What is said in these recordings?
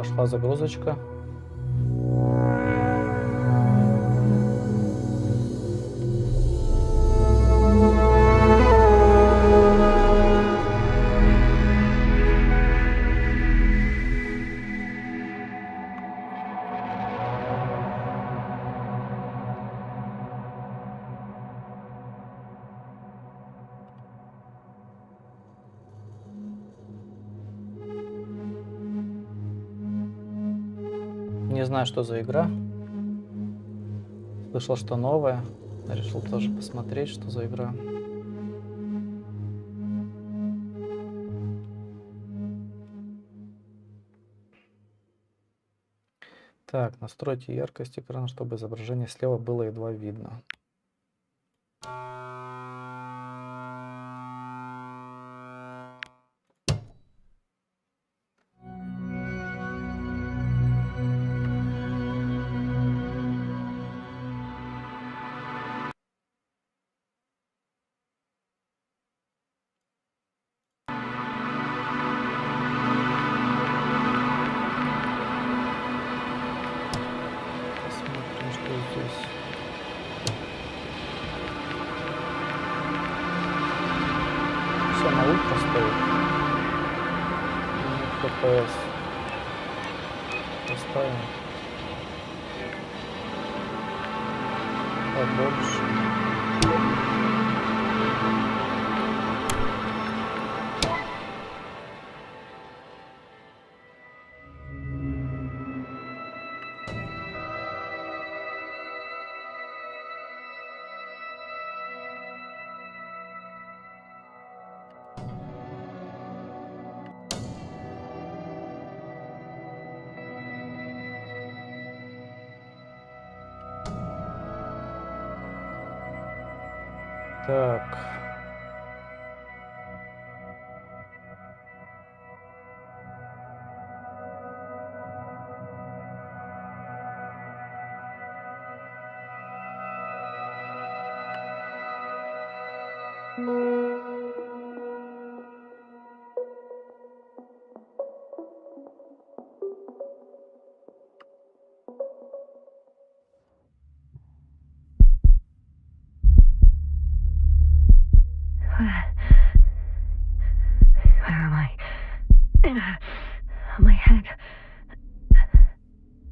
Пошла загрузочка. Не знаю, что за игра. Слышал, что новая. Решил тоже посмотреть, что за игра. Так, настройте яркость экрана, чтобы изображение слева было едва видно. FPS. Поставим побольше. Так. Where am I? My head.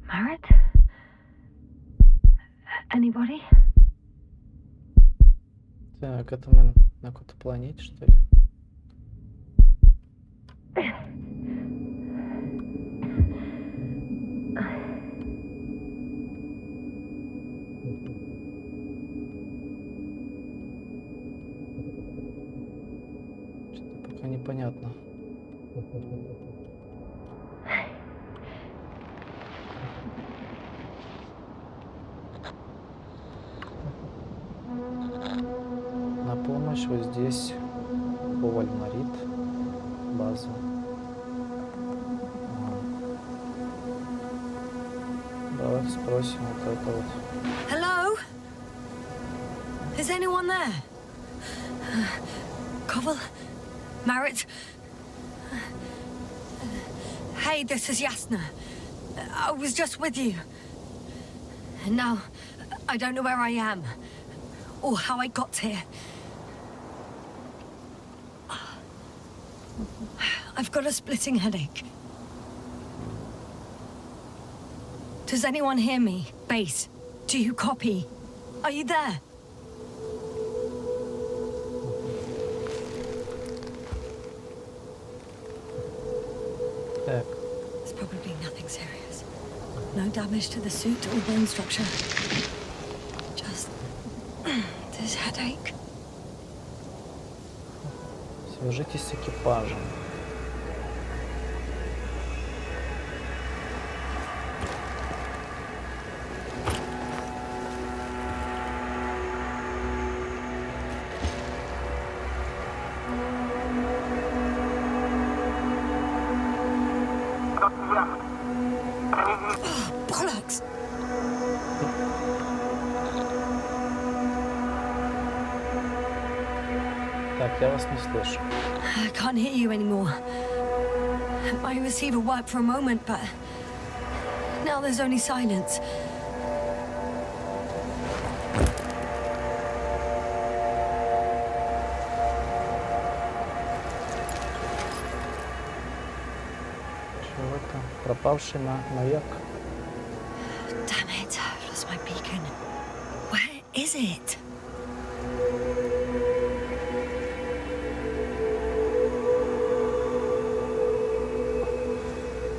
Married? Anybody? Так, это мы на какой-то планете, что ли? Что-то пока непонятно. На помощь вот здесь Вальмарит, база. Давайте спросим вот это вот. Hello? Is anyone there? Koval? Marit? Hey, this is Yasna. I was just with you. And now, I don't know where I am. Or how I got here. I've got a splitting headache. Does anyone hear me? Base, do you copy? Are you there? Так, It's probably nothing serious. No damage to the suit or bone structure. Just this headache. свяжитесь с экипажем. Bollocks! Так, я вас не слышу. I can't hear you anymore. My receiver worked for a moment, but now there's only silence. Чего это? Пропавший маяк. Damn it, I've lost my beacon. Where is it?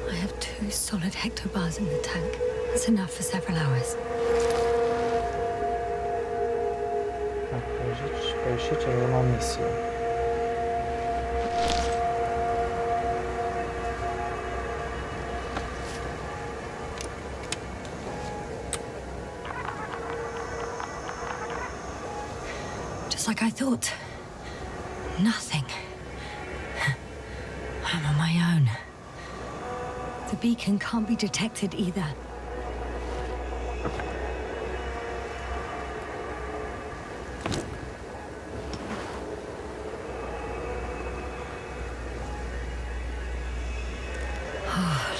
I have 2 solid hectobars in the tank. That's enough for several hours. Так, поищите журнал миссии. Just like I thought. Nothing. I'm on my own. The beacon can't be detected either.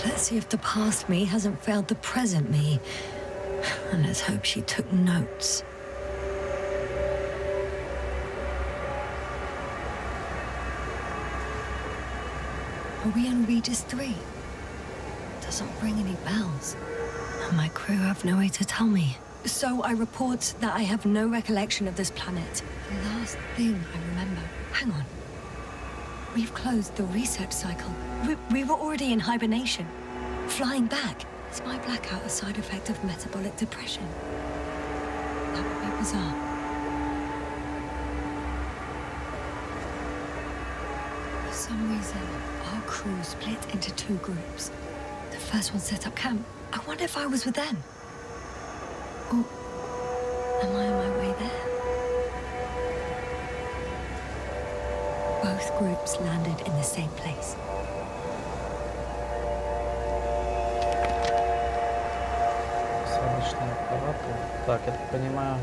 Let's see if the past me hasn't failed the present me. And let's hope she took notes. Are we on Regis III? doesn't ring any bells. And my crew have no way to tell me. So I report that I have no recollection of this planet. The last thing I remember... Hang on. We've closed the research cycle. We were already in hibernation. Flying back. Is my blackout a side effect of metabolic depression? That would be bizarre. For some reason, our crew split into 2 groups. The first one set up camp. I wonder if I was with them. Or am I on my way there? Both groups landed in the same place. Посадочные аппараты. Так, я так понимаю.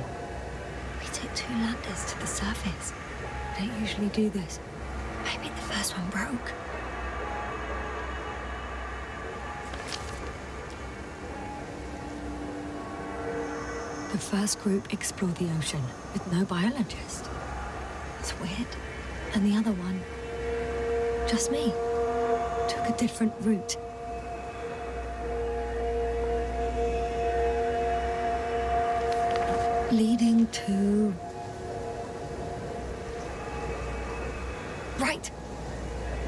We took 2 landers to the surface. I don't usually do this. Maybe the first one broke. The first group explored the ocean with no biologist. It's weird. And the other one, just me, took a different route. Leading to... Right.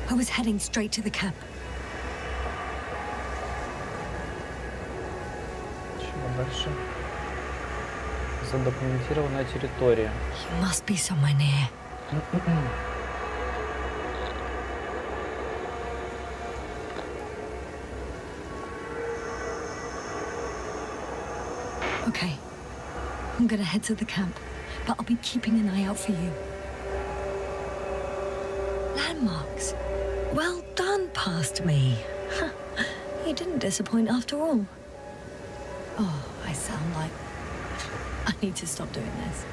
I was heading straight to the camp. Чего дальше? Задокументированная территория. You must be somewhere near. Okay. I'm gonna head to the camp, but I'll be keeping an eye out for you. Landmarks. Well done, past me. You didn't disappoint after all. Oh, I sound like... I need to stop doing this.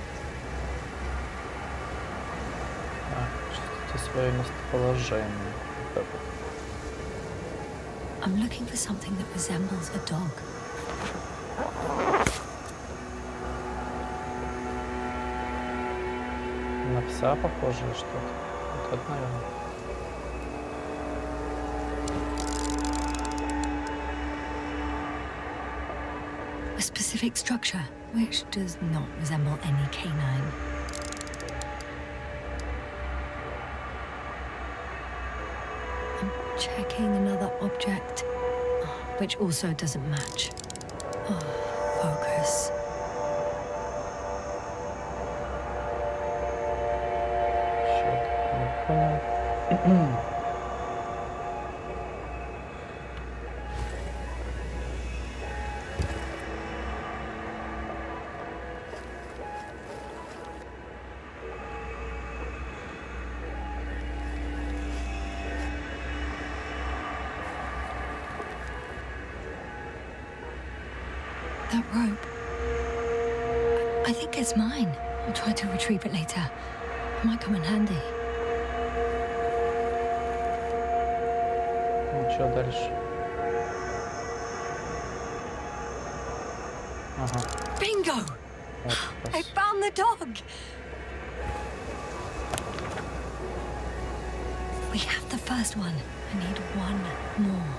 Чувствуйте свое местоположение. I'm looking for something that resembles a dog. На пса похожее что-то. Вот это, наверное. A specific structure, which does not resemble any canine. I'm checking another object, which also doesn't match. Oh, focus. Чё-то не понял. That rope. I think it's mine. I'll try to retrieve it later. It might come in handy. Ну, что дальше? Ага. Bingo! Вот, I found the dog! We have the first one. I need one more.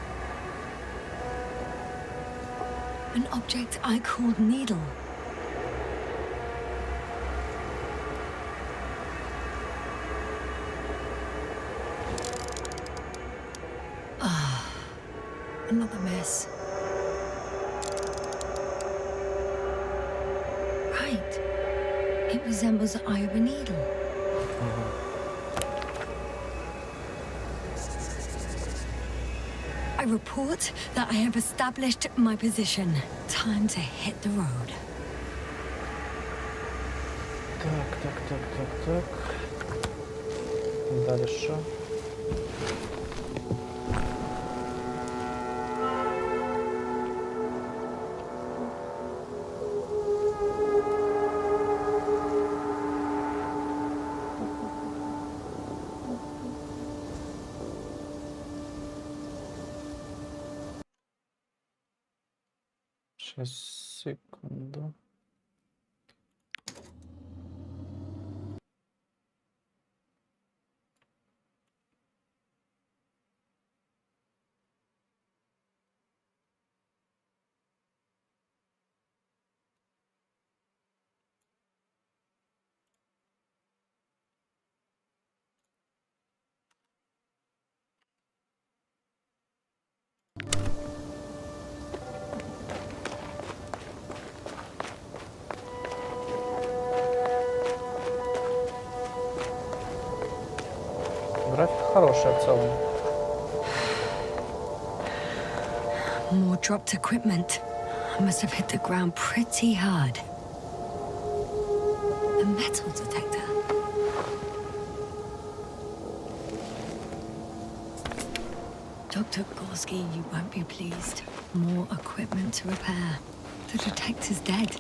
An object I called needle. Ah, another mess. Right. It resembles the eye of a needle. I report that I have established my position. Time to hit the road. Так. Дальше. Сейчас, секунду. хорошая в целом. More dropped equipment. I must have hit the ground pretty hard. A metal detector. Dr. Gorski, you won't be pleased. More equipment to repair. The detector's dead.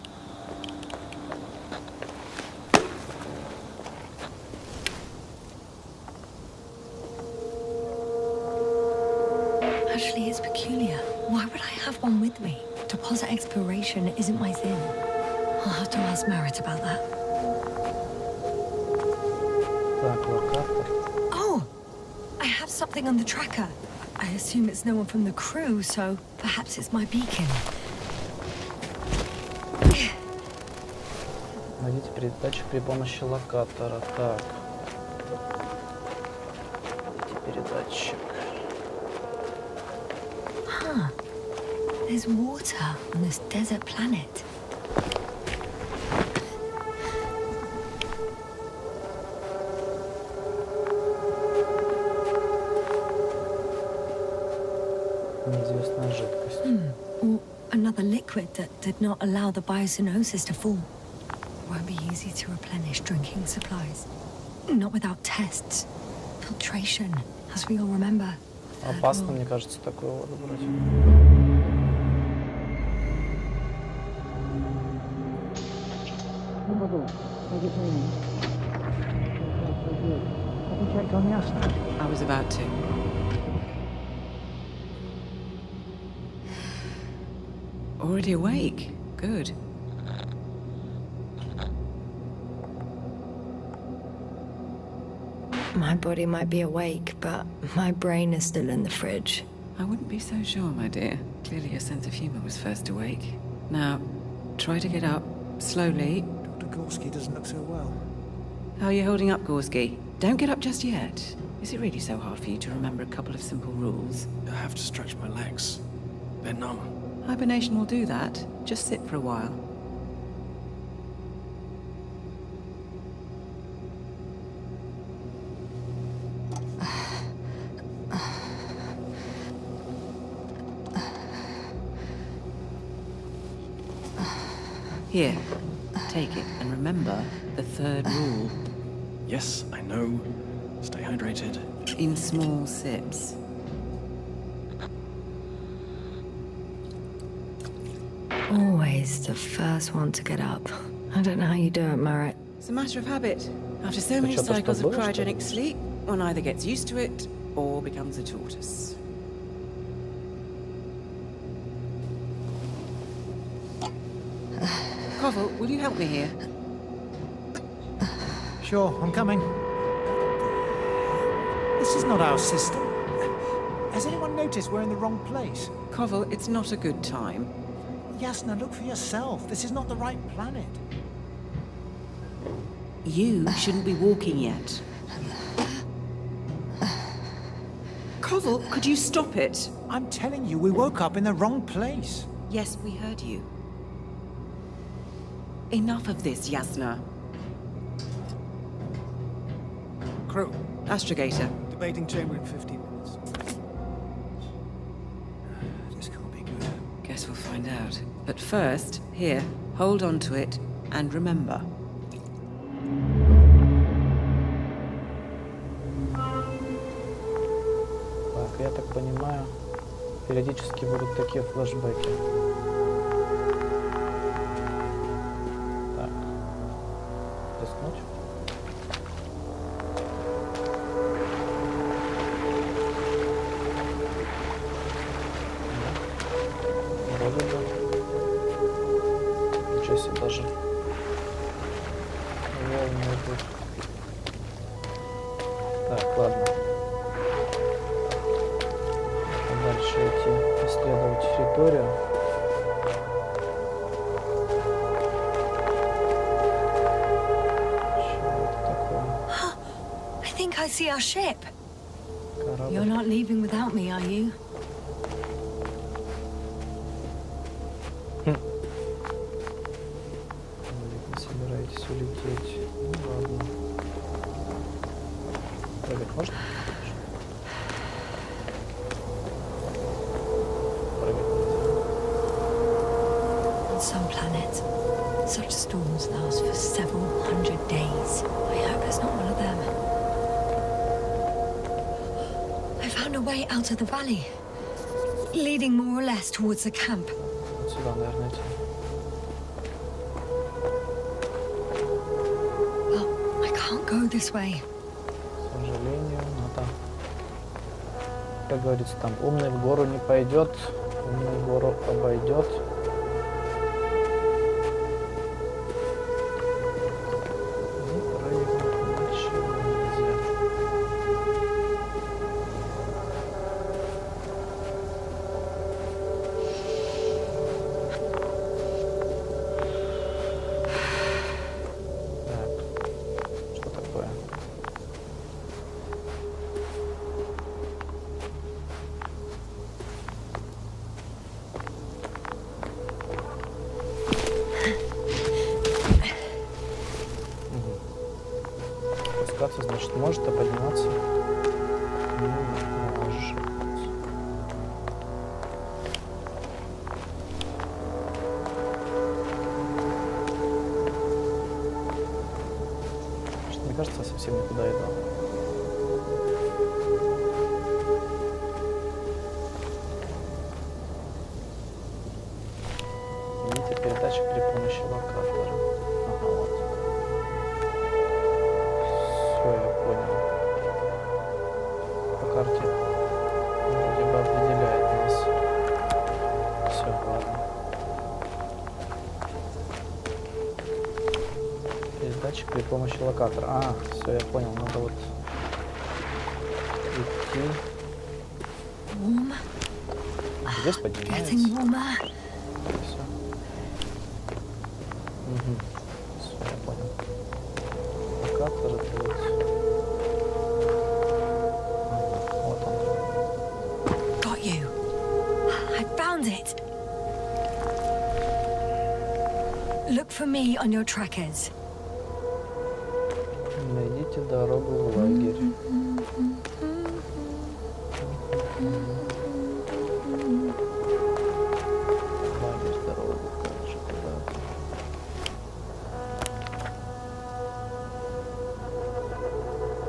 Actually, it's peculiar. Why would I have one with me? Deposit exploration isn't my thing. I'll have to ask Merritt about that. Так, локатор. Oh! I have something on the tracker. I assume it's no one from the crew, so perhaps it's my beacon. Найдите передатчик при помощи локатора. Так. Найдите передатчик. Huh. There's water on this desert planet. Неизвестная жидкость. Or another liquid that did not allow the biocenosis to fall. Won't be easy to replenish drinking supplies. Not without tests. Filtration, as we all remember. Опасно, мне кажется, такую воду брать. Have you checked on Yasna? I was about to. Already awake? Good. My body might be awake, but my brain is still in the fridge. I wouldn't be so sure, my dear. Clearly your sense of humor was first awake. Now, try to get up, slowly. Dr. Gorski doesn't look so well. How are you holding up, Gorski? Don't get up just yet. Is it really so hard for you to remember a couple of simple rules? I have to stretch my legs. They're numb. Hibernation will do that. Just sit for a while. Here, take it, and remember the third rule. Yes, I know. Stay hydrated. In small sips. Always the first one to get up. I don't know how you do it, Merritt. It's a matter of habit. After so many что, cycles of просто было, что ли? cryogenic sleep, one either gets used to it or becomes a tortoise. Koval, will you help me here? Sure, I'm coming. This is not our system. Has anyone noticed we're in the wrong place? Koval, it's not a good time. Yasna, look for yourself. This is not the right planet. You shouldn't be walking yet. Koval, could you stop it? I'm telling you, we woke up in the wrong place. Yes, we heard you. Enough of this, Yasna. Crew, Astrogator. debating chamber in 15 minutes. This can't be good. Guess we'll find out. But first, here, hold on to it and remember. Так, я так понимаю, периодически будут такие флешбеки. Так. Рискнуть. Да. Вроде бы. Ничего себе, даже волны идут. Так, ладно. Дальше идти, исследовать территорию. Что это такое? I think I see our ship. Корабль. You're not leaving without me, are you? Вы не собираетесь улететь? Ну ладно. Прыгать можно? on some planets, such storms last for several hundred days. I hope it's not one of them. I found a way out of the valley, leading more or less towards the camp. Вот сюда, наверное, идти. Well, I can't go this way. К сожалению, надо... Как говорится, там умный в гору не пойдет, умный гору обойдет. Значит, может, а подниматься не может. Что, мне кажется, я совсем никуда иду. Видите, передача при помощи локатора. Ага, вот. Все, я понял. По карте вроде бы определяет нас. Все, ладно. Передатчик при помощи локатора. А, все, я понял. Надо вот идти. Warm. Здесь поднимается. Getting warmer. Все. Угу. Все, я понял. Локатор это вот. Вот он. Got you. I found it. Look for me on your trackers. Найдите дорогу в лагерь. Лагерь, дорогу, как же куда-то.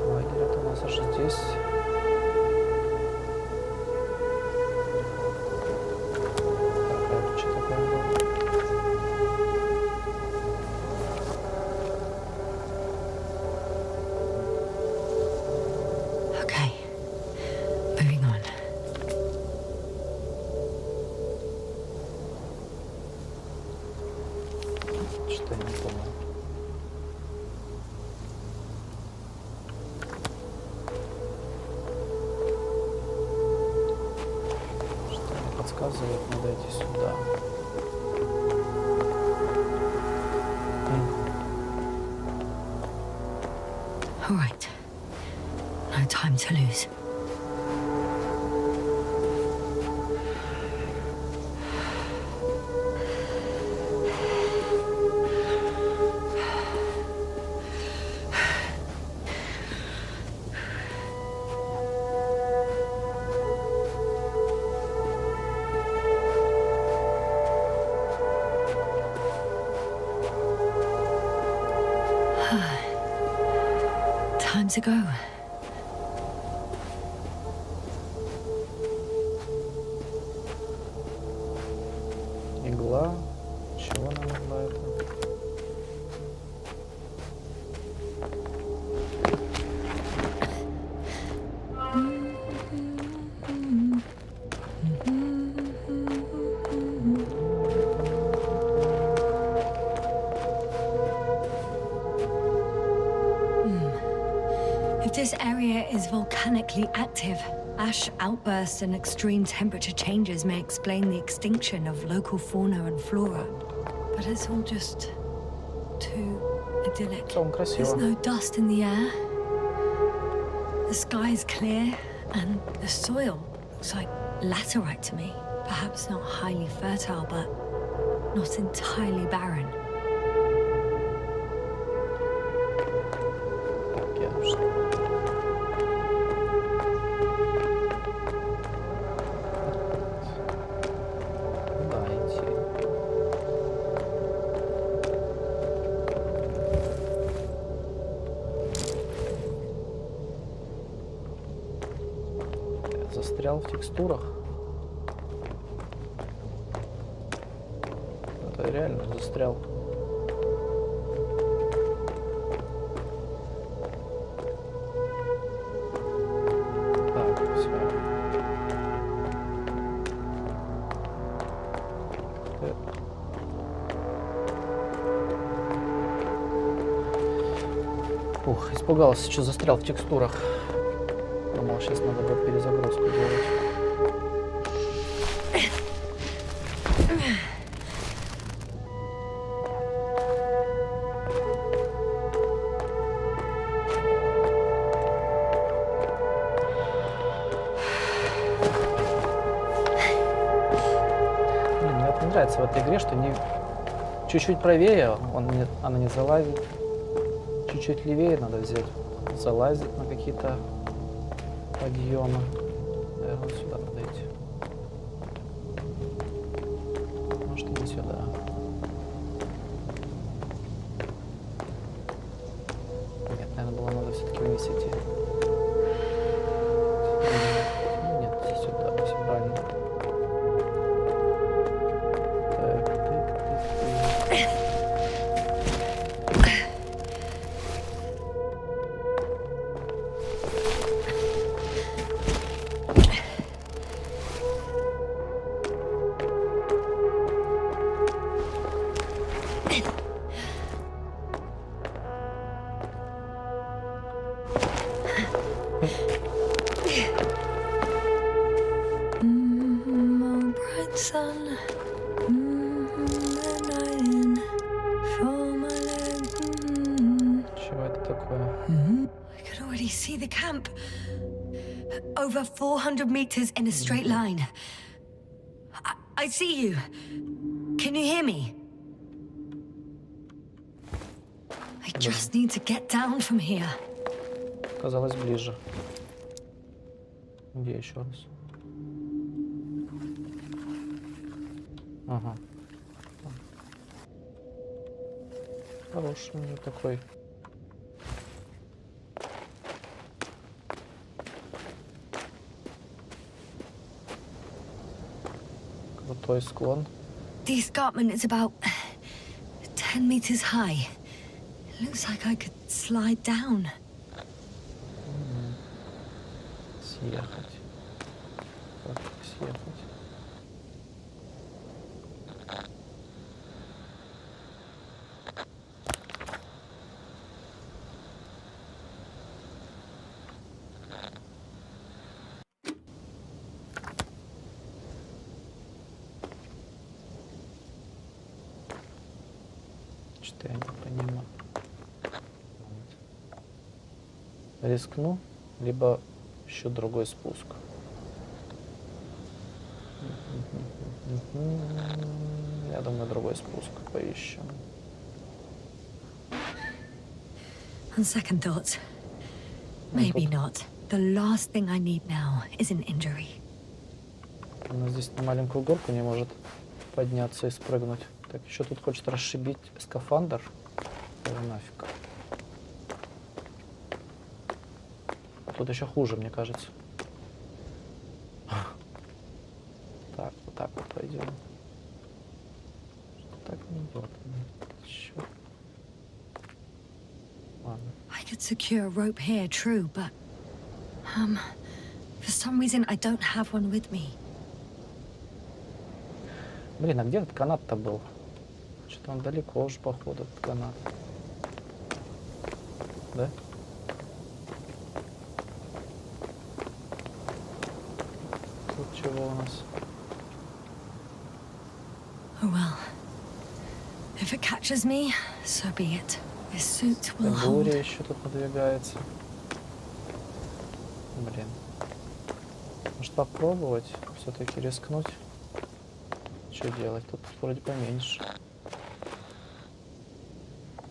Лагерь это у нас аж здесь. Так, а это что такое было? Okay. Moving on. Что я не понял. Что мне подсказывает, надо идти сюда. All right. No time to lose. Time to go. Игла. Чего нам игла это? If this area is volcanically active, ash outbursts and extreme temperature changes may explain the extinction of local fauna and flora. But it's all just too idyllic. В целом There's красиво. no dust in the air. The sky is clear, and the soil looks like laterite to me. Perhaps not highly fertile, but not entirely barren. Так, я что? Куда идти? застрял в текстурах. Это реально застрял. Так, все. Ух, испугался, что застрял в текстурах. Думал, сейчас надо будет перезагрузку делать. Блин, мне это не нравится в этой игре, что не чуть-чуть правее она не залазит. Чуть-чуть левее надо взять. Залазит на какие-то подъемы. Наверное, сюда надо идти. Может, и не сюда. Нет, наверное, было надо все-таки вниз идти. Нет, сюда, все правильно. Чего это такое? I can already see the camp. Over 400 meters in a straight line. I see you. Can you hear me? I just need to get down from here. Казалось ближе. Где еще раз? Ага. Хороший у него такой. Крутой склон. The escarpment is about 10 meters high. It looks like I could slide down. Съехать. Как съехать? Что я не понимаю. Рискну, либо еще другой спуск. Я думаю, другой спуск поищем. On second thoughts, maybe not. The last thing I need now is an injury. Она здесь на маленькую горку не может подняться и спрыгнуть. Так, еще тут хочет расшибить скафандр. Его нафиг. Тут еще хуже, мне кажется. Так, вот так вот пойдем. Что так не идет? Черт. Ладно. I could secure a rope here, true, but for some reason I don't have one with me. Блин, а где этот канат-то был? Что-то он далеко уж, походу, этот канат. Да? Тут чего у нас? Oh well. If it catches me, so be it. This suit will hold. Буря еще тут надвигается. Блин. Может попробовать все-таки рискнуть? Что делать? Тут вроде поменьше.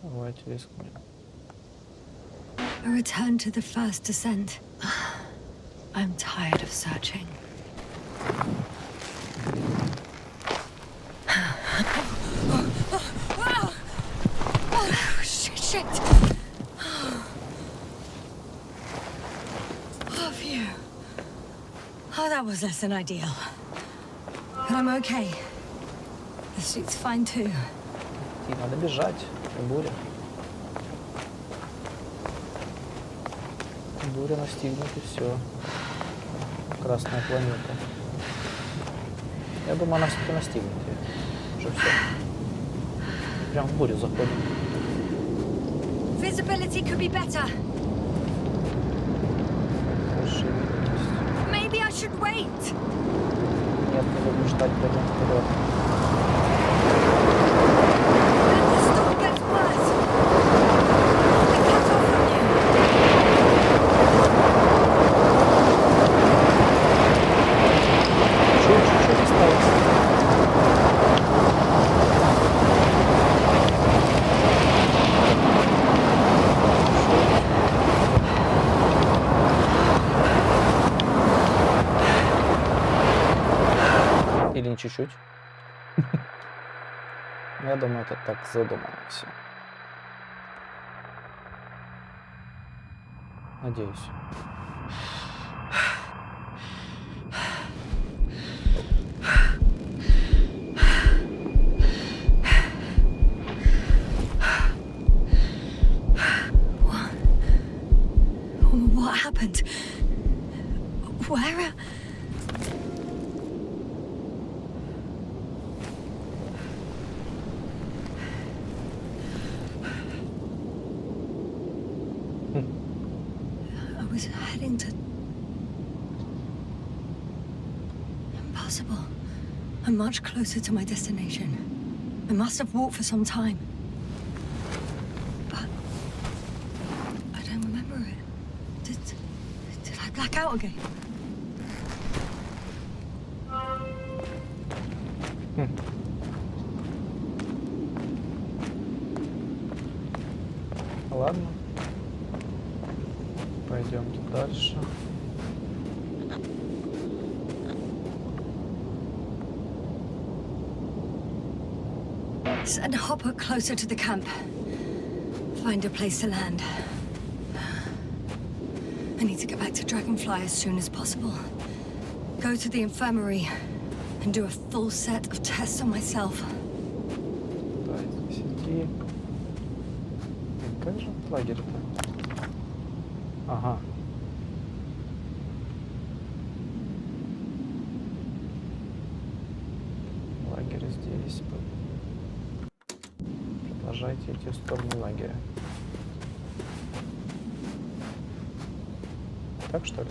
Давайте рискнем. A return to the first descent. I'm tired of searching. Shit! Oh, phew. Oh, that was less than ideal. But I'm okay. The suit's fine too. И надо бежать. И буря. Буря настигнет и все. Красная планета. Я думаю, она все-таки настигнет ее. Уже все. Прям в бурю заходит. Visibility could be better. Больше видимость. Maybe I should wait. Нет, не буду ждать, пойдем вперед. Then the storm gets worse. I cut off from you. Чуть-чуть осталось. Или не чуть-чуть. Я думаю, это так задумано все. Надеюсь. What happened? Where? I was heading to... Impossible. I'm much closer to my destination. I must have walked for some time. But I don't remember it. Did I black out again? Ладно. Пойдемте дальше. Send Hopper closer to the camp. Find a place to land. I need to get back to Dragonfly as soon as possible. Go to the infirmary and do a full set of tests on myself. Да, здесь иди. Как же лагерь-то? Ага. Лагерь здесь. Продолжайте идти в сторону лагеря. Так что ли?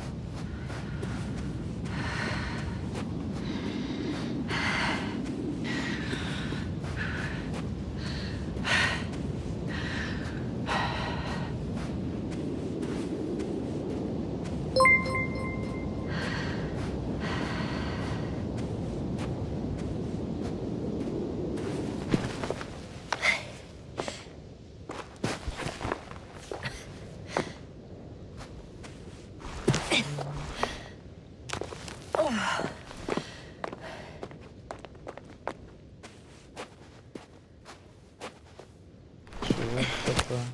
Такое.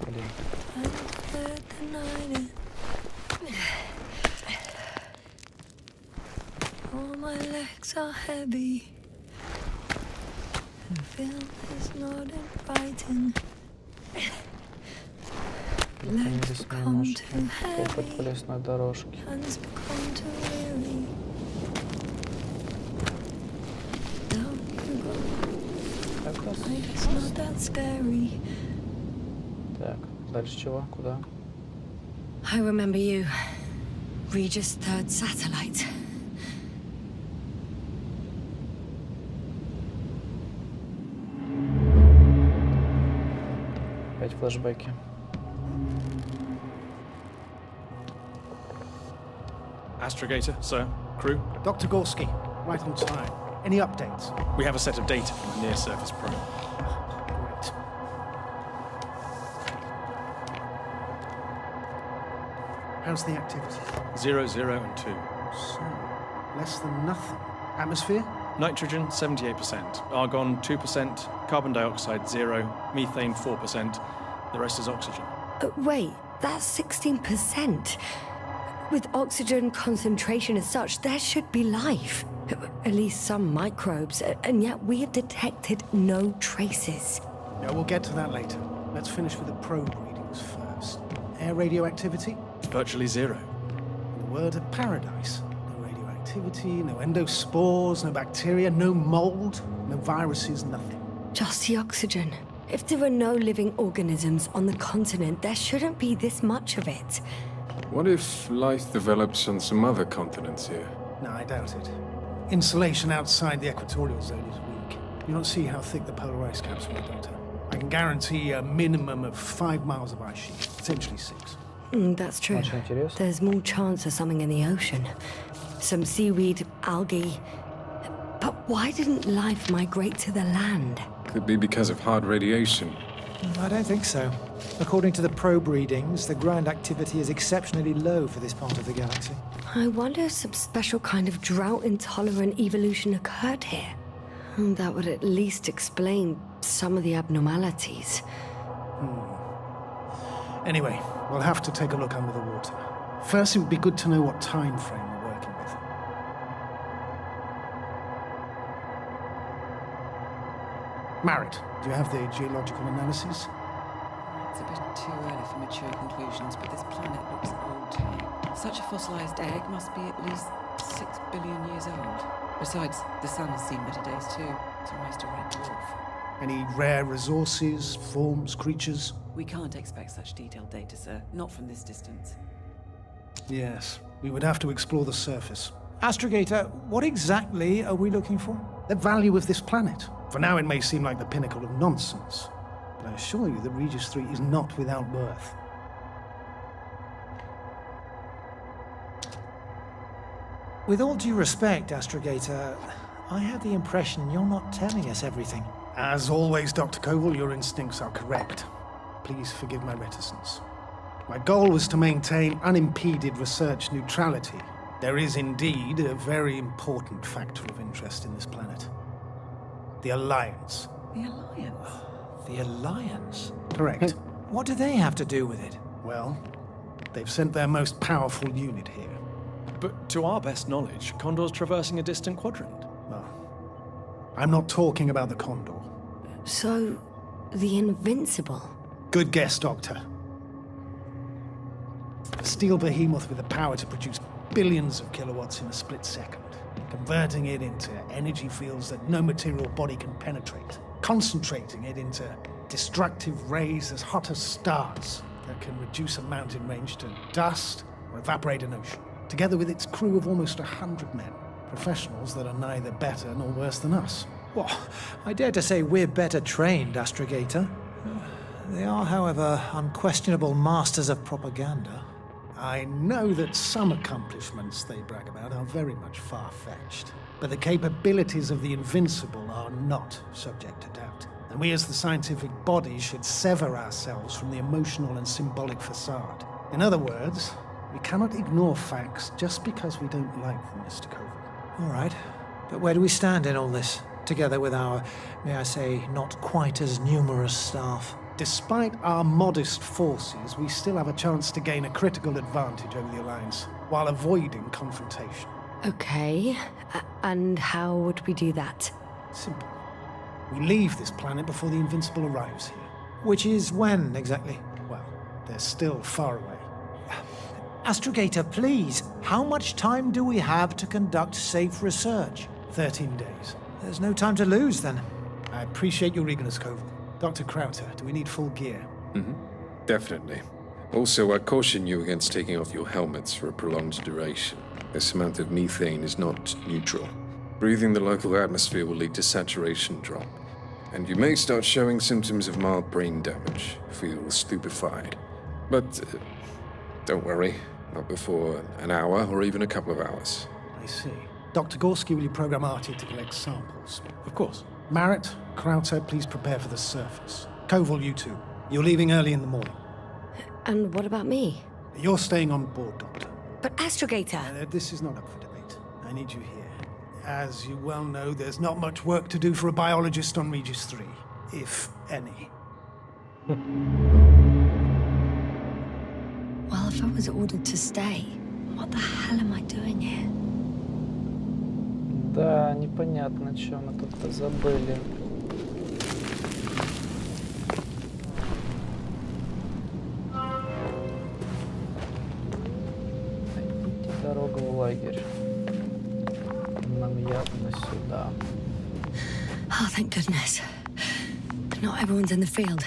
Блин. All my legs are heavy. The film is not inviting. Находились немножко топать по лесной дорожке. Hands become too weary. Down you go. It's not that scary. Так, дальше чего? Куда? I remember you. Regis third satellite. Опять флешбеки. Astrogator, sir. Crew. Dr. Gorski, right on time. Any updates? We have a set of data from the near-surface probe. Great. How's the activity? 0, 0, and 2. So, less than nothing. Atmosphere? Nitrogen, 78%. Argon, 2%. Carbon dioxide, 0. Methane, 4%. The rest is oxygen. Wait, that's 16%. With oxygen concentration as such, there should be life. At least some microbes, and yet we have detected no traces. No, we'll get to that later. Let's finish with the probe readings first. Air radioactivity? Virtually 0. In a word, a paradise. No radioactivity, no endospores, no bacteria, no mold, no viruses, nothing. Just the oxygen. If there are no living organisms on the continent, there shouldn't be this much of it. What if life develops on some other continents here? No, I doubt it. Insulation outside the equatorial zone is weak. You don't see how thick the polar ice caps were, Doctor. I can guarantee a minimum of 5 miles of ice sheet, potentially 6. That's true. Очень интересно. There's more chance of something in the ocean. Some seaweed, algae. But why didn't life migrate to the land? Could be because of hard radiation. I don't think so. According to the probe readings, the ground activity is exceptionally low for this part of the galaxy. I wonder if some special kind of drought-intolerant evolution occurred here. That would at least explain some of the abnormalities. Anyway, we'll have to take a look under the water. First, it would be good to know what time frame we're working with. Marit, do you have the geological analysis? It's a bit too early for mature conclusions, but this planet looks old to me. Such a fossilized egg must be at least 6 billion years old. Besides, the sun has seen better days too. It's almost a red dwarf. Any rare resources, forms, creatures? We can't expect such detailed data, sir. Not from this distance. Yes, we would have to explore the surface. Astrogator, what exactly are we looking for? The value of this planet. For now, it may seem like the pinnacle of nonsense, but I assure you that Regis III is not without worth. With all due respect, Astrogator, I have the impression you're not telling us everything. As always, Dr. Koval, your instincts are correct. Please forgive my reticence. My goal was to maintain unimpeded research neutrality. There is indeed a very important factor of interest in this planet. The Alliance. The Alliance? The Alliance? Correct. What do they have to do with it? Well, they've sent their most powerful unit here. But to our best knowledge, Condor's traversing a distant quadrant. Well, I'm not talking about the Condor. So, the Invincible. Good guess, Doctor. A steel behemoth with the power to produce billions of kilowatts in a split second, converting it into energy fields that no material body can penetrate, concentrating it into destructive rays as hot as stars that can reduce a mountain range to dust or evaporate an ocean, together with its crew of almost 100 men, professionals that are neither better nor worse than us. Well, I dare to say we're better trained, Astrogator. They are, however, unquestionable masters of propaganda. I know that some accomplishments they brag about are very much far-fetched, but the capabilities of the Invincible are not subject to doubt. And we as the scientific body should sever ourselves from the emotional and symbolic facade. In other words, we cannot ignore facts just because we don't like them, Mr. Koval. All right, but where do we stand in all this, together with our, may I say, not quite as numerous staff? Despite our modest forces, we still have a chance to gain a critical advantage over the Alliance, while avoiding confrontation. Okay, and how would we do that? Simple. We leave this planet before the Invincible arrives here. Which is when, exactly? Well, they're still far away. Astrogator, please, how much time do we have to conduct safe research? 13 days. There's no time to lose, then. I appreciate your eagerness, Koval. Dr. Crowther, do we need full gear? Definitely. Also, I caution you against taking off your helmets for a prolonged duration. This amount of methane is not neutral. Breathing the local atmosphere will lead to saturation drop, and you may start showing symptoms of mild brain damage, feel stupefied. But don't worry, not before an hour or even a couple of hours. I see. Dr. Gorski, will you program Artie to collect samples? Of course. Marit, Crowther, please prepare for the surface. Koval, you two. You're leaving early in the morning. And what about me? You're staying on board, Doctor. But Astrogator! This is not up for debate. I need you here. As you well know, there's not much work to do for a biologist on Regis III, if any. Well, if I was ordered to stay, what the hell am I doing here? Да, непонятно, что мы тут забыли. Найдите дорогу в лагерь. Нам явно сюда. Oh, thank goodness. Not everyone's in the field.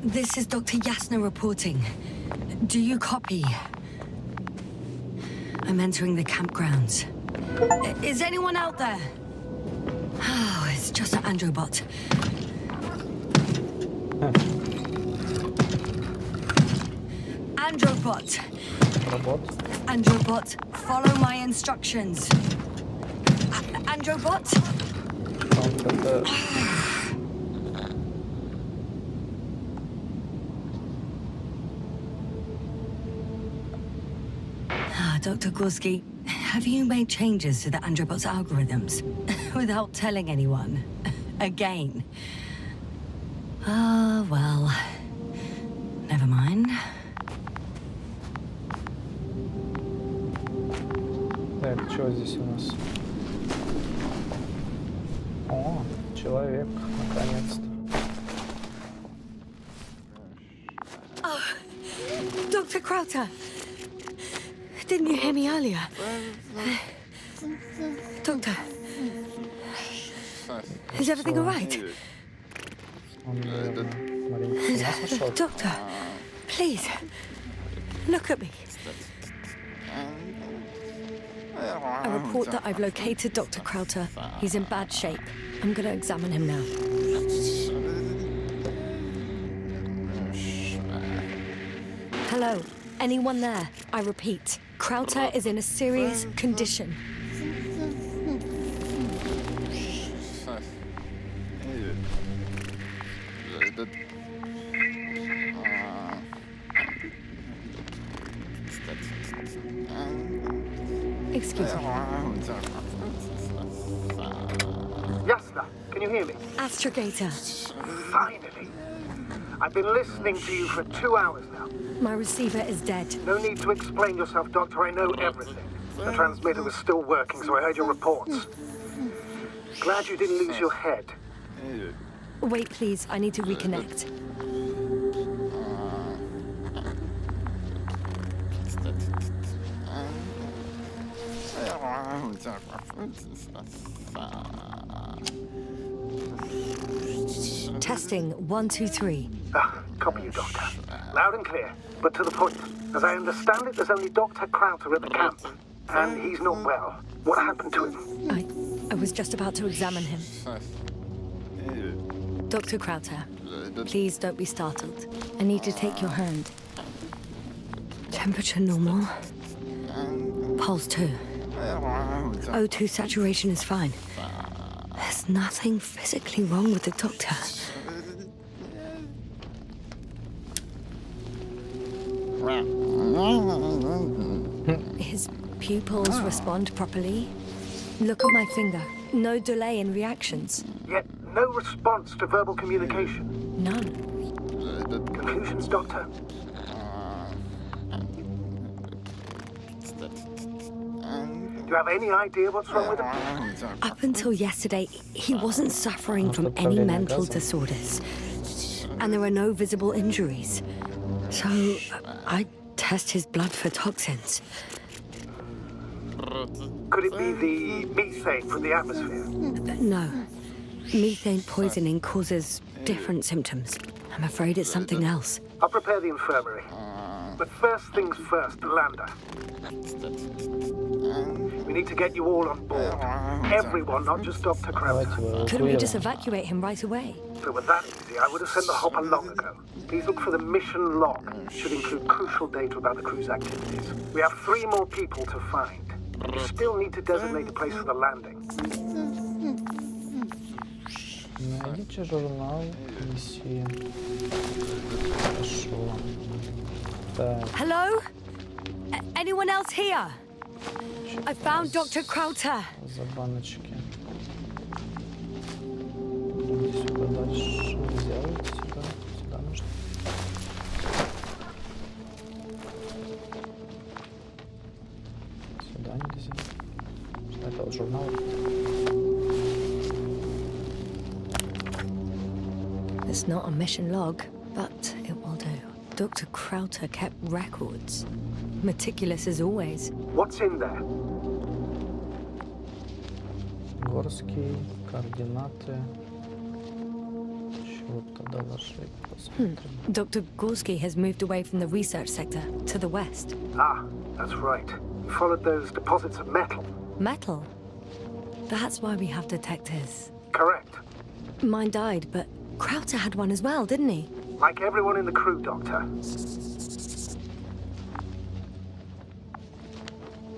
This is Dr. Yasna reporting. Do you copy? I'm entering the campgrounds. Is anyone out there? Oh, it's just an androbot. Androbot. Robot. Androbot, follow my instructions. Androbot? Он как-то... Dr. Gorski, have you made changes to the Androbot's algorithms without telling anyone? Again? Ah, well, never mind. Так, что здесь у нас? О, человек, наконец-то. Oh, Dr. Crowther! Didn't you hear me earlier? Doctor, is everything all right? Он, маленько с ума сошел. Doctor, please, look at me. I report that I've located Dr. Crowther. He's in bad shape. I'm going to examine him now. Hello, anyone there? I repeat, Crowther is in a serious condition. Excuse me. Yasna, can you hear me? Astrogator, Finally. I've been listening to you for 2 hours now. my receiver is dead. No need to explain yourself, Doctor. I know everything. The transmitter was still working, so I heard your reports. Glad you didn't lose your head. Wait, please, I need to reconnect. Testing 1, 2, 3. Copy you, Doctor. Loud and clear, but to the point. As I understand it, there's only Dr. Crowther at the camp. And he's not well. What happened to him? I was just about to examine him. Dr. Crowther, please don't be startled. I need to take your hand. Temperature normal. Pulse 2. O2 saturation is fine. There's nothing physically wrong with the doctor. His pupils respond properly. Look at my finger. No delay in reactions. Yet no response to verbal communication. None. Conclusions, Doctor? Do you have any idea what's wrong with him? Up until yesterday, he wasn't suffering from any mental disorders. And there are no visible injuries. So, I test his blood for toxins. Could it be the methane from the atmosphere? No. Methane poisoning causes different symptoms. I'm afraid it's something else. I'll prepare the infirmary. But first things first, the lander. We need to get you all on board. Everyone, not just Dr. Давайте Krauser. его Couldn't we just эвакуируем. evacuate him right away? If it were that easy, I would have sent the hopper long ago. Please look for the mission log. Should include crucial data about the crew's activities. We have 3 more people to find. You still need to designate a place for the landing. Найдите журнал миссии. Хорошо. Так, Hello? Anyone else here? I found Dr. Krauter. за баночки. Идите сюда дальше. Взял сюда. Сюда нужно. Сюда нельзя. Что это вот журнал? It's not a mission log, but it will do. Dr. Krauter kept records. Meticulous as always. What's in there? Горский, координаты. Чего-то доложить. Посмотрим. Dr. Gorski has moved away from the research sector to the west. Ah, that's right. You followed those deposits of metal. Metal? That's why we have detectors. Correct. Mine died, but Krauter had one as well, didn't he? Like everyone in the crew, Doctor.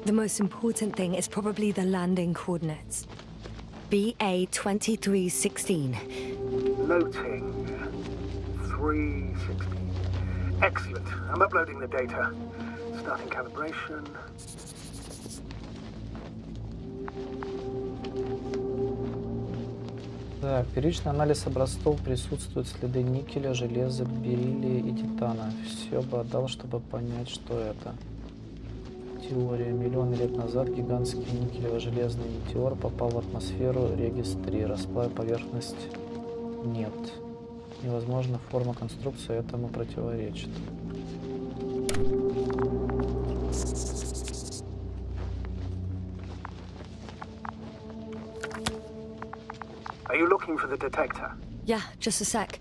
The most important thing is probably the landing coordinates. BA 2316. Noting 316. Excellent. I'm uploading the data. Starting calibration. Так, первичный анализ образцов, присутствуют следы никеля, железа, бериллия и титана. Все бы отдал, чтобы понять, что это. Теория. Миллионы лет назад гигантский никелево-железный метеор попал в атмосферу Регис III. Расплав поверхность нет. Невозможно, форма конструкции этому противоречит. Are you looking for the detector? Yeah, just a sec.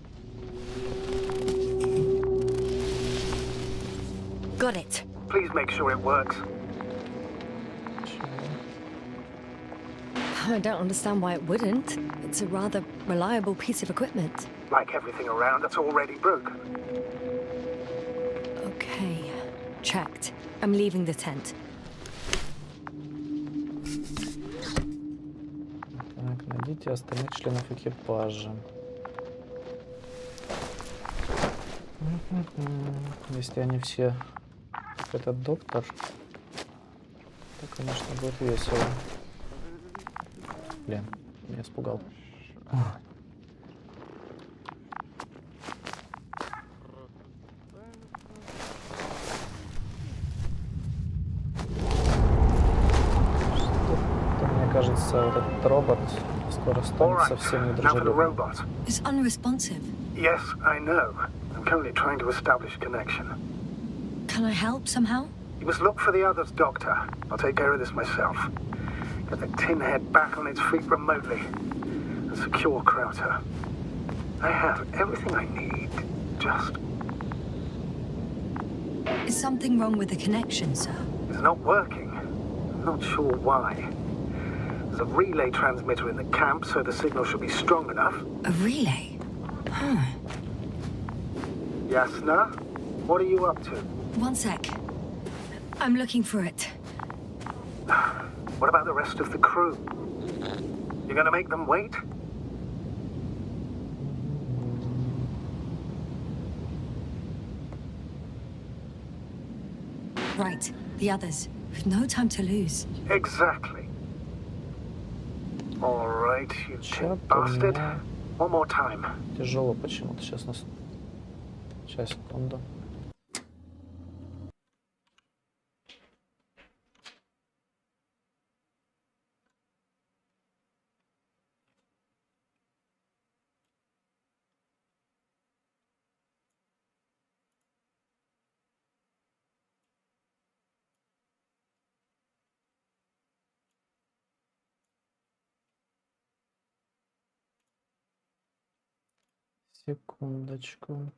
Got it. Please make sure it works. I don't understand why it wouldn't. It's a rather reliable piece of equipment. Like everything around that's already broke. Okay, checked. I'm leaving the tent. Так, найдите остальных членов экипажа. Если они все как этот доктор, то, конечно, будет весело. Блин, меня испугал. Что-то, мне кажется, вот этот робот скоро станет All right, совсем now for the недружелюбным. robot. It's unresponsive. Yes, I know. I'm currently trying to establish a connection. Can I help somehow? You must look for the others, Doctor. I'll take care of this myself. Get the tin head back on its feet remotely. And secure Krauter. I have everything I need. Just... Is something wrong with the connection, sir? It's not working. I'm not sure why. There's a relay transmitter in the camp, so the signal should be strong enough. A relay? Huh. Yasna, what are you up to? One sec. I'm looking for it. What about the rest of the crew? You're gonna make them wait? Right, the others. We've no time to lose. Exactly. All right, you tin Чё-то у bastard. меня One more time. тяжело почему-то. Сейчас нас... Сейчас, секунду. Секундочку.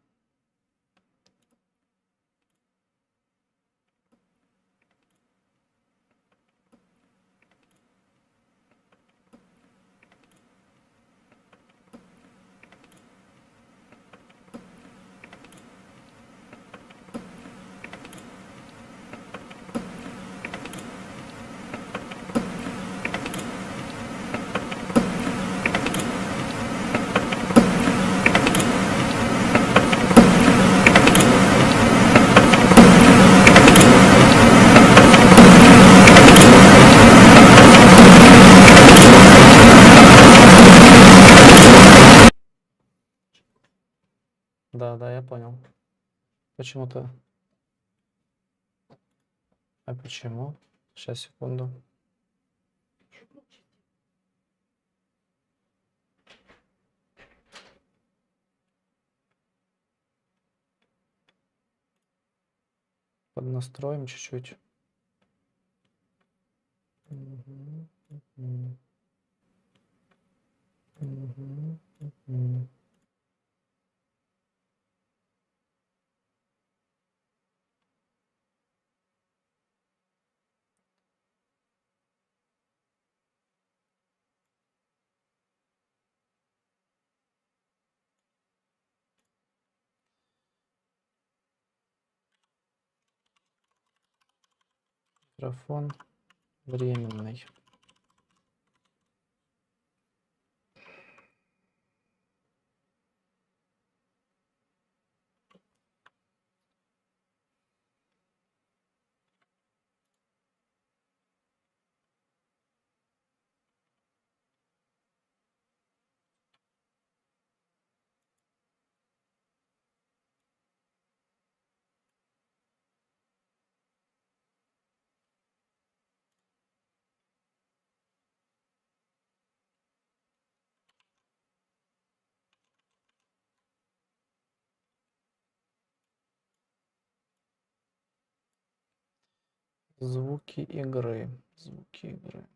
Да, я понял. Почему-то. А почему? Сейчас, секунду. Поднастроим чуть-чуть. Мгм, мгм. Мгм, мгм. Микрофон временный. Звуки игры. Звуки игры.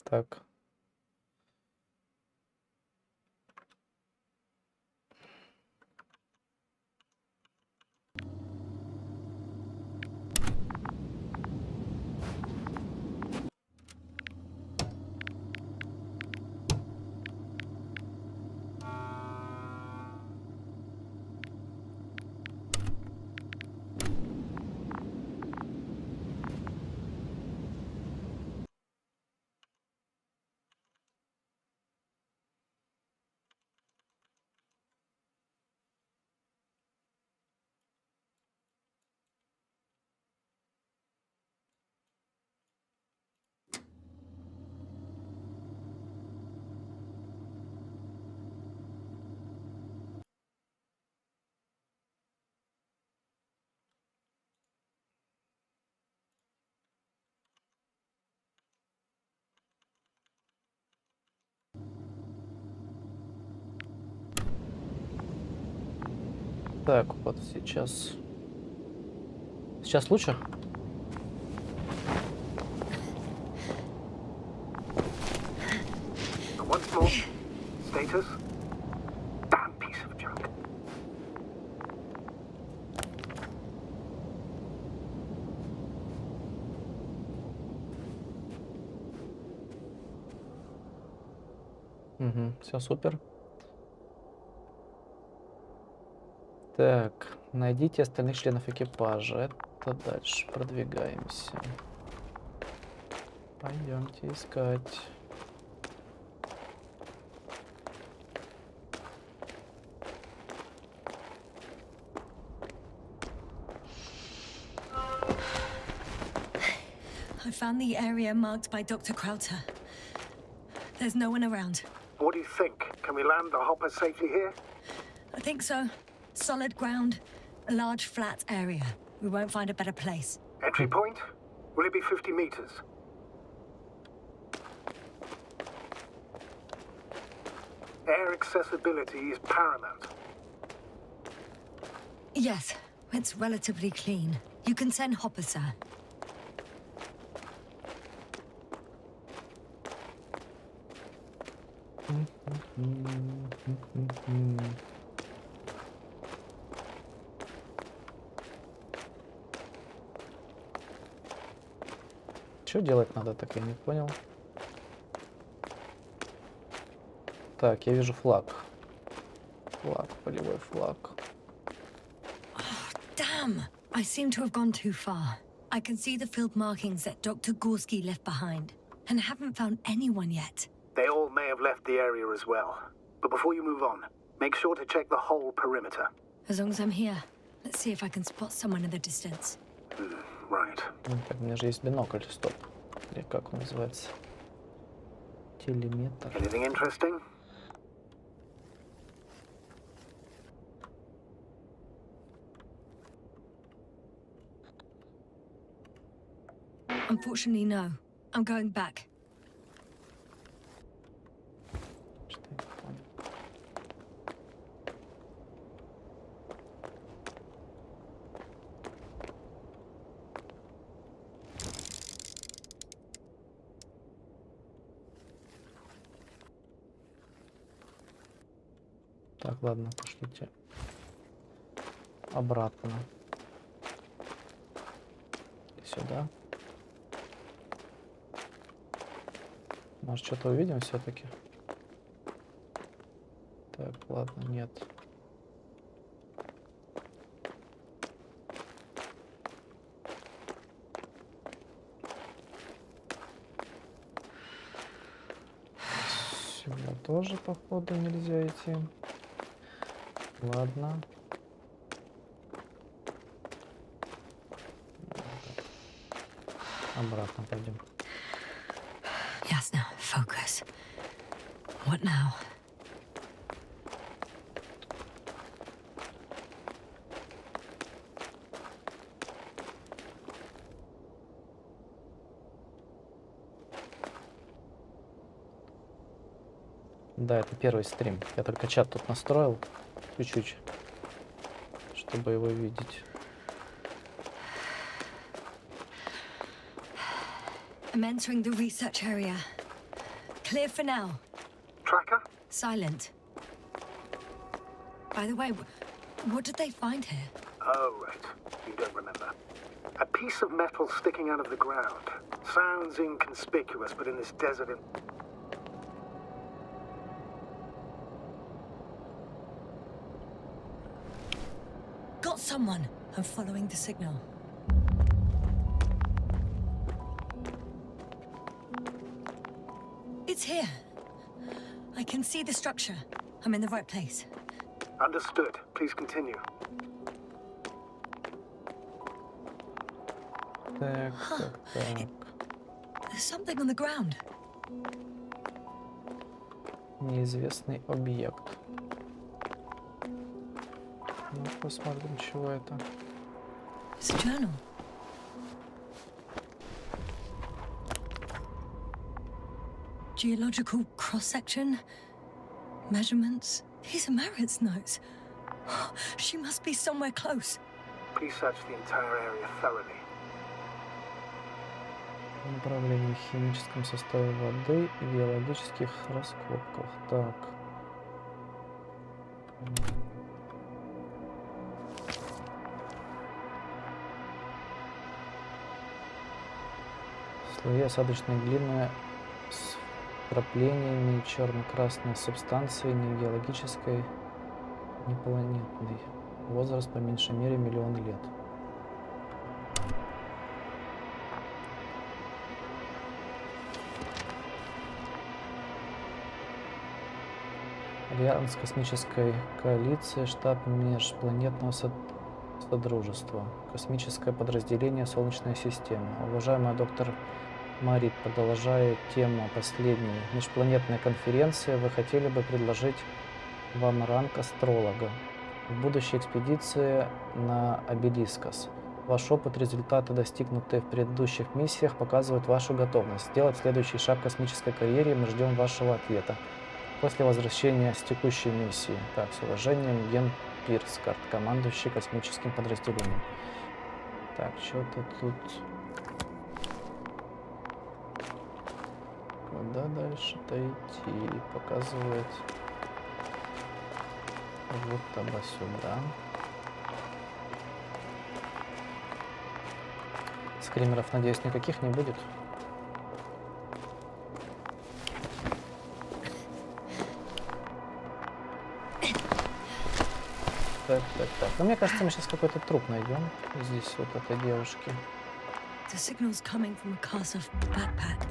Так. Так, вот сейчас. Сейчас лучше? Once more. Status? Damn piece of junk. Угу, все супер. Так, найдите остальных членов экипажа. Это дальше продвигаемся. Пойдемте искать. I found the area marked by Dr. Krauter. There's no one around. What do you think? Can we land the hopper safely here? I think so. Solid ground, a large flat area. We won't find a better place. Entry point? Will it be 50 meters? Air accessibility is paramount. Yes, it's relatively clean. You can send Hopper, sir. Что делать надо, так я не понял. Так, я вижу флаг. Флаг, полевой флаг. Damn! I seem to have gone too far. I can see the field markings that Dr. Gorski left behind, and haven't found anyone yet. They all may have left the area as well. But before you move on, make sure to check the whole perimeter. As long as I'm here, let's see if I can spot someone in the distance. Right. Так, у меня же есть бинокль, стоп. Или как он называется? Телеметр. Anything interesting? Unfortunately, no. I'm going back. Что я не понял. Так, ладно, пошлите обратно. И сюда. Может, что-то увидим все-таки? Так, ладно, нет. Сюда тоже, походу, нельзя идти. Ладно. Обратно пойдем. Ясna, focus. What now? Да, это первый стрим. Я только чат тут настроил. Чуть-чуть. Чтобы его видеть. I'm entering the research area. Clear for now. Tracker? Silent. By the way, what did they find here? Oh, right. You don't remember. A piece of metal sticking out of the ground. Sounds inconspicuous, but in this desert... Got someone. I'm following the signal. It's here. I can see the structure. I'm in the right place. Understood. Please continue. Так, так, так. There's something on the ground. Неизвестный объект. Ну, посмотрим, чего это. It's a journal. Geological cross-section, measurements. These are Marit's notes. She must be somewhere close. Please search the entire area thoroughly. Направление в химическом составе воды и геологических раскопках. Так. Слои осадочной глины с вкраплениями черно-красной субстанции, не геологической, не планетной. Возраст по меньшей мере 1 000 000 лет. Альянс космической коалиции, штаб межпланетного содружества, космическое подразделение Солнечной системы. Уважаемая доктор Марит, продолжая тему последней межпланетной конференции, вы хотели бы предложить вам ранг астролога в будущей экспедиции на Обелискос. Ваш опыт, результаты, достигнутые в предыдущих миссиях, показывают вашу готовность сделать следующий шаг в космической карьере, и мы ждем вашего ответа после возвращения с текущей миссии. Так, с уважением, Ген Пирскарт, командующий космическим подразделением. Так, что-то тут... Куда дальше-то идти? Показывает вот тогда сюда. Скримеров, надеюсь, никаких не будет. Так, так, так. Ну, мне кажется, мы сейчас какой-то труп найдем. Здесь вот этой девушки. The signal's coming from a cast of backpack.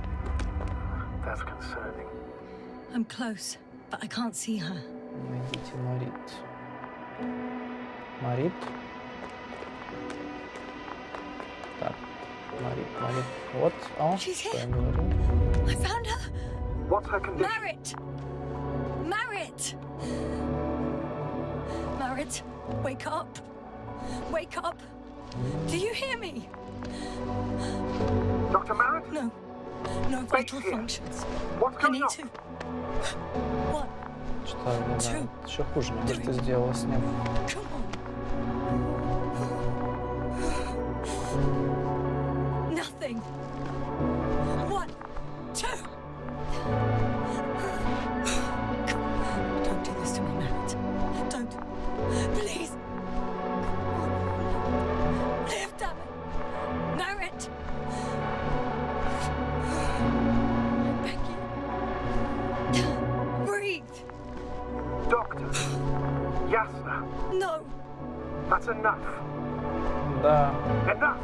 That's concerning. I'm close, but I can't see her. Найдите Марит. Марит? Так, Марит. Вот, She's что я here. говорю. I found her! What's her condition? Marit! Marit! Marit, wake up! Wake up! Do you hear me? Dr. Merritt? No. No vital functions. What's I going need on? to. One. Что-то, да, еще хуже, мне кажется, сделала с ним. Come on. Nothing. One. Two. Don't do this to me, Merritt. Don't. Please. Live, damn it. Merritt. I beg you. Breathe. Doctor. Yasna. No. That's enough. Да, Enough.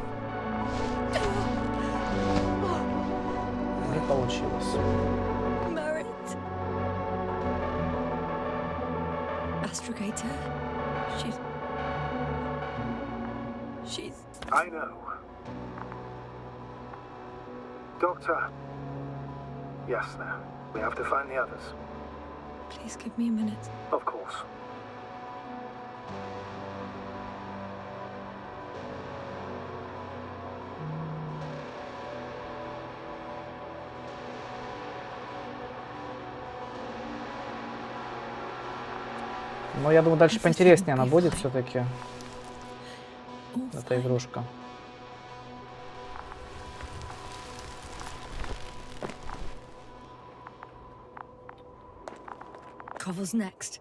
не получилось. Merritt. Astrogator. She's. I know. Doctor. Yasna. We have to find the others. Please give me a minute. Of course. Но я думаю, дальше поинтереснее она будет все-таки, эта игрушка. Covel's next.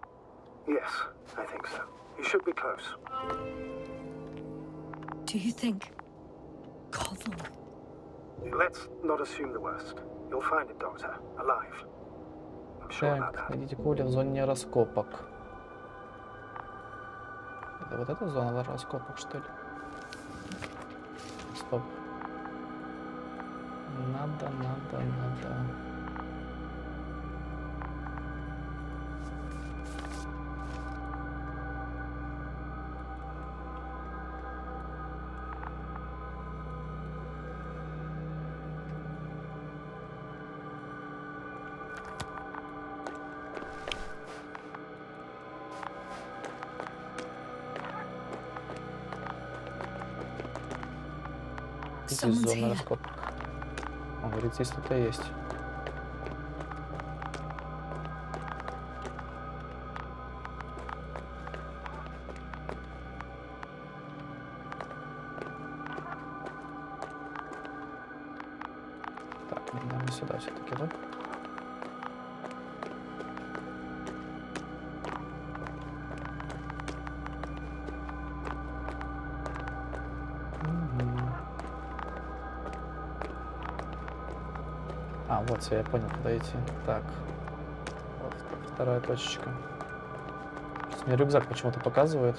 Yes, I think so. You should be close. Do you think Covel? Let's not assume the worst. You'll find it, Doctor. Alive. I'm sure about Так, that. найдите Коля в зоне раскопок. Это вот эта зона раскопок, что ли? Стоп. Надо. Здесь Someone's зона here. раскопок. Он говорит, здесь кто-то есть. Так, наверное, сюда все-таки, да? А, вот, все, я понял, куда идти. Так, вот вторая точечка. Сейчас мне рюкзак почему-то показывает.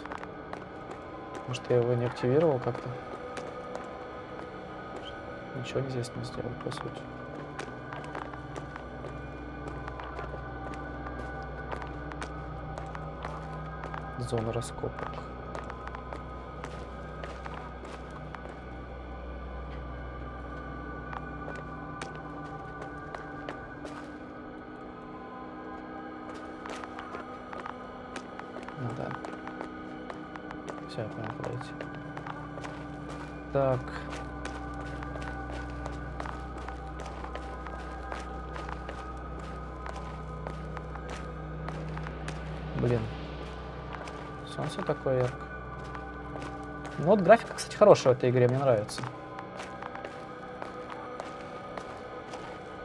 Может, я его не активировал как-то? Ничего здесь не сделал, по сути. Зона раскопок. Ну да. Все, я понял, куда идти. Так. Блин. Солнце такое ярко. Ну вот графика, кстати, хорошая в этой игре, мне нравится.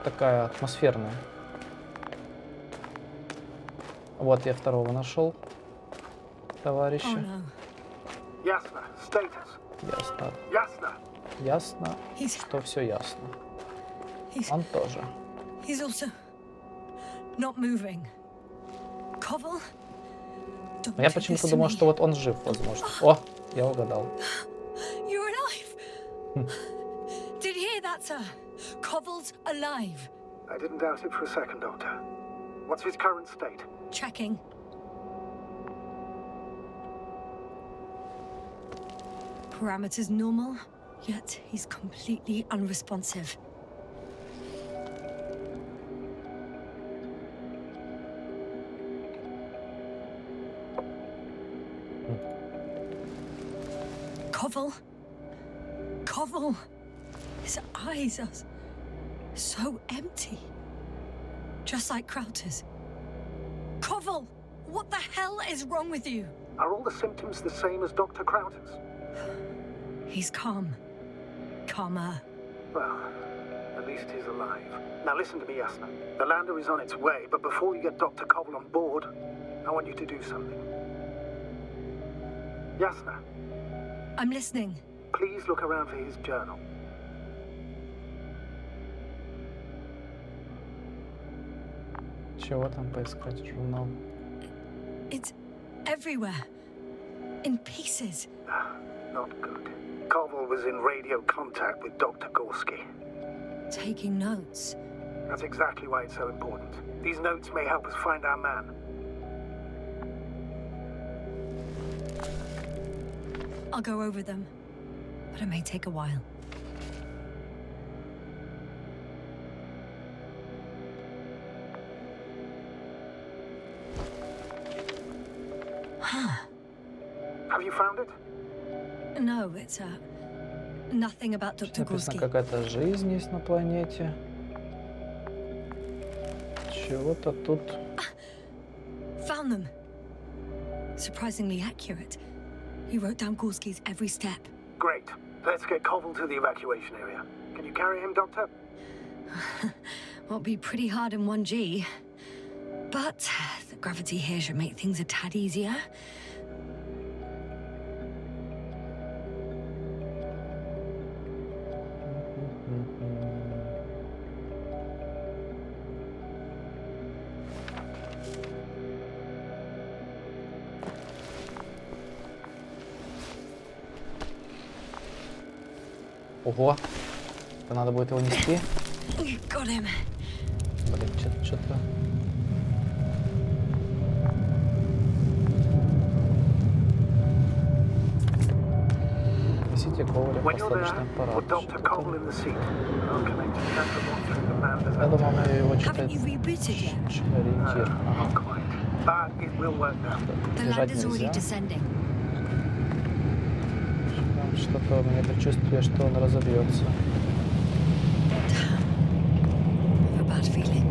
Такая атмосферная. Вот я второго нашел. Товарища. Oh no. Yasna, status. Ясно. Yasna. Ясно, He's что все ясно. he's Он тоже. he's also not moving. Covel? Don't Но я do почему-то this to думал, me. что вот он жив, возможно. О, я угадал. You're alive. Did you hear that, sir? Covel's alive. I didn't doubt it for a second, Doctor. What's his current state? Checking. Parameters normal, yet he's completely unresponsive. Covel? Koval. His eyes are so empty. Just like Krauter's. Koval! What the hell is wrong with you? Are all the symptoms the same as Dr. Crowder's? He's calm. Calmer. Well, at least he's alive. Now listen to me, Yasna. The lander is on its way, but before you get Dr. Koval on board, I want you to do something. Yasna, I'm listening. please look around for his journal. Чего там поискать? Журнал. It's everywhere. In pieces. Not good. Koval was in radio contact with Dr. Gorski. Taking notes. That's exactly why it's so important. These notes may help us find our man. I'll go over them. But it may take a while. Huh. Have you found it? No, it's nothing about Dr. Написано, Gorski. какая-то жизнь есть на планете. Чего-то тут. Found them. Surprisingly accurate. He wrote down Gorski's every step. Great. Let's get Koval to the evacuation area. Can you carry him, Doctor? Won't be pretty hard in 1G. But the gravity here should make things a tad easier. Ого! Это надо будет его нести. Got him. Блин, что-то... Несите коврик, When you're посадочный there, аппарат. put Dr. Koval in the seat. I'll connect to the one through the Manda's Я думал, мы его что-то... Haven't you rebooted yet? Ориентир. Ага. Not quite. But it will work now. The Бежать land is already нельзя. descending. Там что-то у меня предчувствие, что он разобьется. I have a bad feeling.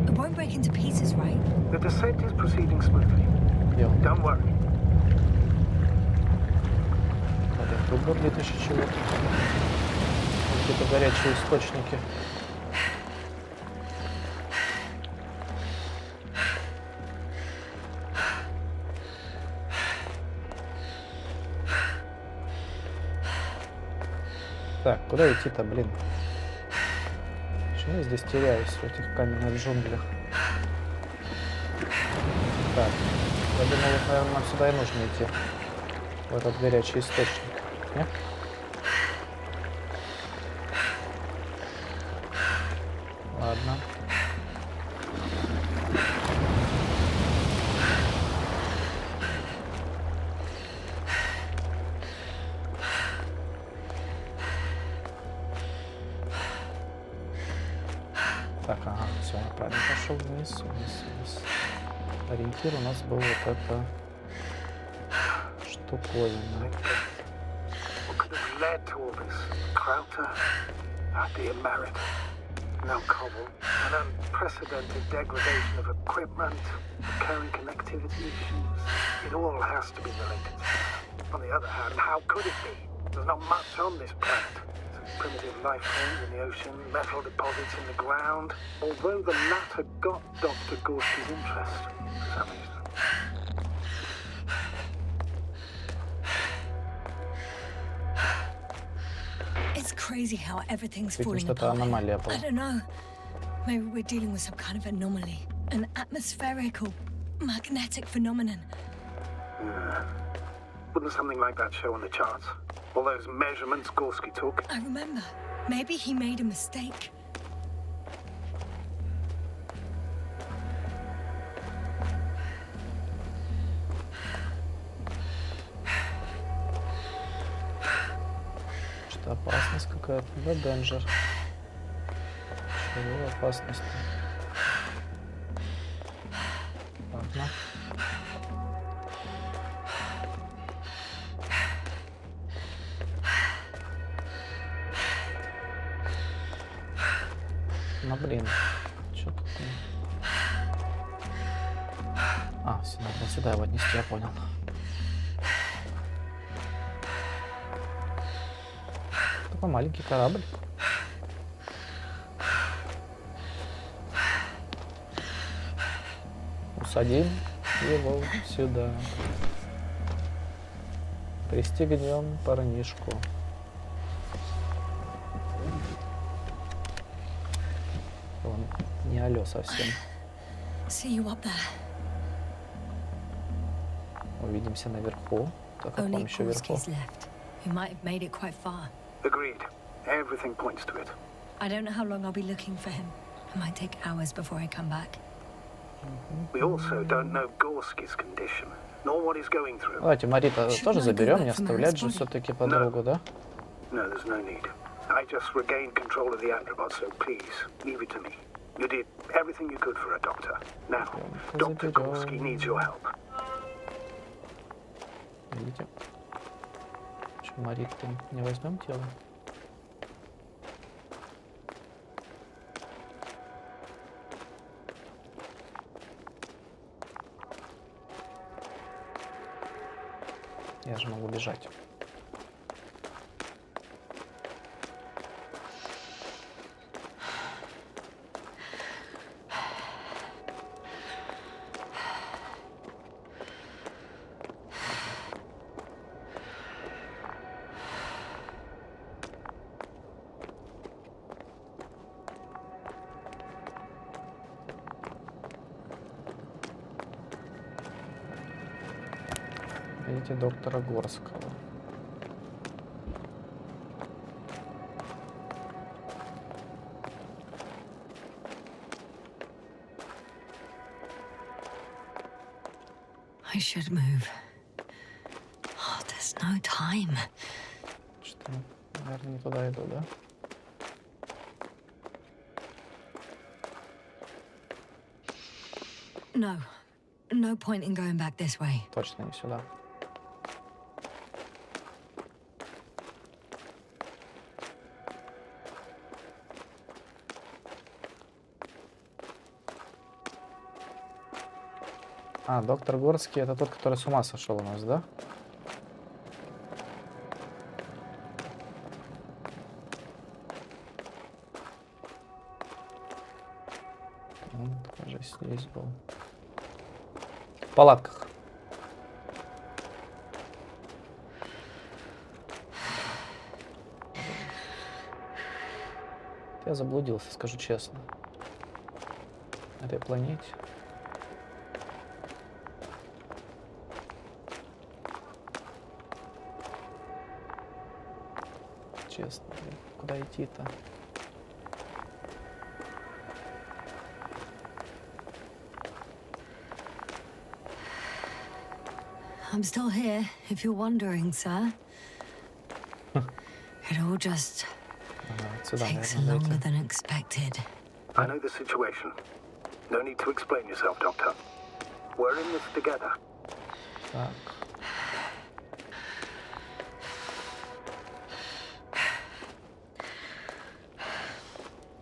It won't break into pieces, right? The descent is proceeding smoothly. Где он? Don't worry. Блин, тут бурлит еще чего-то. Какие-то горячие источники. Так, куда идти-то, блин? Почему я здесь теряюсь в этих каменных джунглях? Так, я думаю, вот, наверное, нам сюда и нужно идти. В этот горячий источник. Нет? Ладно. Так, ага, все, я правильно пошел вниз, вниз, вниз. Ориентир у нас был вот эта штуковина. What could have led to all this? Krauter, our dear Marit, now Koval, an unprecedented degradation of equipment, recurring connectivity issues. It all has to be related. On the other hand, how could it be? There's not much on this planet. Primitive life forms in the ocean, metal deposits in the ground. Although the latter got Dr. Gorski's interest, for some reason. It's crazy how everything's Видимо, falling что-то apart. аномалия была. I don't know. Maybe we're dealing with some kind of anomaly. An atmospheric or magnetic phenomenon. Wouldn't something like that show on the charts? All those measurements Gorski took? I remember. Maybe he made a mistake. Что опасность какая-то? Да, Danger. Чего опасность? Ладно. блин. Чё тут? А, все, надо вот сюда его отнести, я понял. Такой маленький корабль. Усадим его сюда. Пристегнем парнишку. Он не алё совсем. See you up there. Увидимся наверху. Так, как Only он еще вверху. Gorski's left. We might have made it quite far. Agreed. Everything points to it. I don't know how long I'll be looking for him. It might take hours before I come back. We also don't know Gorski's condition, nor what he's going through. Давайте Марита тоже заберем, не оставлять же все-таки подругу, да? No, there's no need. I just regained control of the Androbot, so please, leave it to me. You did everything you could for a doctor. Now, Dr. Gorski needs your help. Видите? Что, Марит-то не возьмем тело? Я же могу бежать. Видите, доктора Горского. I should move. Oh, there's no time. Что, наверное, не туда иду, да? No. No point in going back this way. Точно не сюда. А, доктор Горский — это тот, который с ума сошел у нас, да? Он тоже здесь был. В палатках. Я заблудился, скажу честно. На этой планете. Честно, блин, куда идти-то? I'm still here, if you're wondering, sir. It all just Сюда, takes наверное, longer дойти. than expected. I know the situation. No need to explain yourself, Doctor. We're in this together. Так.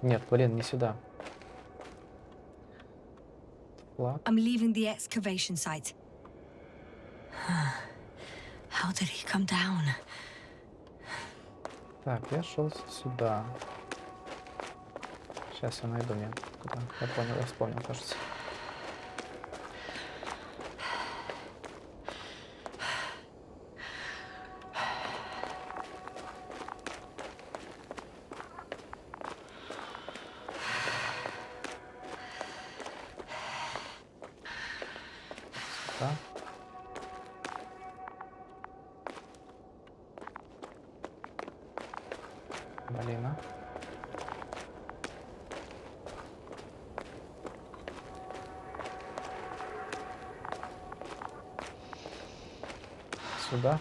Нет, блин, не сюда. Флаг. I'm leaving the excavation site. How did he come down? Так, я шел сюда. Сейчас я найду мне куда. Я понял, я вспомнил, кажется. Сюда. Блин, а. Сюда.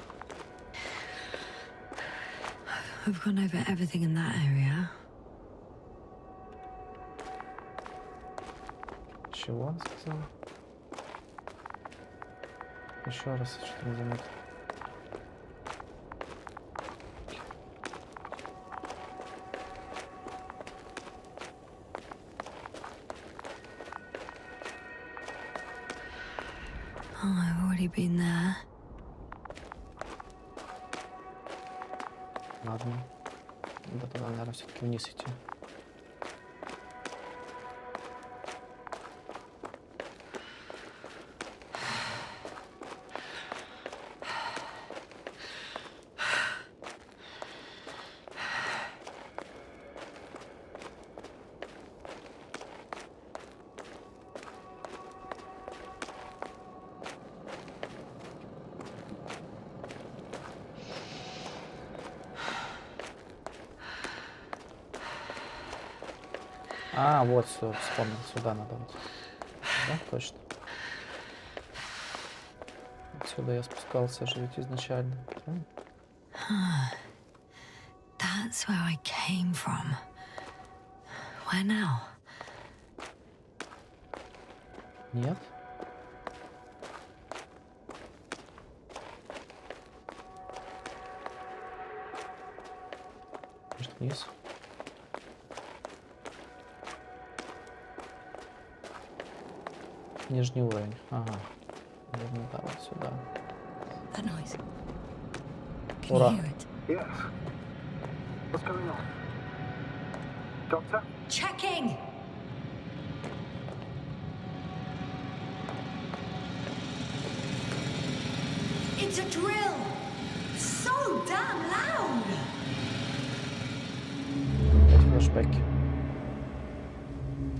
I've gone over everything in that area. Чего он сказал? Еще раз, что не заметил. Oh, I've already been there. Ладно. Надо тогда, наверное, все-таки вниз идти. А, вот, все, вспомнил, сюда надо вот. Да, точно. Отсюда я спускался же ведь изначально. That's where I came from. Where now? Нет? Может, вниз? Нижний уровень. Ага. Наверное, да, вот сюда. That noise. Can Ура. you hear it? Yes. What's going on? Doctor? Checking! It's a drill! So damn loud! Опять флешбеки.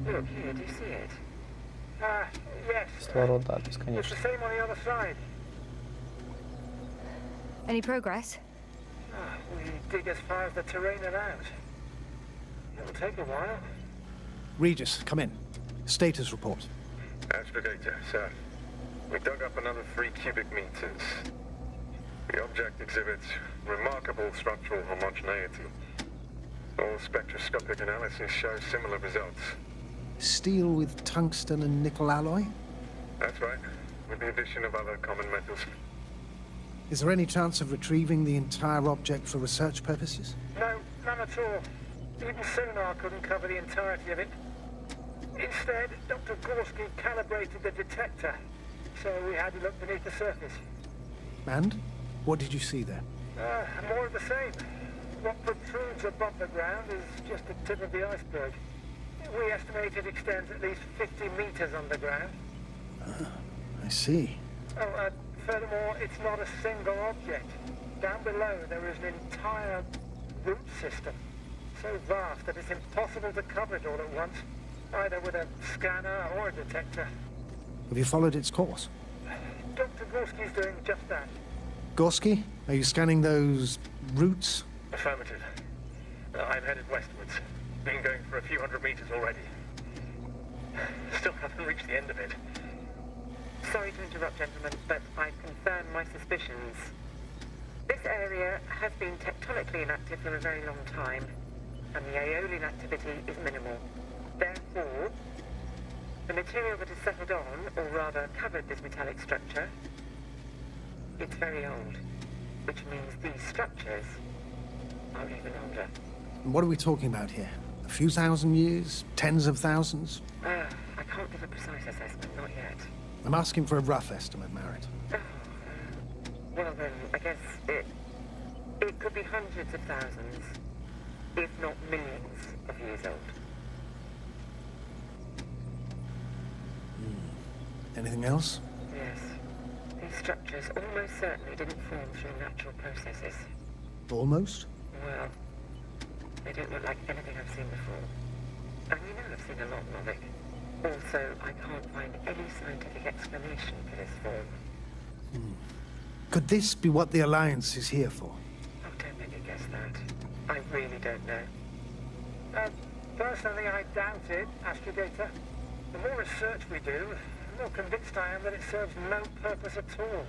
Look, here, do you see it? Yes. Кислород, да, It's the бесконечно. same on the other side. Any progress? We dig as far as the terrain allows. It'll take a while. Regis, come in. Status report. Astrogator, sir. We dug up another 3 cubic meters. The object exhibits remarkable structural homogeneity. All spectroscopic analysis show similar results. Steel with tungsten and nickel alloy? That's right, with the addition of other common metals. Is there any chance of retrieving the entire object for research purposes? No, none at all. Even sonar couldn't cover the entirety of it. Instead, Dr. Gorski calibrated the detector, so we had to look beneath the surface. And? What did you see there? More of the same. What protrudes above the ground is just the tip of the iceberg. We estimate it extends at least 50 meters underground. I see. Oh, furthermore, it's not a single object. Down below, there is an entire root system, so vast that it's impossible to cover it all at once, either with a scanner or a detector. Have you followed its course? Dr. Gorski's doing just that. Gorski, are you scanning those roots? Affirmative. I'm headed westwards. Been going for a few hundred meters already. Still haven't reached the end of it. Sorry to interrupt, gentlemen, but I've confirmed my suspicions. This area has been tectonically inactive for a very long time, and the aeolian activity is minimal. Therefore, the material that has settled on, or rather covered this metallic structure, it's very old, which means these structures are even older. And what are we talking about here? A few thousand years? Tens of thousands? I can't give a precise assessment, not yet. I'm asking for a rough estimate, Merritt. Well then, I guess it could be hundreds of thousands, if not millions of years old. Anything else? Yes. These structures almost certainly didn't form through natural processes. Almost? Well, they don't look like anything I've seen before. And you know I've seen a lot of it. Also, I can't find any scientific explanation for this form. Could this be what the Alliance is here for? Oh, don't make me guess that. I really don't know. Personally, I doubt it, Astrogator. The more research we do, the more convinced I am that it serves no purpose at all.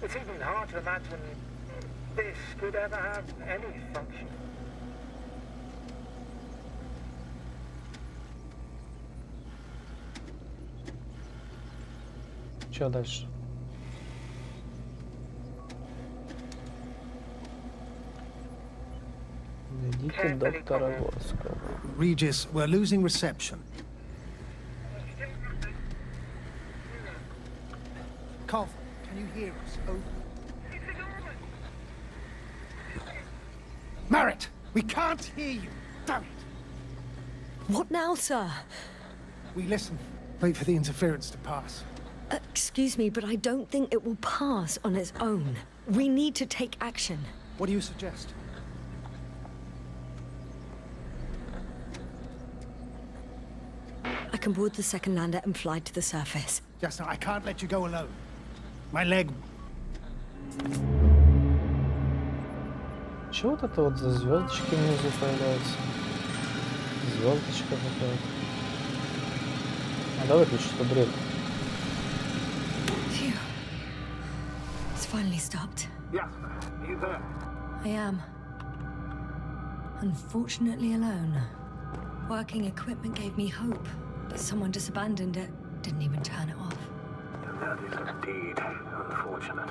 It's even hard to imagine this could ever have any function. Что дальше? Найдите доктора Горского. Regis, we're losing reception. Cough, can you hear us? Over. Merritt, we can't hear you. Damn it. What now, sir? We listen. Wait for the interference to pass. Excuse me, but I don't think it will pass on its own. We need to take action. What do you suggest? I can board the second lander and fly to the surface. Yasna, I can't let you go alone. My leg. Чего вот это вот за звездочки внизу появляются? Звездочка какая-то. Надо выключить, что бред. Phew. It's finally stopped. Yasna, are you there? I am. Unfortunately alone. Working equipment gave me hope, but someone just abandoned it. Didn't even turn it off. That is indeed unfortunate.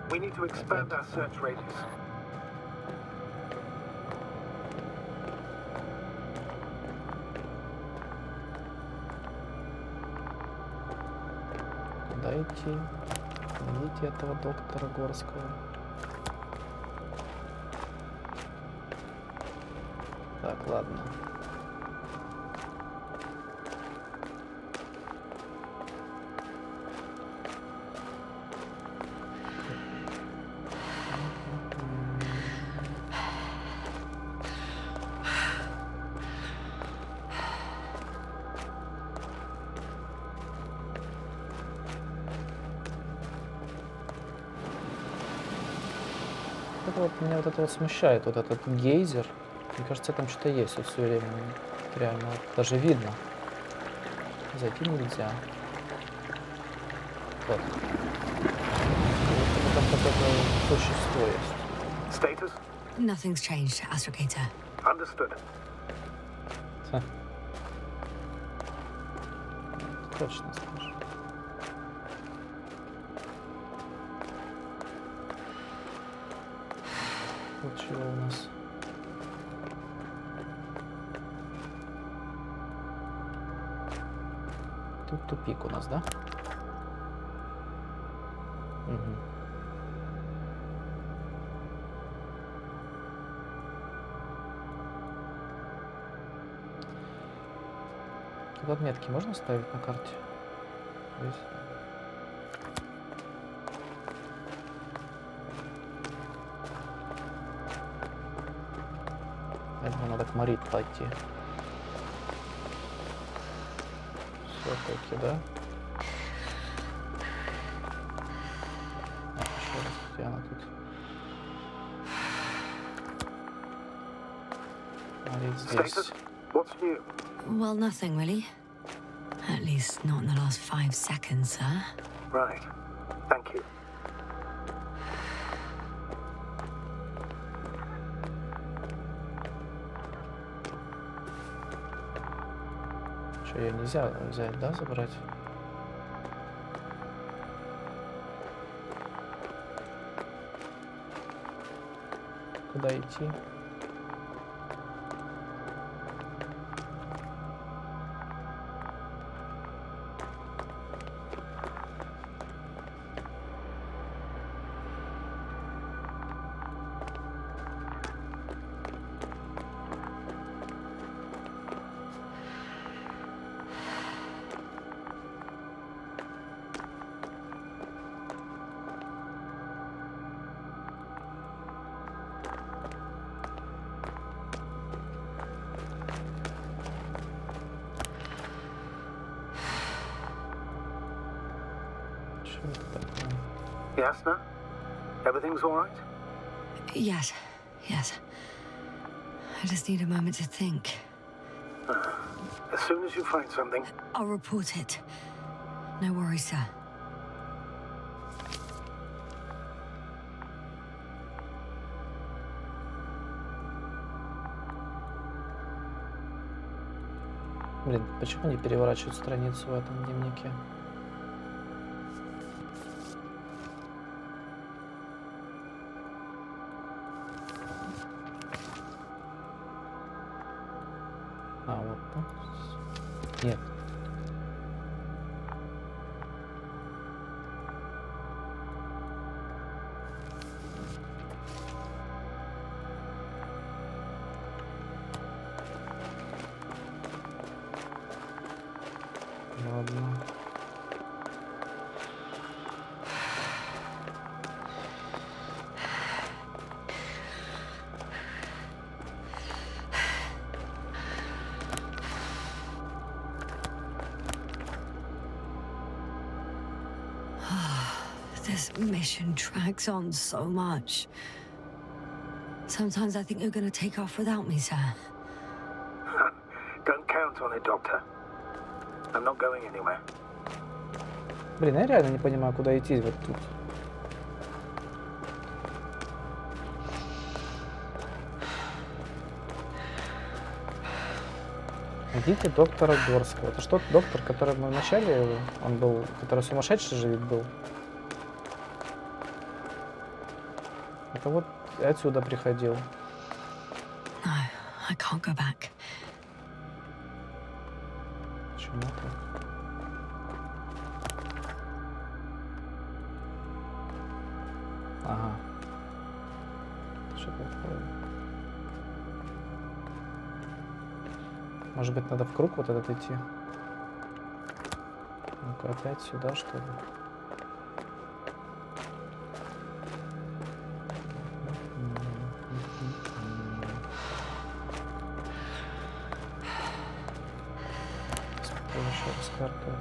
We need to expand our search radius. Куда идти? Найдите этого доктора Горского. Так, ладно. Меня вот это вот смущает, вот этот гейзер. Мне кажется, там что-то есть вот все время. Реально, вот, даже видно. Зайти нельзя. Вот. Там какое-то существо есть. Status? Nothing's changed, Astrogator. Understood. Ха. Точно скажешь. Вот чего у нас. Тут тупик у нас, да? Угу. Тут отметки можно ставить на карте? Здесь. Я думаю, надо к Марит пойти. Все-таки, да? Еще раз, где она тут? Марит здесь. What's new? Well, nothing really. At least not in the last 5 seconds, sir. Right. Thank you. Что, ее нельзя взять, да, забрать? Куда идти? Yasna? Everything's all right? Yes, yes. I just need a moment to think. As soon as you find something. I'll report it. No worries, sir. Блин, почему не переворачивают страницу в этом дневнике? А, вот, да? Нет. Ладно. This mission drags on so much. Sometimes I think you're going to take off without me, sir. Don't count on it, Doctor. I'm not going anywhere. Блин, я реально не понимаю, куда идти вот тут. Найдите доктора Горского. Это что, доктор, который мы вначале, он был, который сумасшедший же ведь был? Это вот отсюда приходил. No, I can't go back. Почему так? Ага. Что такое? Может быть, надо в круг вот этот идти? Ну-ка, опять сюда, что ли? Еще раз карту.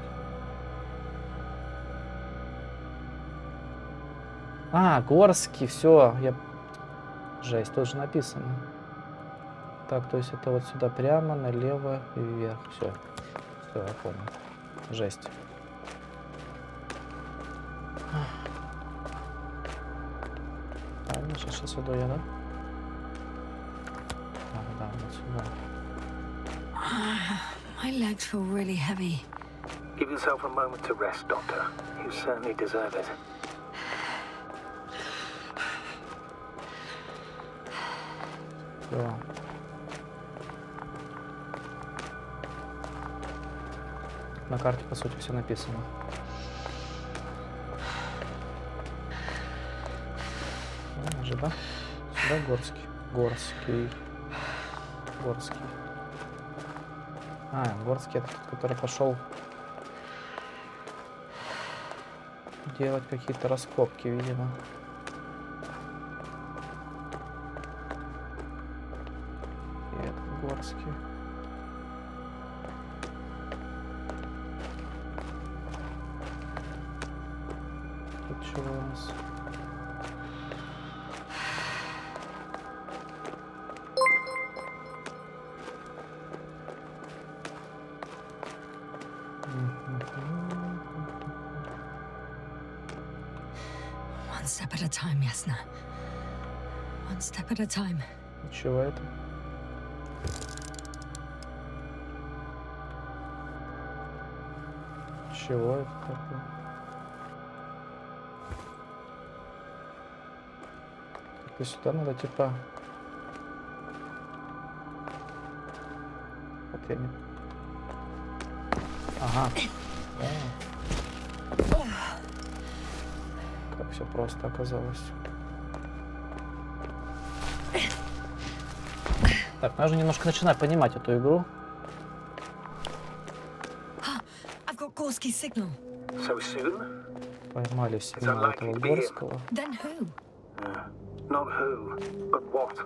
А, Горский, все, я... Жесть, тут же написано. Так, то есть это вот сюда прямо, налево и вверх. Все, все, я понял. Жесть. Правильно, сейчас иду я, да? Да, вот сюда. My legs feel really heavy. Give yourself a moment to rest, Doctor. You certainly deserve it. Все. На карте, по сути, все написано. Же, да? Сюда Горский. Горский. А, Горский это тот, который пошел делать какие-то раскопки, видимо. И этот Горский. Тут чего у нас? One step at a time, Ясна. One step at a time. Чего это? Чего это такое? И сюда надо типа... Вот я не... Ага. Как все просто оказалось. Так, нужно немножко начинать понимать эту игру. I've got Gorski's signal. So soon? Поймали сигнал этого Горского. Then who? Not who, but what.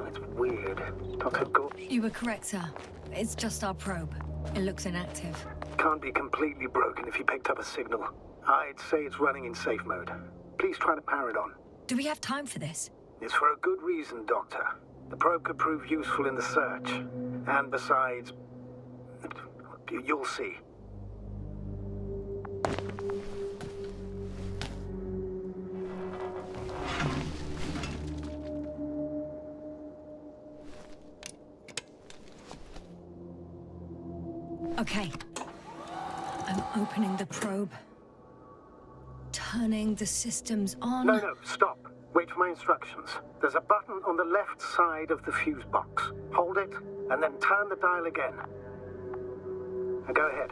It's weird. Dr. You were correct, sir. It's just our probe. It looks inactive. Can't be completely broken if you picked up a signal. I'd say it's running in safe mode. Please try to power it on. Do we have time for this? It's for a good reason, Doctor. The probe could prove useful in the search. And besides, you'll see. Okay. I'm opening the probe. Turning the systems on. No, stop. Wait for my instructions. There's a button on the left side of the fuse box. Hold it, and then turn the dial again. Now go ahead.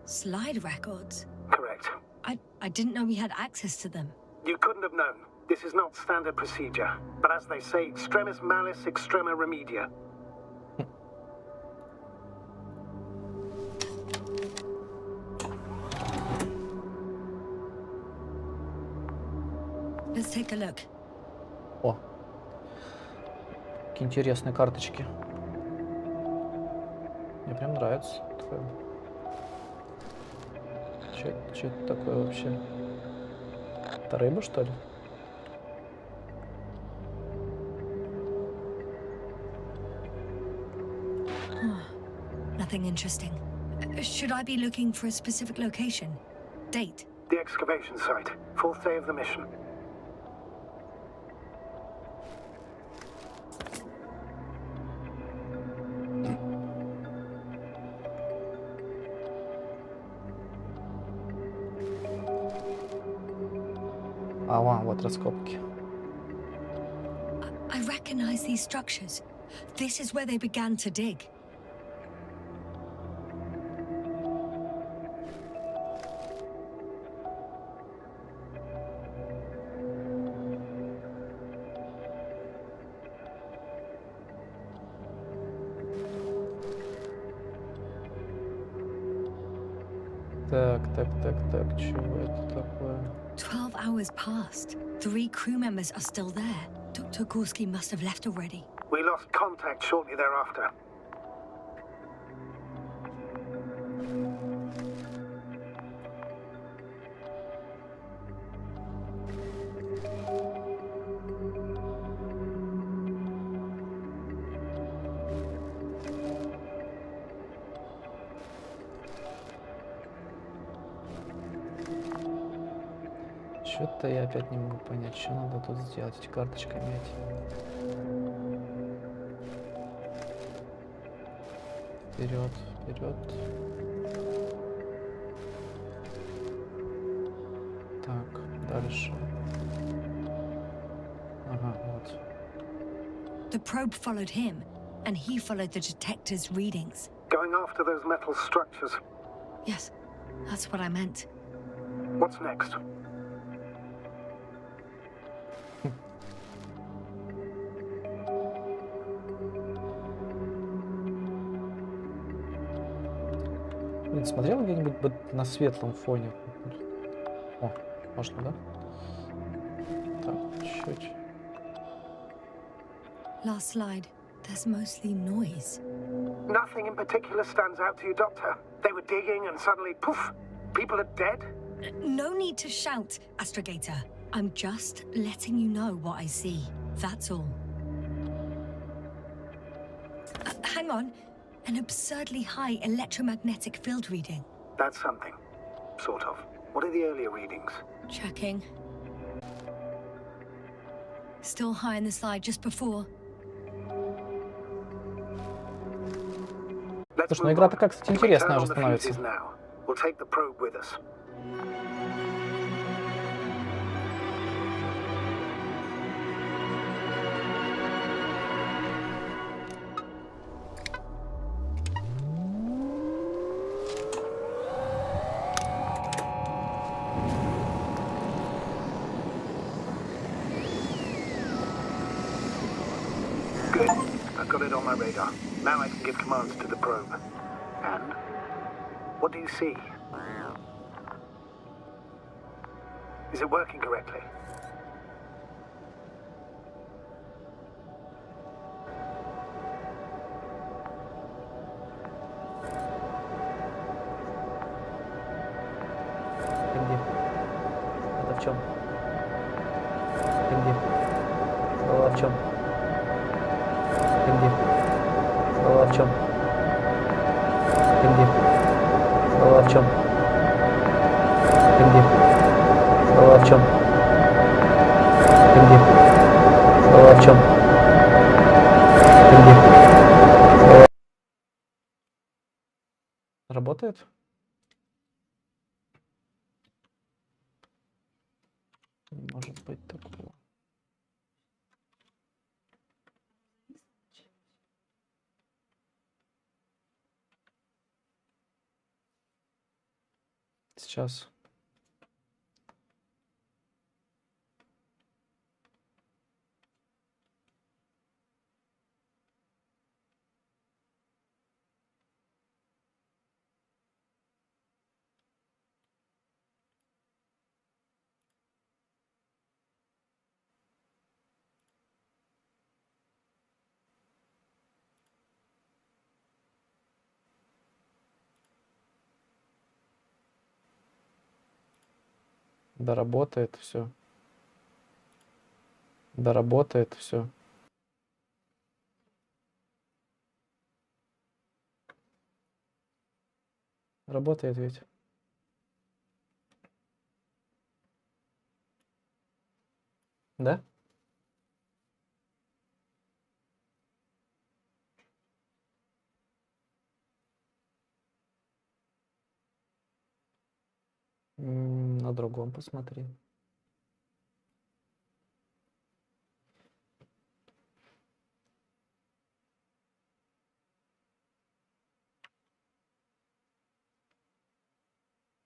Slide records? Correct. I didn't know we had access to them. You couldn't have known. This is not standard procedure, but as they say, extremis malice, extrema remedia. Let's take a look. О, какие интересные карточки. Мне прям нравится. Что это такое вообще? Это рыба, что ли? Nothing interesting. Should I be looking for a specific location? Date? The excavation site. 4th day of the mission. А, вон, вот раскопки. I recognize these structures. This is where they began to dig. Так, чего это такое? 12 hours passed. 3 crew members are still there. Dr. Gorski must have left already. We lost contact shortly thereafter. Что-то я опять не могу понять, что надо тут сделать, эти карточками эти. Вперед, вперед. Так, дальше. Ага, вот. The probe followed him, and he followed the detector's readings. Going after those metal structures. Yes, that's what I meant. What's next? Блин, смотрел где-нибудь на светлом фоне? О, можно, да? Так, чуть-чуть. Last slide. There's mostly noise. Nothing in particular stands out to you, Doctor. They were digging and suddenly, poof, people are dead? No need to shout, Astrogator. I'm just letting you know what I see. That's all. Hang on. An absurdly high electromagnetic field reading. That's something. Sort of. What are the earlier readings? Checking. Still high in the slide just before. Слушай, ну игра такая, кстати, интересная уже становится. We'll take the probe with us. Good. I've got it on my radar. Now I can give commands to the probe. And? What do you see? Is it working correctly? Где? Это в чем? Где? Голова в чем? Где? Голова в чем? Где? Голова в чем? Где? Голова в чем? Где? Голова в чем? Где? Голова... Работает? Не может быть такого. Сейчас. Да работает все. Да работает все. Работает ведь. Да? На другом посмотри.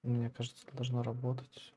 Мне кажется, должно работать.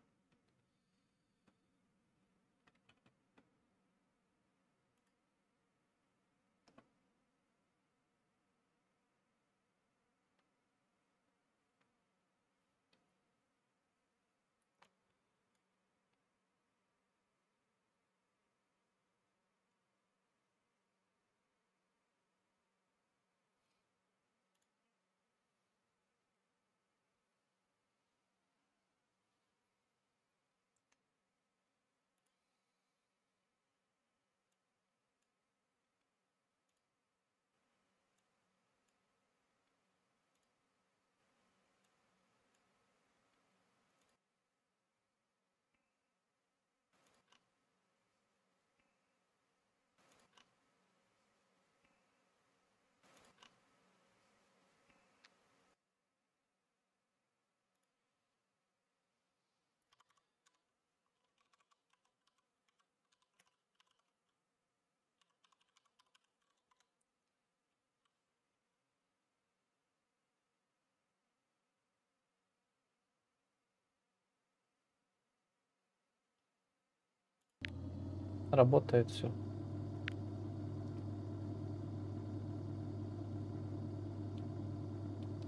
Работает все.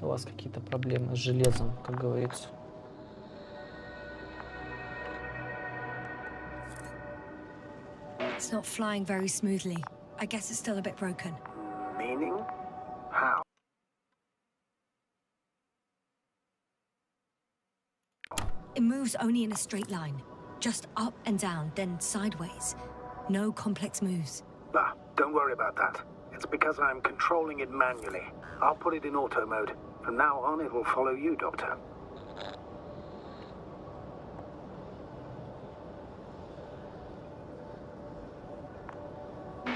У вас какие-то проблемы с железом, как говорится. It's not flying very smoothly. I guess it's still a bit broken. Meaning? How? It moves only in a straight line. Just up and down, then sideways. No complex moves. Ah, don't worry about that. It's because I'm controlling it manually. I'll put it in auto mode. From now on, it will follow you, Doctor.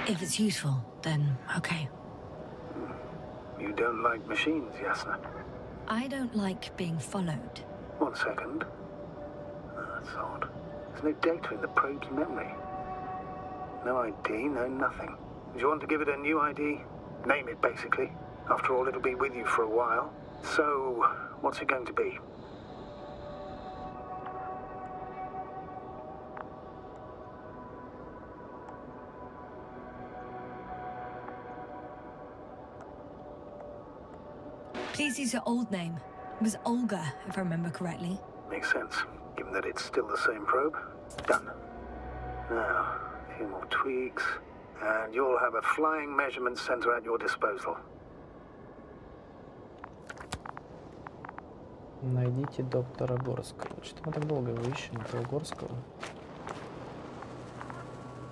If it's useful, then okay. You don't like machines, Yasna? I don't like being followed. 1 second. That's odd. There's no data in the probe's memory. No ID, no nothing. Do you want to give it a new ID? Name it, basically. After all, it'll be with you for a while. So, what's it going to be? Please use your old name. It was Olga, if I remember correctly. Makes sense, given that it's still the same probe. Done. Now, a few more tweaks, and you'll have a flying measurement center at your disposal. Найдите доктора Горского. Что-то мы так долго его ищем, этого Горского.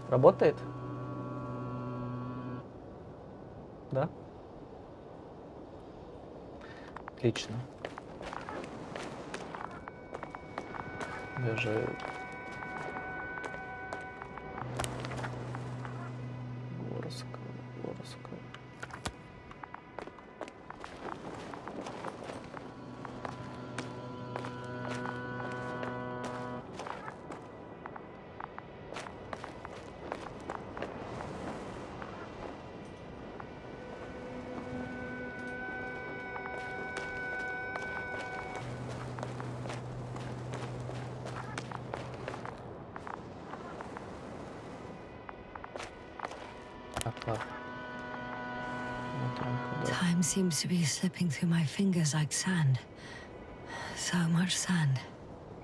Работает? Да? Отлично. Даже Горского. Time seems to be slipping through my fingers like sand. So much sand.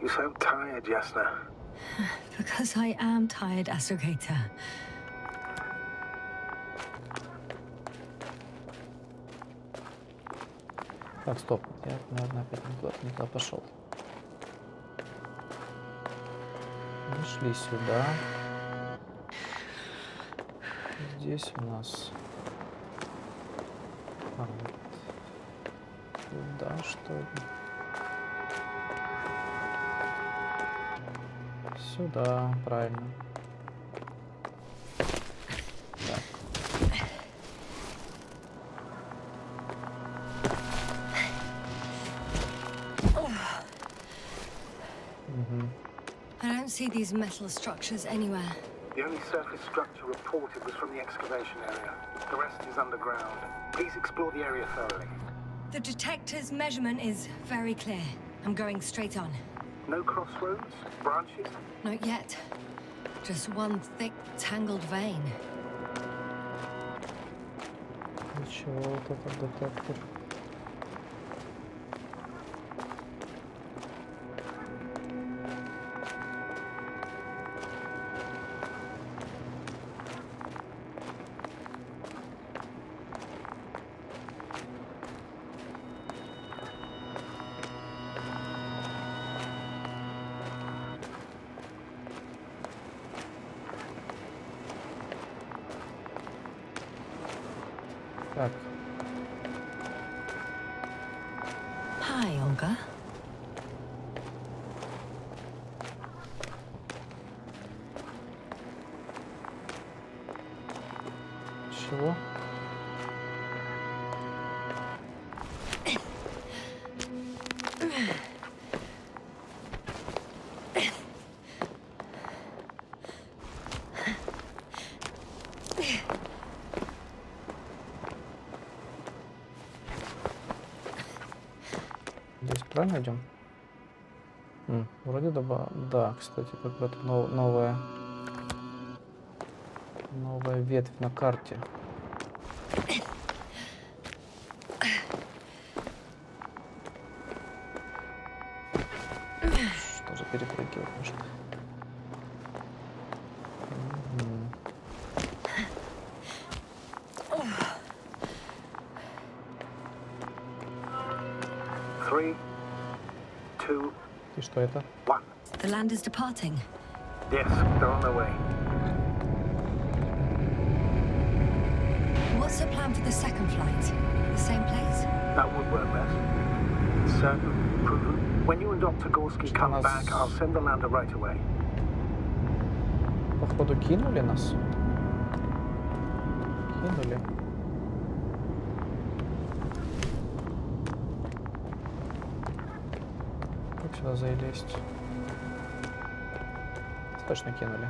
You sound tired, Yasna. Because I am tired, Astrogator. Так, стоп. Я, наверное, опять не туда пошел. Пришли сюда. Здесь у нас... А, вот. Сюда, что ли? Сюда, правильно. Так. I don't see these metal structures anywhere. The only surface structure reported was from the excavation area. The rest is underground. Please explore the area thoroughly. The detector's measurement is very clear. I'm going straight on. No crossroads? Branches? Not yet. Just one thick, tangled vein. Ничего, вот этот детектор. Так. Hi, Olga. Чего? Здесь правильно идем? Вроде да, кстати, как бы это новая ветвь на карте. Что же перепрыгивать нужно? Three, two, И что это? one. The land is departing. Yes, they're on their way. What's the plan for the second flight? The same place? That would work best. Certain, proven. When you and Dr. Gorski come back, I'll send the lander right away. Походу кинули нас. Кинули. Как сюда залезть? Точно кинули.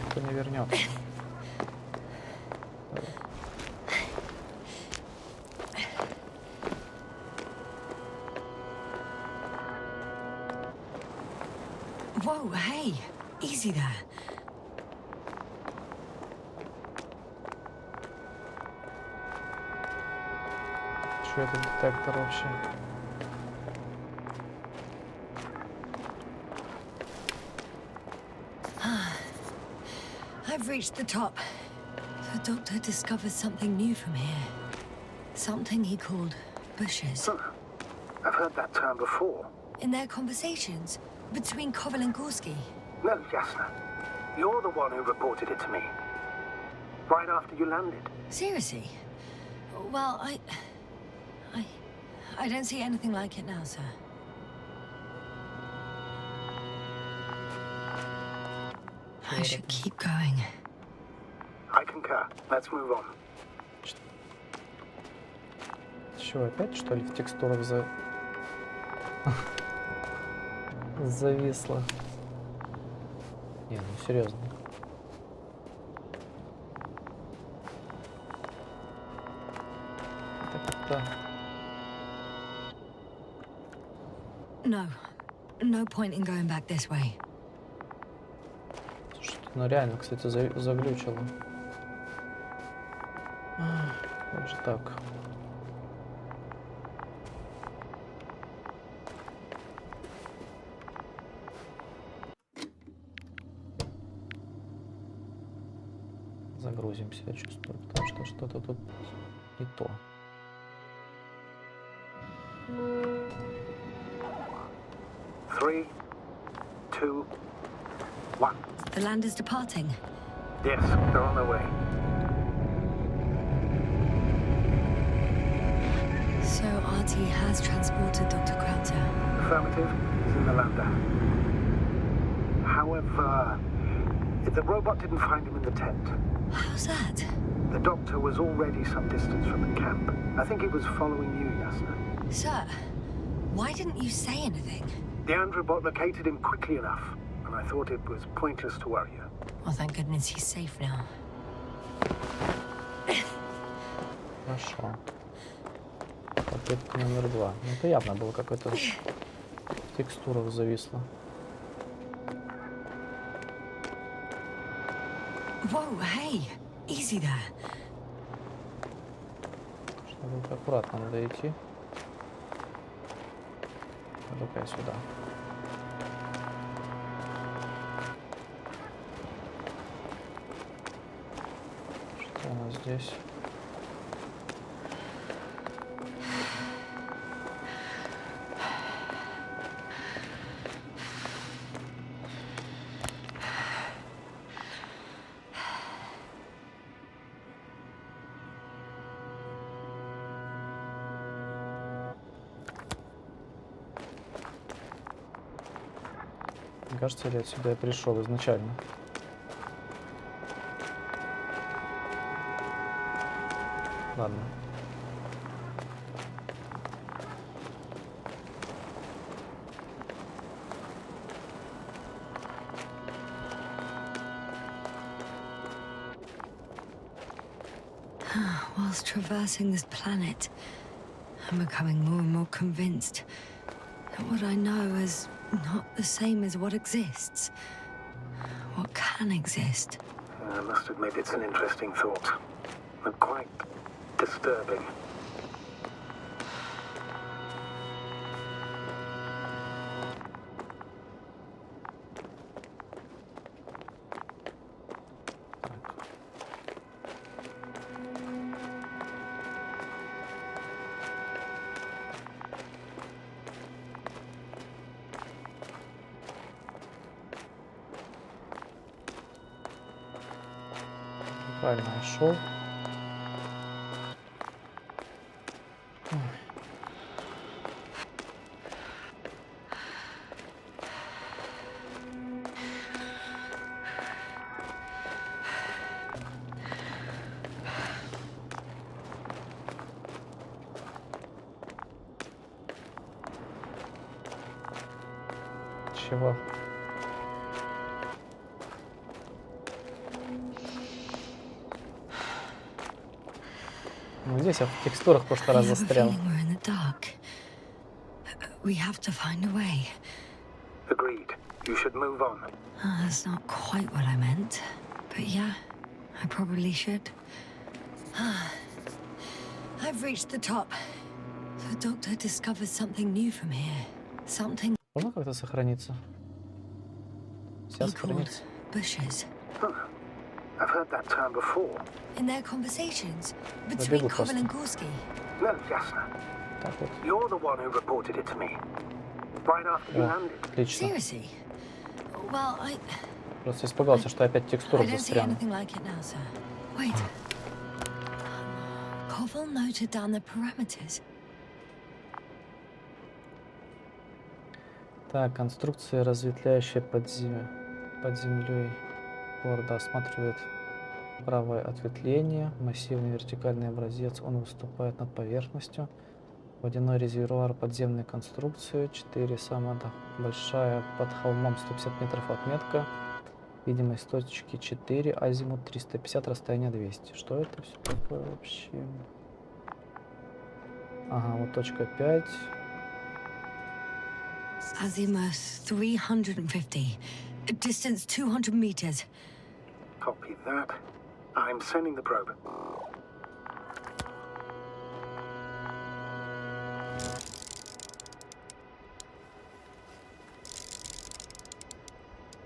Никто не вернет. Whoa, hey, easy there. Что это детектор вообще? I've reached the top. The doctor discovered something new from here. Something he called bushes. Huh. I've heard that term before. In their conversations between Koval and Gorski. No, Yasna. You're the one who reported it to me. Right after you landed. Seriously? Well, I don't see anything like it now, sir. I should keep going. I concur. Let's move on. Что, опять что ли в текстурах зависло? Не, ну серьезно. Так это... No point in going back this way. Ну реально, кстати, заглючило. Как же так? Загрузимся, я чувствую, потому что что-то тут не то. 2, 1. The land is departing. Yes, they're on their way. So RT has transported Dr. Krauter. Affirmative, is in the lander. However, the robot didn't find him in the tent. How's that? The doctor was already some distance from the camp. I think he was following you, Yasna. Sir, why didn't you say anything? The androbot located him quickly enough, and I thought it was pointless to worry you. Well, thank goodness he's safe now. Хорошо. Попытка номер 2. Ну, это явно было какой-то текстура зависла. Whoa, hey! Easy there. Что-то аккуратно надо идти. Ну-ка сюда. Что у нас здесь? Мне кажется, я отсюда пришел изначально. Ладно. Whilst traversing this planet, I'm becoming more and more convinced that what I know is not the same as what exists. What can exist. I must admit it's an interesting thought, and quite disturbing. Правильно я шел. Чего? Ну, здесь я в текстурах в прошлый раз застрял. Agreed. You should move on. That's not quite what I meant. But yeah, I probably should. I've reached the top. The doctor discovered something new from here. Something Можно как-то сохраниться? Сейчас сохраниться. bushes. I've heard that term before. In their conversations between Забегу Koval просто. and Gorski. No, Jasna. Так вот. You're the one who reported it to me. Right after you О, landed. отлично. Seriously? Well, I Просто испугался, что опять текстура don't see застряну. anything like it now, sir. Wait. Koval noted down the parameters. Так, конструкция, разветвляющая под землей города, осматривает правое ответвление, массивный вертикальный образец, он выступает над поверхностью, водяной резервуар подземной конструкции, 4, самая большая под холмом, 150 метров отметка, видимость точки 4, азимут 350, расстояние 200. Что это все такое вообще? Ага, вот точка 5. Azimuth 350. Distance 200 meters. Copy that. I'm sending the probe.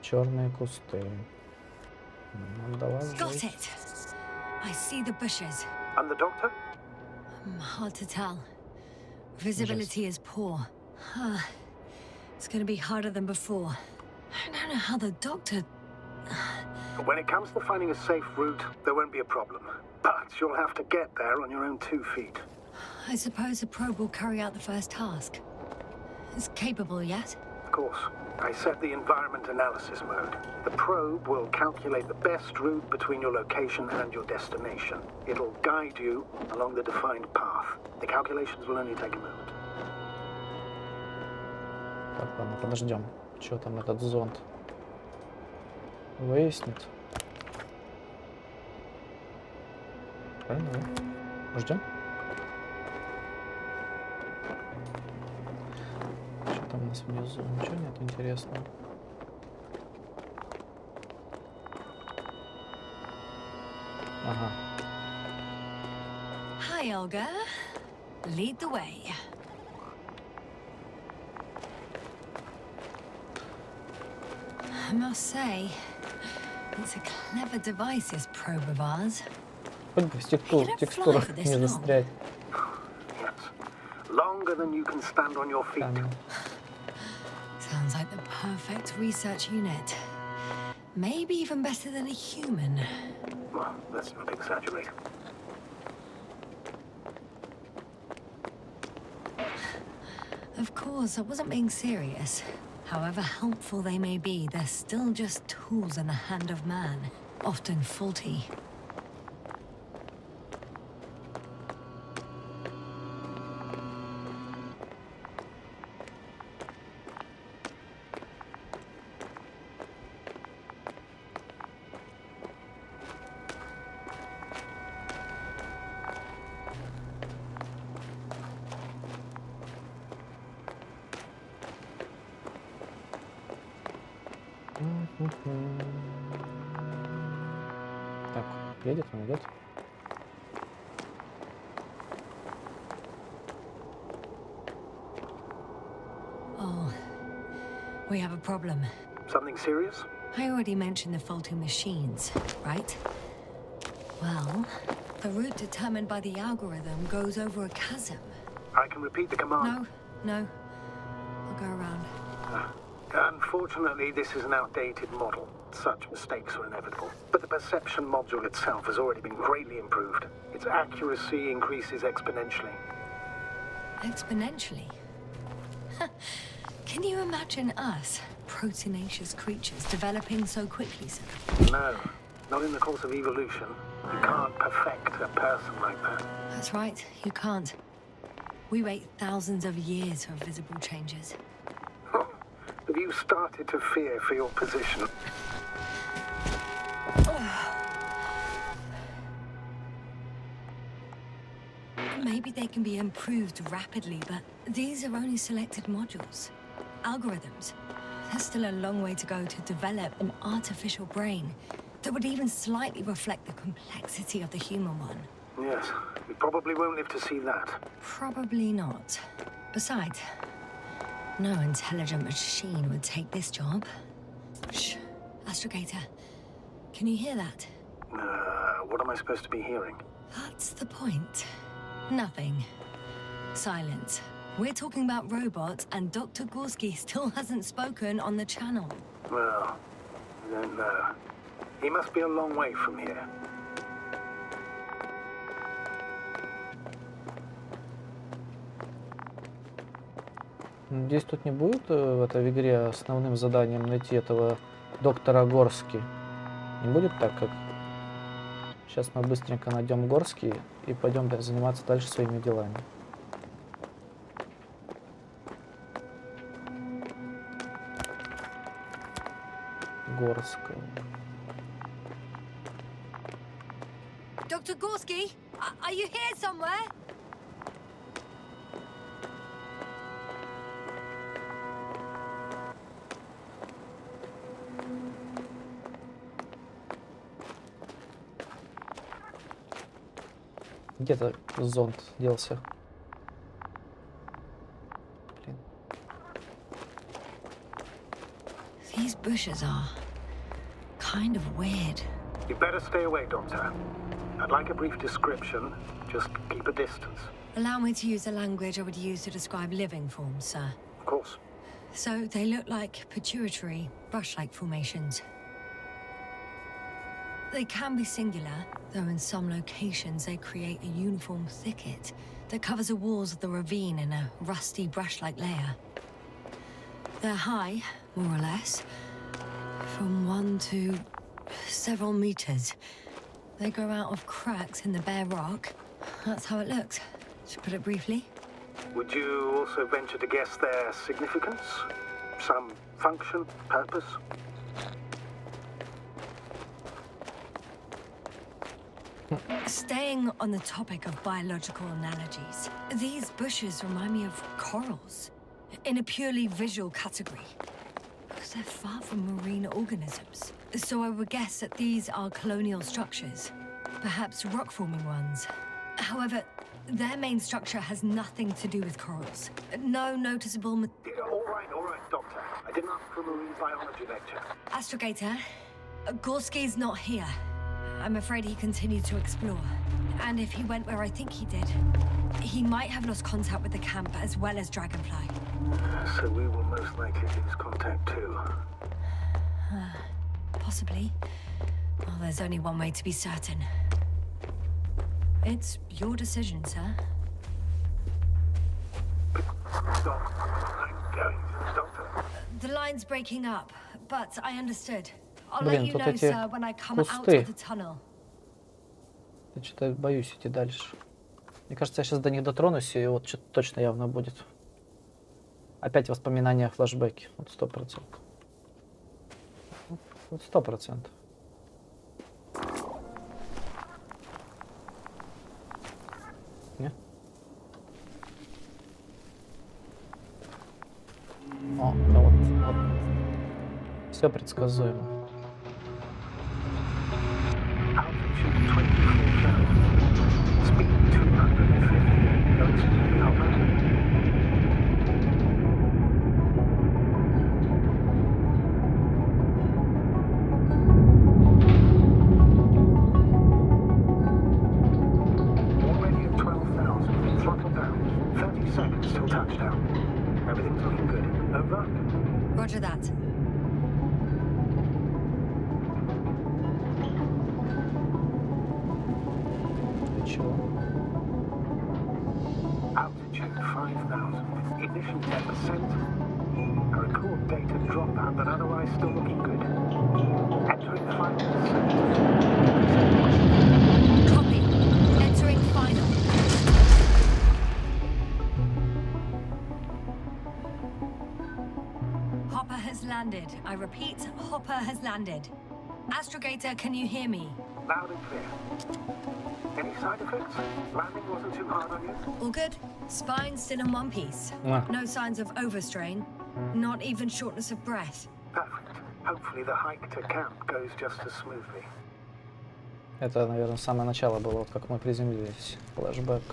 Черные кусты. Давай Got жить. it. I see the bushes. And the doctor? Hard to tell. Visibility is poor. It's going to be harder than before. I don't know how the doctor... When it comes to finding a safe route, there won't be a problem. But you'll have to get there on your own 2 feet. I suppose the probe will carry out the first task. It's capable yet? Of course. I set the environment analysis mode. The probe will calculate the best route between your location and your destination. It'll guide you along the defined path. The calculations will only take a moment. Так, ладно, подождем. Что там этот зонд выяснит? Правильно, да? Ждем. Что там у нас внизу? Ничего нет интересного. Ага. Hi, Olga. Lead the way. I must say, it's a clever device, this probe of ours. Хоть бы в текстурах не застрять. Yes. Longer than you can stand on your feet. Там. Sounds like the perfect research unit. Maybe even better than a human. Well, let's not exaggerate. Of course, I wasn't being serious. However helpful they may be, they're still just tools in the hand of man, often faulty. Так, едет он, идет. Oh, we have a problem. Something serious? I already mentioned the faulty machines, right? Well, the route determined by the algorithm goes over a chasm. I can repeat the command. No. I'll go around. Unfortunately, this is an outdated model. Such mistakes are inevitable. But the perception module itself has already been greatly improved. Its accuracy increases exponentially. Exponentially? Can you imagine us, proteinaceous creatures, developing so quickly, sir? No, not in the course of evolution. You can't perfect a person like that. That's right, you can't. We wait thousands of years for visible changes. Have you started to fear for your position? Maybe they can be improved rapidly, but these are only selected modules. Algorithms. There's still a long way to go to develop an artificial brain that would even slightly reflect the complexity of the human one. Yes, we probably won't live to see that. Probably not. Besides, no intelligent machine would take this job. Shh, Astrogator. Can you hear that? What am I supposed to be hearing? That's the point. Nothing. Silence. We're talking about robots, and Dr. Gorski still hasn't spoken on the channel. Well, I don't know. He must be a long way from here. Здесь тут не будет в этой игре основным заданием найти этого доктора Горски? Не будет так, как... Сейчас мы быстренько найдем Горски и пойдем заниматься дальше своими делами. Горская. Dr. Gorski, are you here somewhere? Где-то зонд делся. Блин. These bushes are kind of weird. You better stay away, Doctor. I'd like a brief description. Just keep a distance. Allow me to use the language I would use to describe living forms, sir. Of course. So they look like pituitary, brush-like formations. They can be singular, though in some locations they create a uniform thicket that covers the walls of the ravine in a rusty brush-like layer. They're high, more or less, from 1 to several meters. They grow out of cracks in the bare rock. That's how it looks, to put it briefly. Would you also venture to guess their significance? Some function, purpose? Staying on the topic of biological analogies, these bushes remind me of corals, in a purely visual category, because they're far from marine organisms. So I would guess that these are colonial structures, perhaps rock-forming ones. However, their main structure has nothing to do with corals. No noticeable... All right, Doctor. I didn't ask for a marine biology lecture. Astrogator, Gorski's not here. I'm afraid he continued to explore. And if he went where I think he did, he might have lost contact with the camp as well as Dragonfly. So we will most likely lose contact too. Possibly. Well, there's only one way to be certain. It's your decision, sir. Stop. I'm going. Doctor. The line's breaking up, but I understood. I'll Блин, let you тут know, эти sir, when I come out кусты. of the tunnel. Я что-то боюсь идти дальше. Мне кажется, я сейчас до них дотронусь, и вот что-то точно явно будет. Опять воспоминания, флешбеки. Вот 100%. Вот 100%. Не? О, да вот. Все предсказуемо. Altitude 24,000. Speed 250. Going smoothly, Hopper. Already at 12,000. Throttle down. 30 seconds till touchdown. Everything's looking good. Over. Roger that. Чего? Altitude 5,000. Ignition 10%. A record data dropout, but otherwise still looking good. Entering final descent. Copy. Entering final. Hopper has landed. I repeat, Hopper has landed. Astrogator, can you hear me? Loud and clear. Any side effects? Landing wasn't too hard on you? All good? Spine still in one piece. Ah. No signs of overstrain. Not even shortness of breath. Perfect. Hopefully the hike to camp goes just as smoothly. Это, наверное, самое начало было, вот как мы приземлились. Флэшбэк.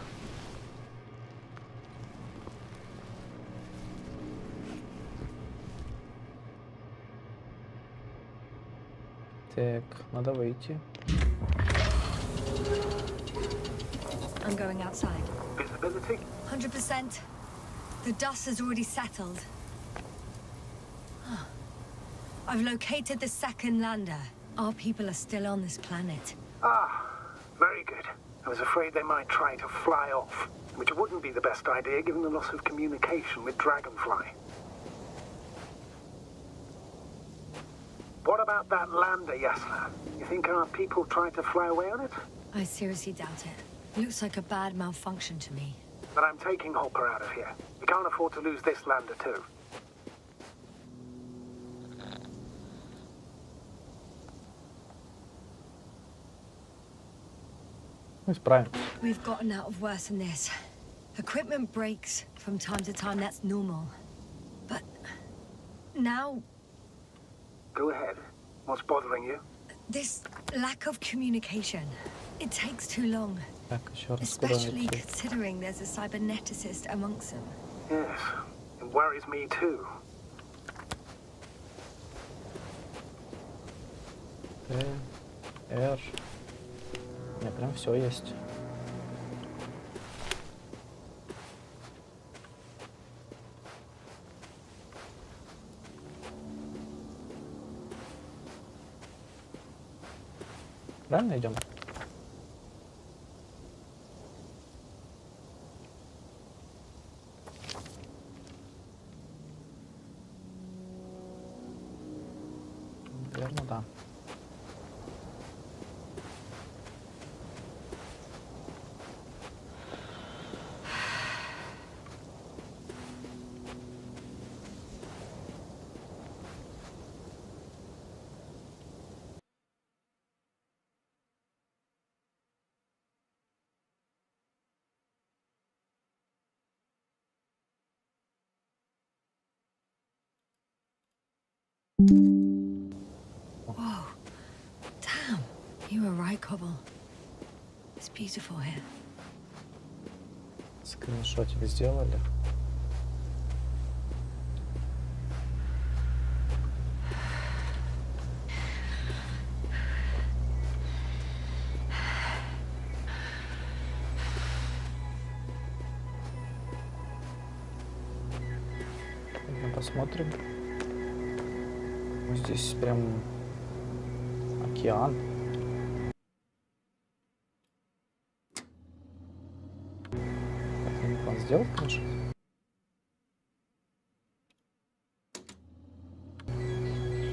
Так, надо выйти. I'm going outside. Visibility? 100%. The dust has already settled. I've located the second lander. Our people are still on this planet. Ah, very good. I was afraid they might try to fly off, which wouldn't be the best idea given the loss of communication with Dragonfly. What about that lander, Yasna? You think our people tried to fly away on it? I seriously doubt it. Looks like a bad malfunction to me. But I'm taking Hopper out of here. We can't afford to lose this lander too. Мы справимся. We've gotten out of worse than this. Equipment breaks from time to time, that's normal. But now, Go ahead. What's bothering you? this lack of communication, it takes too long. Так, еще раз куда Especially идти? considering there's a cyberneticist amongst them. Yes, it worries me too. Т, Р. Не, прям все есть. Правильно идем? Наверное, да. Whoa. Damn. You were right, Cobble. It's beautiful here. Скриншотик сделали. Пойдем посмотрим. Здесь прям океан. Он сделал, конечно.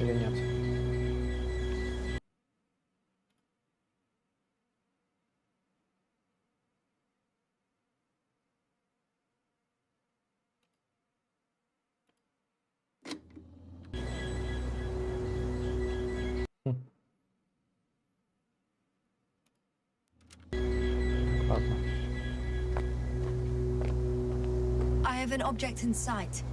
Или нет? Ладно. I have an object in sight.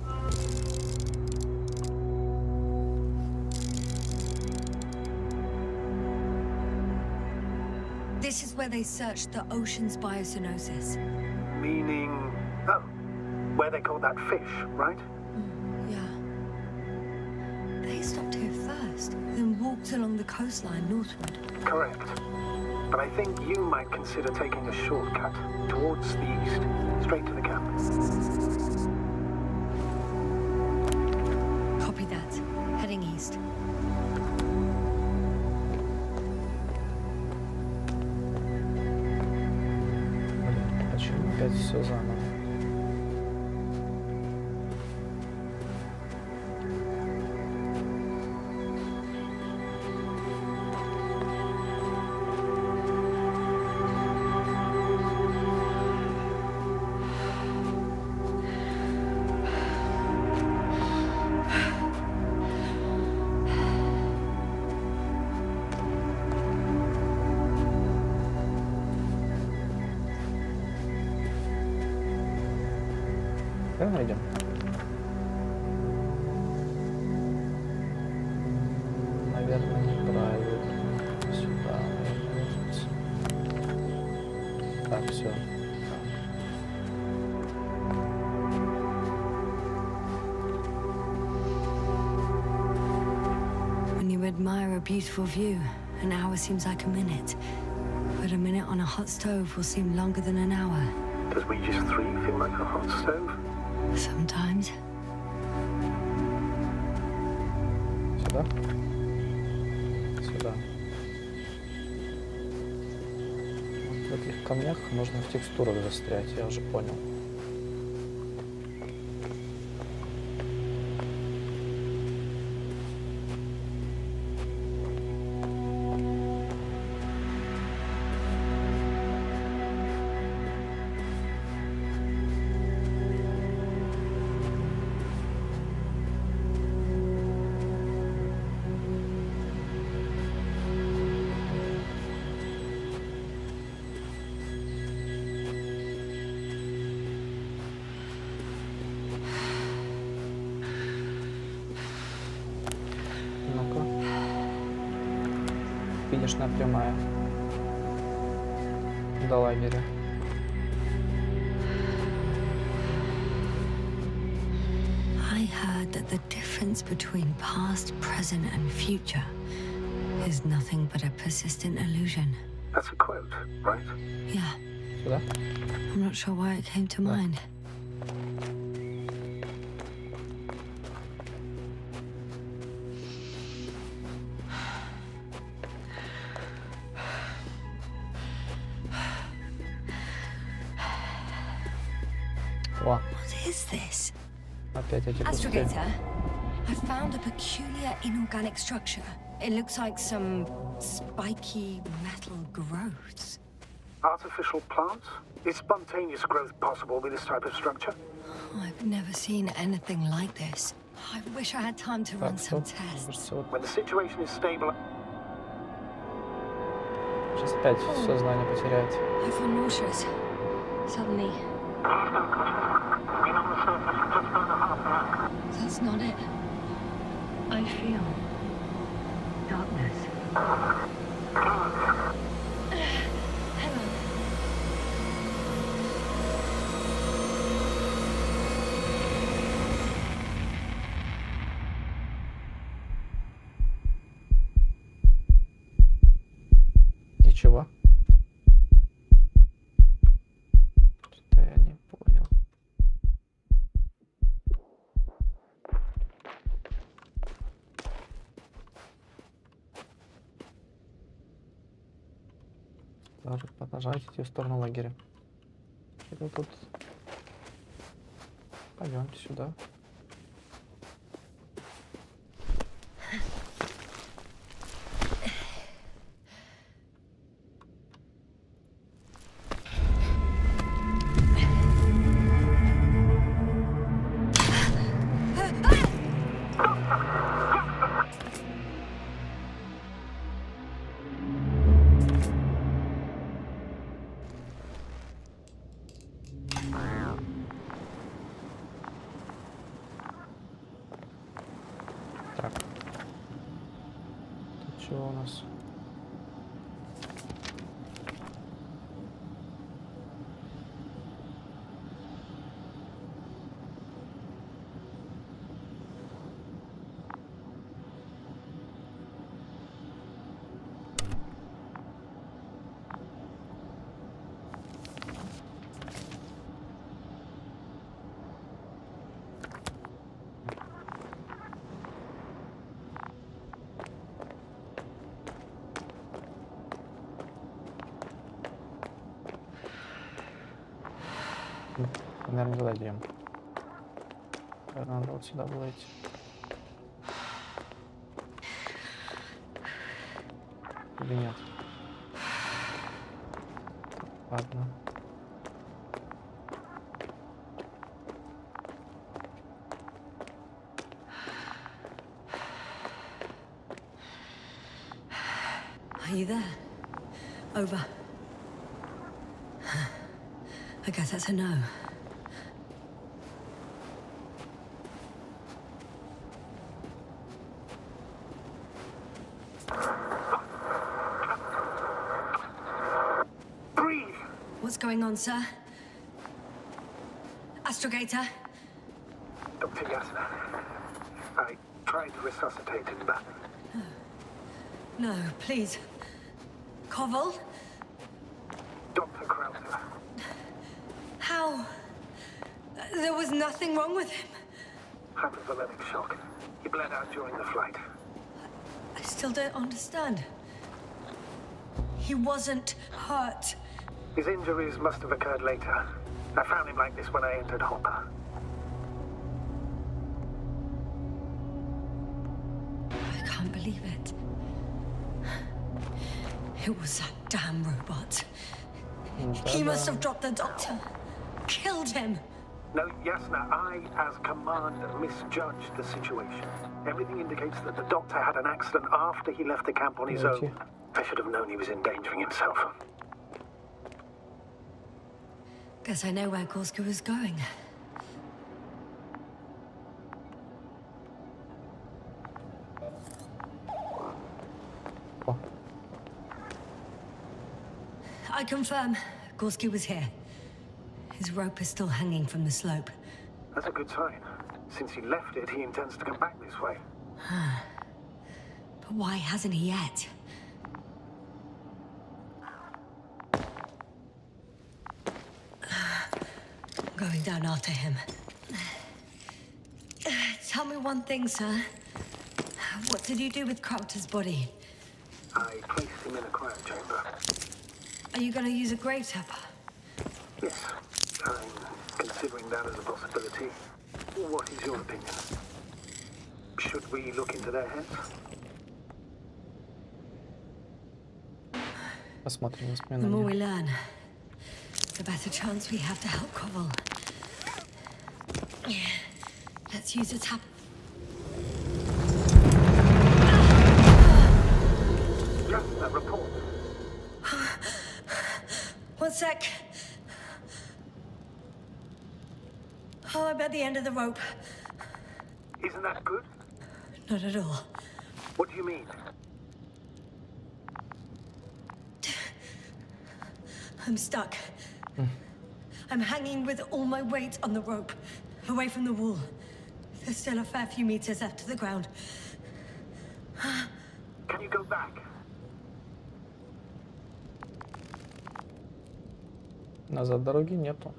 This is where they searched the ocean's biocenosis. Meaning... Oh, where they caught that fish, right? Yeah. They stopped here first, then walked along the coastline northward. Correct. But I think you might consider taking a shortcut towards the east, straight to the camp. Copy that. Heading east. Почему опять все заново? Правильно идем? Наверное, неправильно. Сюда, наверное. Так, все. When you admire a beautiful view, an hour seems like a minute. But a minute on a hot stove will seem longer than an hour. Does we just three feel like a hot stove? Sometimes. Сюда? Сюда. Вот в этих камнях можно в текстурах застрять, я уже понял. Финишная прямая до лагеря. I heard that the difference between past, present, and future is nothing but a persistent illusion. That's a quote, right? Yeah. Сюда? I'm not sure why it came to mind. О, What is this? опять эти куски. Astrogator, I found a peculiar inorganic structure. It looks like some spiky metal growths. Artificial plants? Is spontaneous growth possible with this type of structure? I've never seen anything like this. I wish I had time to run Так, some стоп. tests. Кажется, вот When the situation is stable, сейчас опять сознание потеряет. I feel nauseous. Suddenly. That's not it. I feel darkness. Hang on. Ничего. Что-то я не понял. Даже продолжать идти в сторону лагеря. Это тут. Пойдемте сюда. Так. Тут чего у нас? Наверное, не дадим. Надо вот сюда было идти. Или нет? Ладно. Are you there? Over. I guess that's a no. breathe! What's going on, sir? Astrogator? Dr. Yasna, I tried to resuscitate him, but No, please. Koval? Dr. Krauser, How? There was nothing wrong with him. hypovolemic shock. He bled out during the flight. I still don't understand. He wasn't hurt. His injuries must have occurred later. I found him like this when I entered Hopper. I can't believe it. It was that damn robot. He must have dropped the doctor. Killed him. No, Yasna, I, as commander, misjudged the situation. Everything indicates that the doctor had an accident after he left the camp on his own. I should have known he was endangering himself. Guess I know where Gorska was going. О, I confirm, Gorski was here. His rope is still hanging from the slope. That's a good sign. Since he left it, he intends to come back this way. But why hasn't he yet? Going down after him. Tell me one thing, sir. What did you do with Crowter's body? I placed him in a cryo chamber. Are you going to use a grave tapper? Yes. I'm considering that as a possibility. What is your opinion? Should we look into their heads? Посмотрим The more we воспоминания. learn, the better chance we have to help Koval. Let's use a tap. Yassna, report. One sec. Oh, I'm at the end of the rope. Isn't that good? Not at all. What do you mean? I'm stuck. I'm hanging with all my weight on the rope, away from the wall. There's still a fair few meters left to the ground. Can you go back? Назад дороги нету.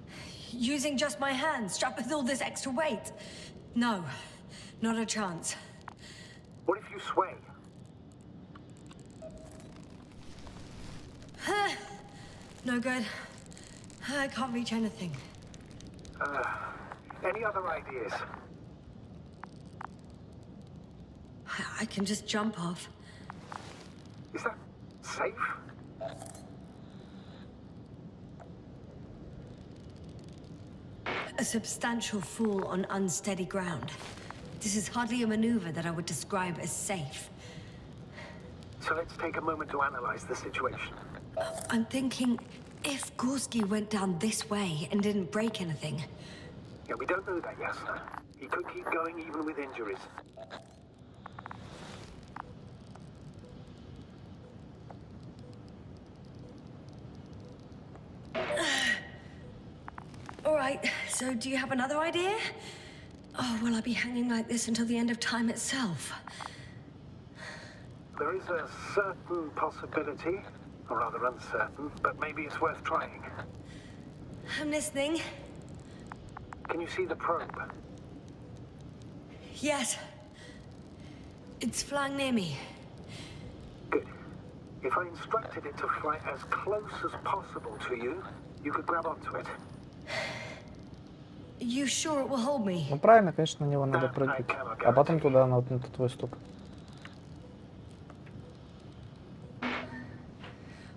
Using just my hands, strapped with all this extra weight. No, not a chance. What if you sway? No good. I can't reach anything. Any other ideas? I can just jump off. Is that safe? A substantial fall on unsteady ground. This is hardly a maneuver that I would describe as safe. So let's take a moment to analyze the situation. I'm thinking, if Gorski went down this way and didn't break anything, Yeah, we don't know that, Yasna. He could keep going even with injuries. all right, so do you have another idea? Oh, will I be hanging like this until the end of time itself? There is a certain possibility, or rather uncertain, but maybe it's worth trying. I'm listening. Can you see the probe? Yes. It's flying near me. Good. If I instructed it to fly as close as possible to you, you could grab onto it. You sure it will hold me? Ну правильно, конечно, на него надо прыгать. А потом туда, на вот этот выступ.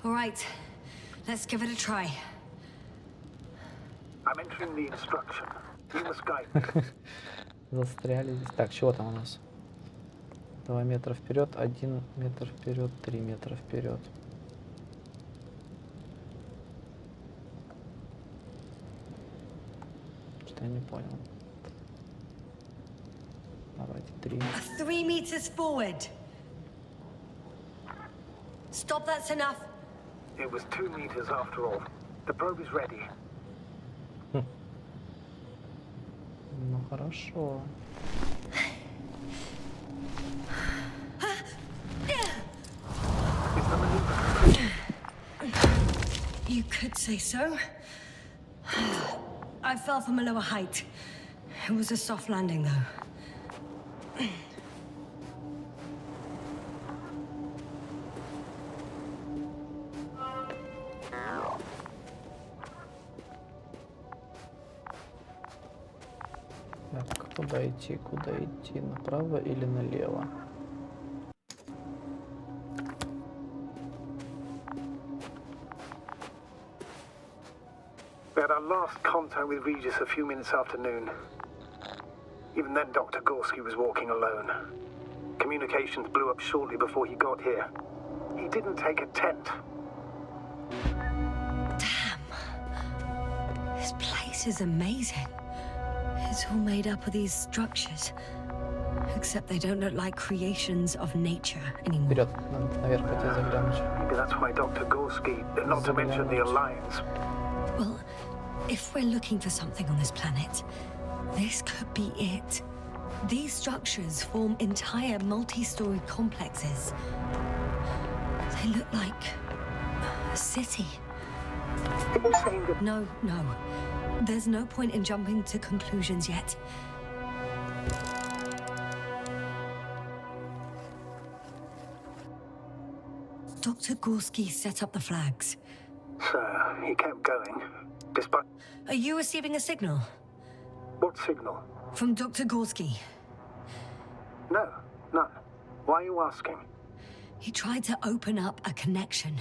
All right, let's give it a try. I'm entering the instruction. You must guide me. Застряли здесь. Так, чего там у нас? 2 метра вперед, 1 метр вперед, 3 метра вперед. Что я не понял. Давайте 3. 3 meters forward. Stop, that's enough. It was 2 meters after all. The probe is ready. Ну хорошо. You could say so. I fell from a lower height. It was a soft landing, though. Так, куда идти? Куда идти? Направо или налево? We had our last contact with Regis a few minutes after noon. Even then, Dr. Gorski was walking alone. Communications blew up shortly before he got here. He didn't take a tent. Damn. This place is amazing. It's all made up of these structures. Except they don't look like creations of nature anymore. Вперед, надо наверх пойти заглянуть. Maybe that's why Dr. Gorski, not to mention the Alliance. Well, if we're looking for something on this planet, this could be it. These structures form entire multi-story complexes. They look like a city. Are you saying that No. There's no point in jumping to conclusions yet. Dr. Gorski set up the flags. So, he kept going. Despite Are you receiving a signal? what signal? From Dr. Gorski. No, none. Why are you asking? He tried to open up a connection,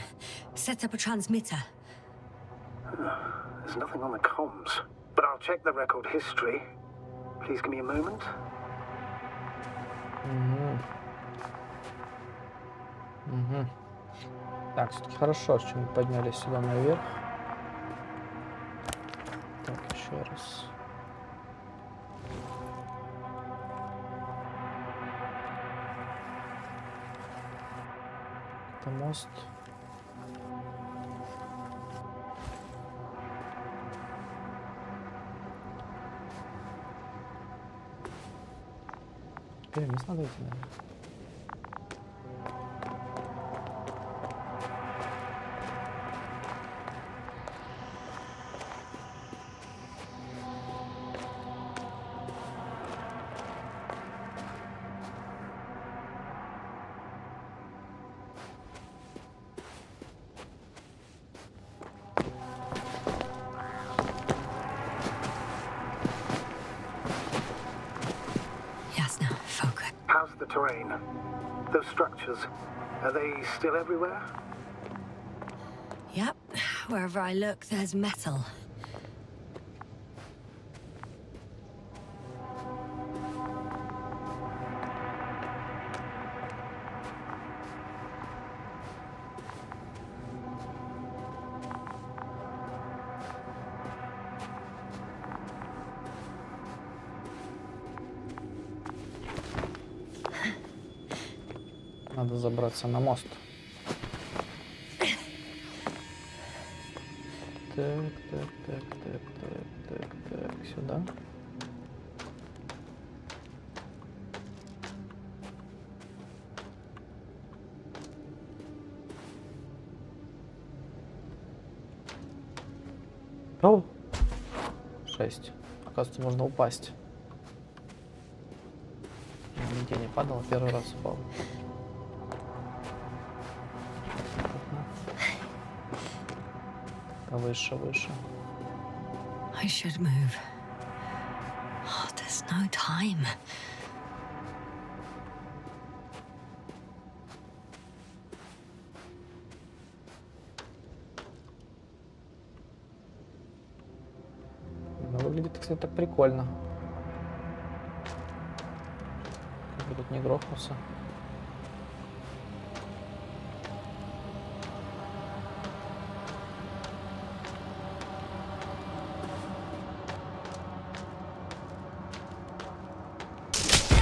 set up a transmitter. There's nothing on the comms, but I'll check the record history. Please give me a moment. Так, все-таки хорошо, что мы поднялись сюда наверх. Так, еще раз. Это мост. Теперь вниз надо идти, наверное. Yassna, focus. How's the terrain? Those structures, are they still everywhere? Yep, wherever I look, there's metal. Надо забраться на мост. Так, сюда. О! 6. Оказывается, можно упасть. Нигде не падал, первый раз упал. Выше, выше. I should move. Oh, there's no time. Ну, выглядит, кстати, так прикольно. Как бы тут не грохнулся.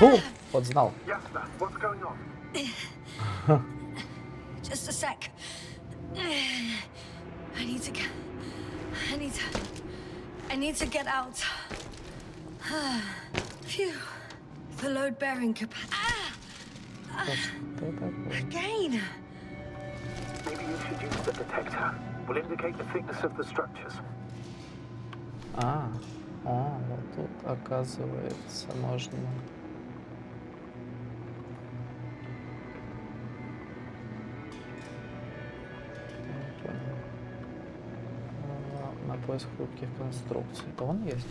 О, вот знал. Ясна, what's going on? Just a sec. I need to get out. Phew. The load bearing capacity. Что такое? Again. Maybe you should use the detector. Will indicate the thickness of the structures. Вот тут, оказывается, можно... На поиск хрупких конструкций. Это он есть?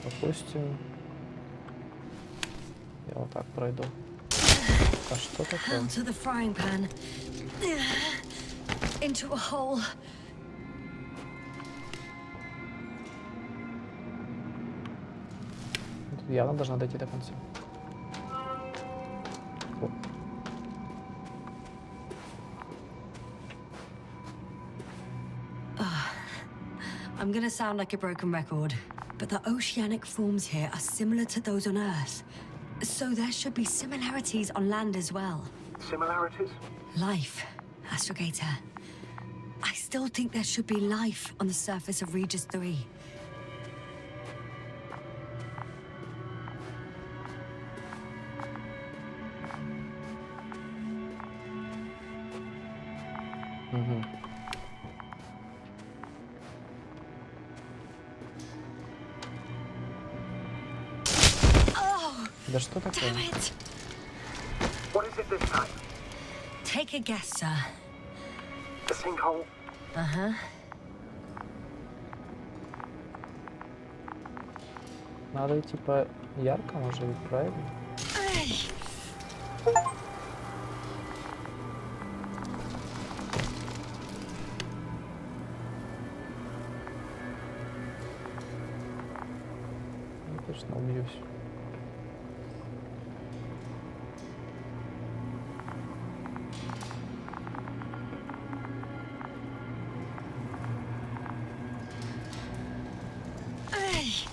Допустим, я вот так пройду. А что такое? Out of the frying pan. Into a hole. Тут явно должна дойти до конца. О. I'm gonna sound like a broken record, but the oceanic forms here are similar to those on Earth. So there should be similarities on land as well. Similarities? Life, Astrogator. I still think there should be life on the surface of Regis III. Да что такое? Damn it! What is it this time? Take a guess, sir. The sinkhole? Uh-huh. Надо идти по яркому же, ведь правильно? Ay. Я точно убьюсь. Ay.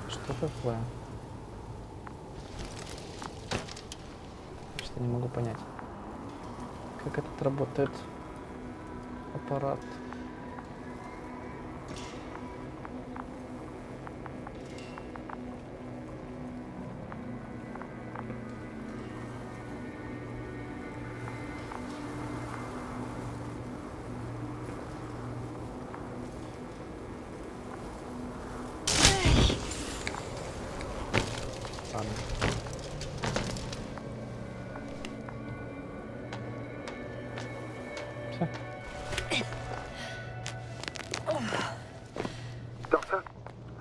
Что такое? Что не могу понять, как этот работает аппарат. Ладно. Всё. Doctor,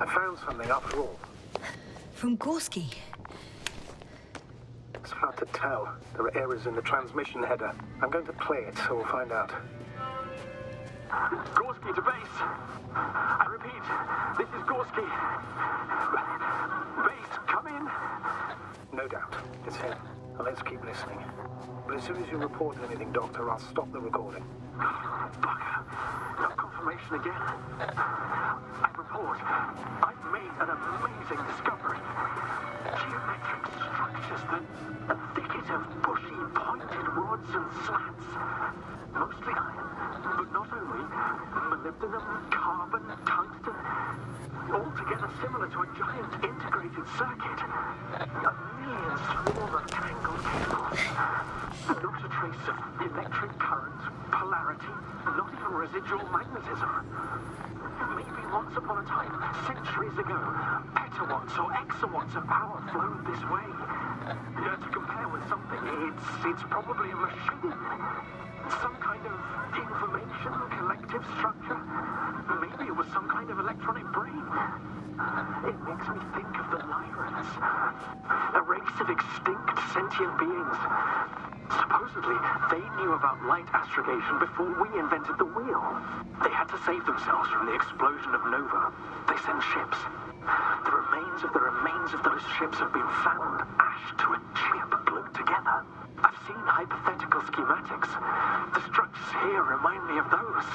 I found something after all. From Gorski. It's hard to tell. There are errors in the transmission header. I'm going to play it, so we'll find out. Gorski to base. I repeat, this is Gorski. Base, come in. No doubt, it's him. Now let's keep listening. But as soon as you report anything, Doctor, I'll stop the recording. Bugger. No confirmation again. I report. I've made an amazing discovery. Geometric structures that a thicket of bushy, pointed rods and slats. Mostly iron, but not only. Molybdenum, carbon, tungsten. Altogether similar to a giant integrated circuit. A million smaller tangled cables. Not a trace of electric current, polarity, not even residual magnetism. Maybe once upon a time, centuries ago, petawatts or exawatts of power flowed this way. To compare with something, it's probably a machine. Some kind of information collective structure. Maybe it was some kind of electronic brain. It makes me think of the Lyrans. A race of extinct sentient beings. Supposedly, they knew about light astrogation before we invented the wheel. They had to save themselves from the explosion of Nova. They sent ships. The remains of those ships have been found, ash to a chip glued together. I've seen hypothetical schematics. The structures here remind me of those.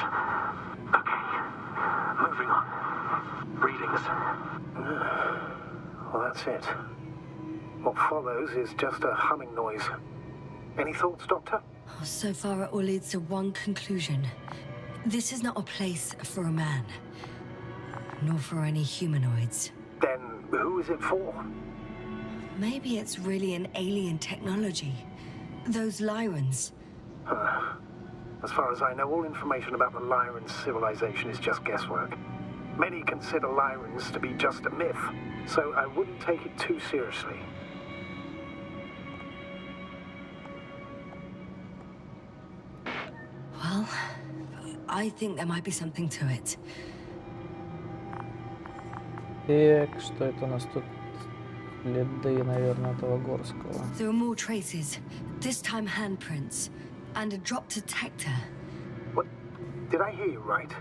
Okay, moving on. Readings. Well, that's it. What follows is just a humming noise. Any thoughts, Doctor? So far, it all leads to one conclusion. This is not a place for a man, nor for any humanoids. Then who is it for? Maybe it's really an alien technology. Those Lyrans. As far as I know, all information about the Lyran civilization is just guesswork. Many consider Lyrans to be just a myth, so I wouldn't take it too seriously. Well, I think there might be something to it. Так, что это у нас тут? Следы, наверное, этого Горского. There are more traces, this time handprints, and a drop detector. What? Did I hear you right?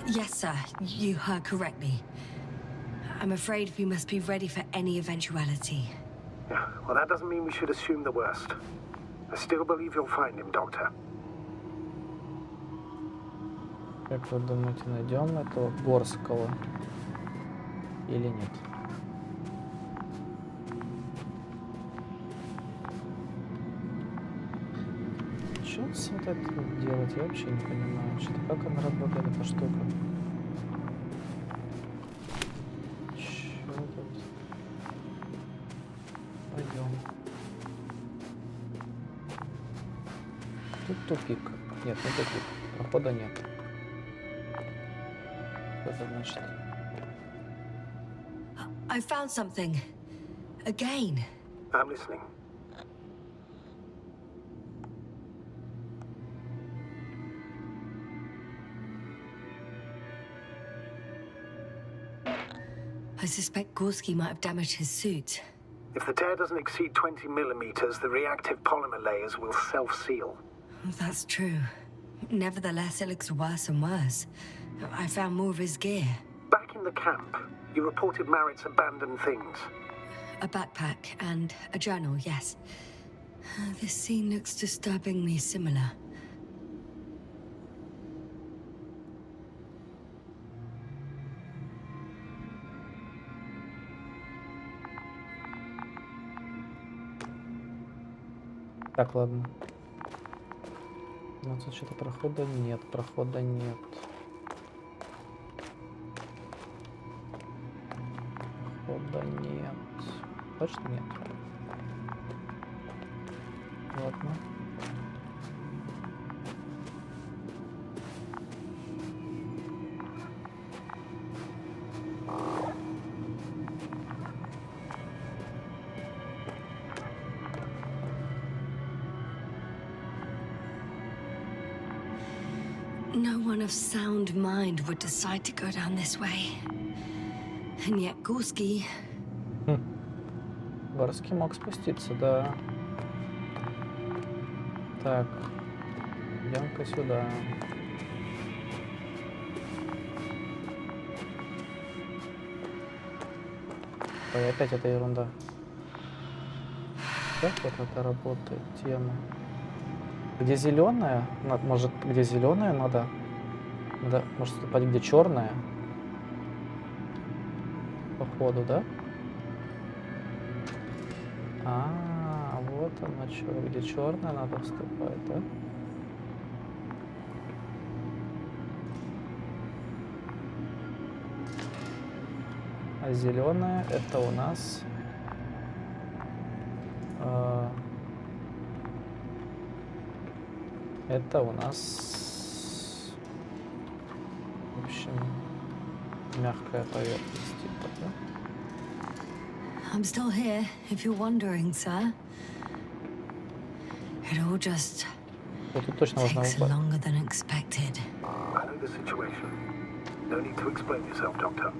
Yes, sir, you heard correctly. I'm afraid we must be ready for any eventuality. Yeah, well, that doesn't mean we should assume the worst. I still believe you'll find him, Doctor. Как вы думаете, найдем этого Горского или нет? Что с вот этим делать? Я вообще не понимаю. Что, как она работает, эта штука? Чё тут? Пойдем. Тут тупик. Нет, не тупик. Прохода нет. Что это значит? I found something. Again. I'm listening. I suspect Gorski might have damaged his suit. If the tear doesn't exceed 20 millimeters, the reactive polymer layers will self-seal. That's true. Nevertheless, it looks worse and worse. I found more of his gear. Back in the camp, you reported Marritt's abandoned things. A backpack and a journal, yes. This scene looks disturbingly similar. Так, ладно. Ну, тут что-то прохода нет, прохода нет. Прохода нет. Точно нет? Ладно. No one of sound mind would decide to go down this way. And yet Gorski... Горский мог спуститься, да. Так. Идем-ка сюда. Ой, опять эта ерунда. Как вот это работает? Тема. Где зеленая? Может, где зеленая надо? Надо, может, ступать где черная? Походу, да? Вот оно что, где черная надо вступать, да? А зеленая это у нас это у нас, в общем, мягкая поверхность, типа, да? I'm still here, if you're wondering, sir. It all just Вот тут точно можно takes упасть. longer than expected. I know the situation. No need to explain yourself, Doctor.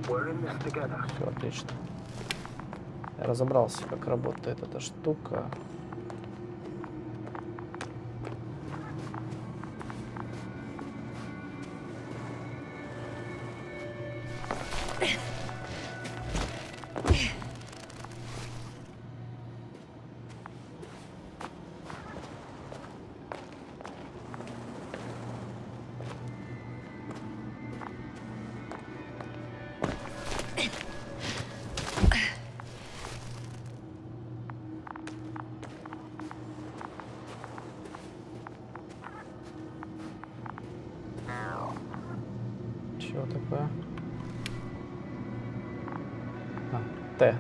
We're in this together. Все, отлично. Я разобрался, как работает эта штука. Чего такое? Т.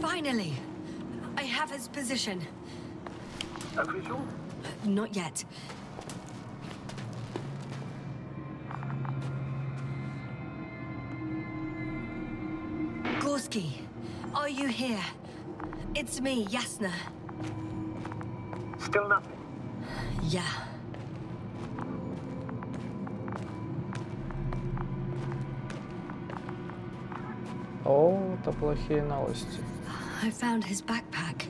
Finally! I have his position. A visual? Not yet. Gorski, are you here? It's me, Yasna. Still nothing. Yeah. О, это плохие новости. I found his backpack.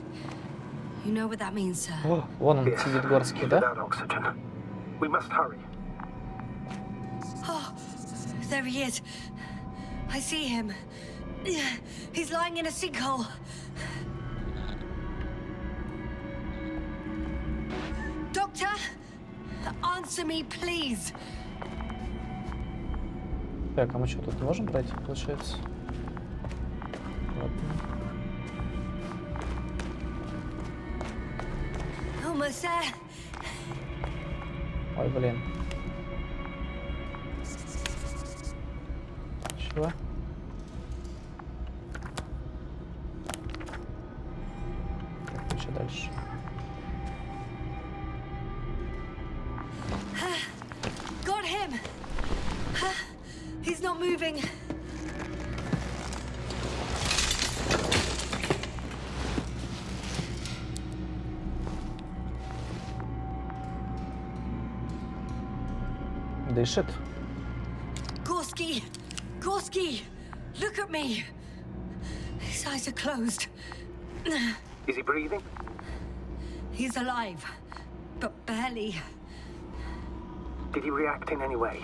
You know what that means, sir? О, вон он сидит Горский, да? Without oxygen. We must hurry. Oh, there he is. I see him. He's lying in a sinkhole. Doctor, answer me, please. Так, а мы что, тут не можем пройти, получается? Ладно. Almost there. Ой, блин. Чего? Так, короче, дальше. Got him! He's not moving. Дышит. Gorski! Gorski! Look at me! His eyes are closed. Is he breathing? He's alive, but barely. Did he react in any way?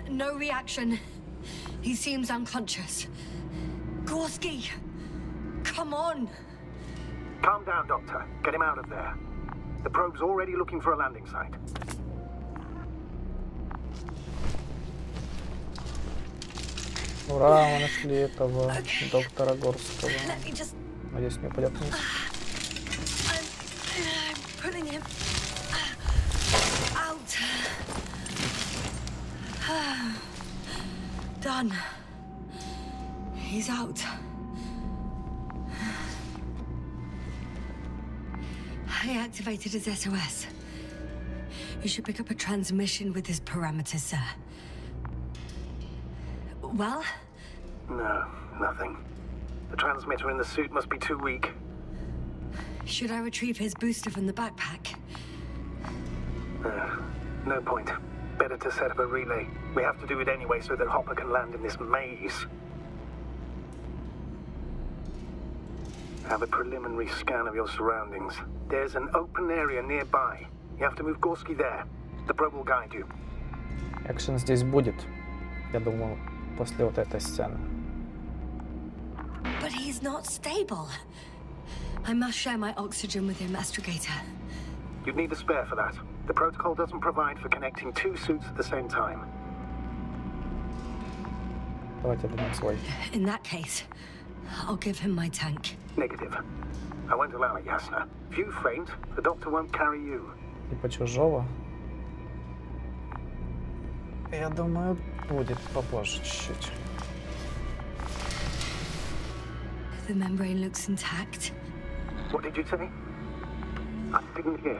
No reaction. He seems unconscious. Gorski! Come on! Calm down, Doctor. Get him out of there. The probe's already looking for a landing site. Ура, мы нашли этого доктора Горского. Let me just... Надеюсь, не упадет вниз. I'm pulling him out. Done. He's out. I activated his SOS. You should pick up a transmission with his parameters, sir. Well? No, nothing. The transmitter in the suit must be too weak. Should I retrieve his booster from the backpack? No point. Better to set up a relay. We have to do it anyway so that Hopper can land in this maze. Have a preliminary scan of your surroundings. There's an open area nearby. You have to move Gorski there. The probe will guide you. Экшен здесь будет, я думаю, после вот этой сцены. But he's not stable. I must share my oxygen with him, Astrogator. You'd need a spare for that. The protocol doesn't provide for connecting two suits at the same time. Давайте дадим свой. In that case, I'll give him my tank. Negative. I won't allow it, Yasna. If you faint, the doctor won't carry you. Типа чужого. Я думаю, будет попозже чуть-чуть. The membrane looks intact. What did you say? I didn't hear.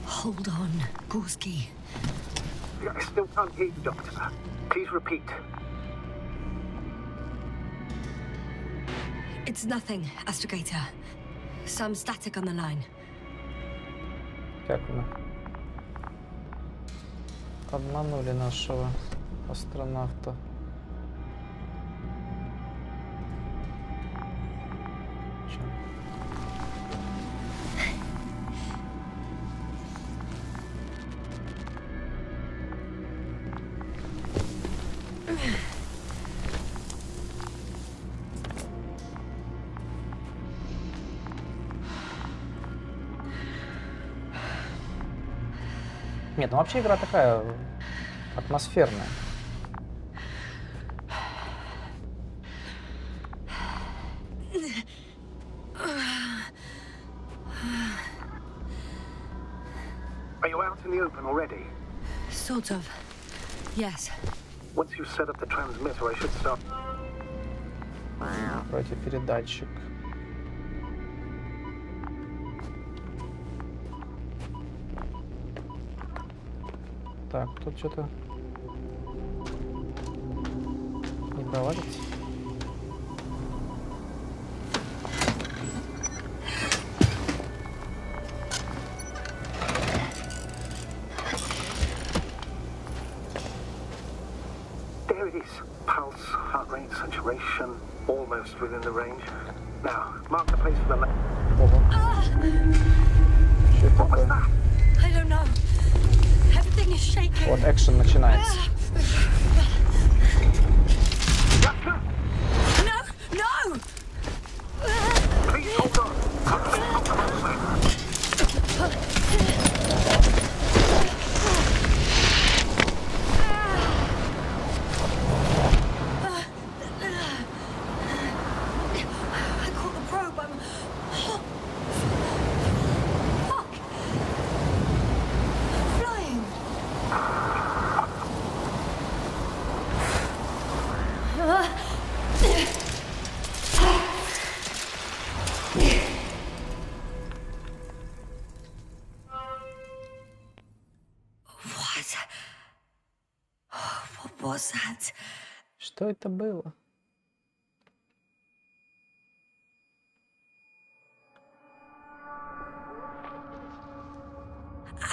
Hold on, Gorski. I still can't hear you, Doctor. Please repeat. It's nothing, Astrogator. Some static on the line. Как мы обманули нашего астронавта. Чё? Нет, ну вообще игра такая атмосферная. Are you out in the open already? Sort of. Yes. Once you've set up the transmitter, I should start. Против передатчик. Так, тут что-то не провалится. There it is. Pulse, heart rate, saturation, almost within the range. Now, mark the place for the left. Ого. Что это What was такое? that? I don't know. Everything is shaking. Вот экшен начинается. No! No! Please hold on. I caught the probe. I'm... Fuck! Flying! What's that? Что это было?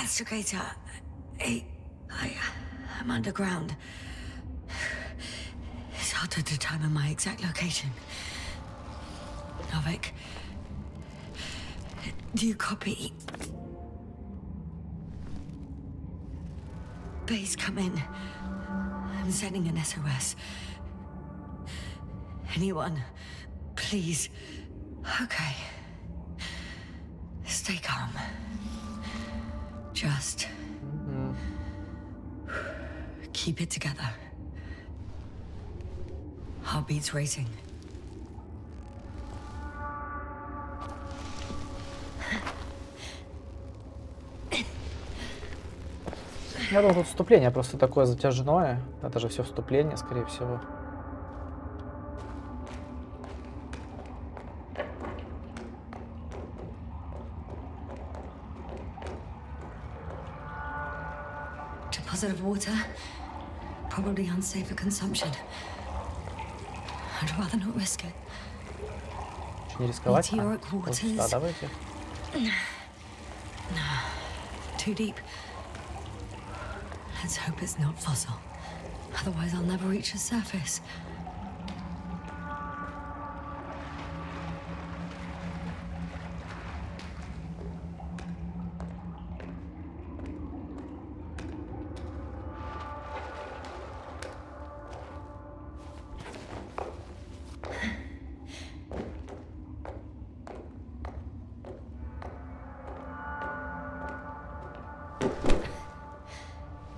Astrogator, I'm underground. It's hard to determine my exact location. Novik, do you copy? Base, come in. I'm sending an SOS. Anyone, please. Okay. Stay calm. Just keep it together. Heartbeats racing. Я думал, тут вступление просто такое затяжное. Это же все вступление, скорее всего. Deposit of water, probably unsafe for consumption. I'd rather not risk it. Не рисковать? Meteoric Вот waters. сюда давайте. Too deep. Let's hope it's not fossil. Otherwise, I'll never reach the surface.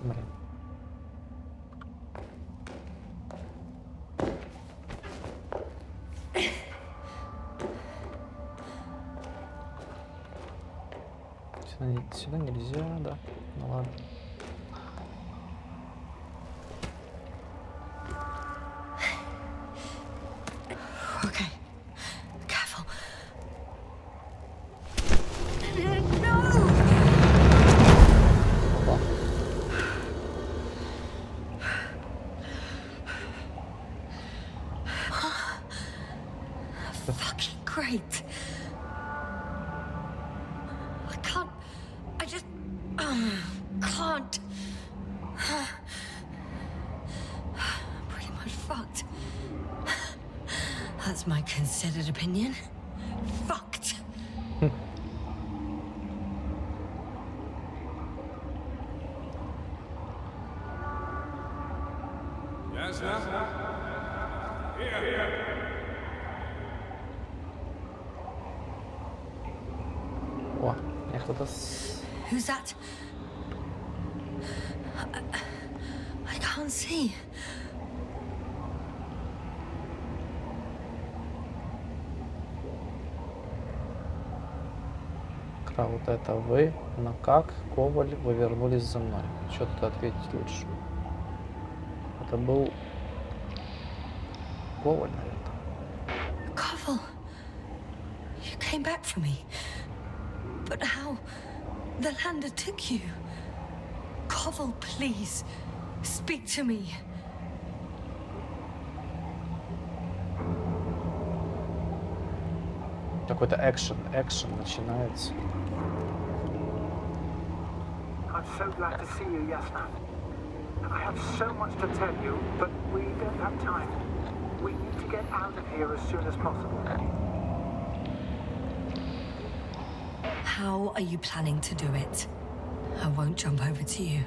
Блин. Сюда нельзя, да. Ну ладно. Okay. Careful. Опа. Fucking great. I can't. I just. Can't. Pretty much fucked. That's my considered opinion. Fucked. Ясна? Here. О, мне кто-то с... Who's that? I can't see. Вот это вы. Но как, Коваль, вы вернулись за мной? Что тут ответить лучше? Это был Коваль, наверное. Koval, you came back for me. But how? The lander took you. Koval, please, speak to me. Какой-то экшен начинается. I'm so glad to see you, Yasna. I have so much to tell you, but we don't have time. We need to get out of here as soon as possible. How are you planning to do it? I won't jump over to you.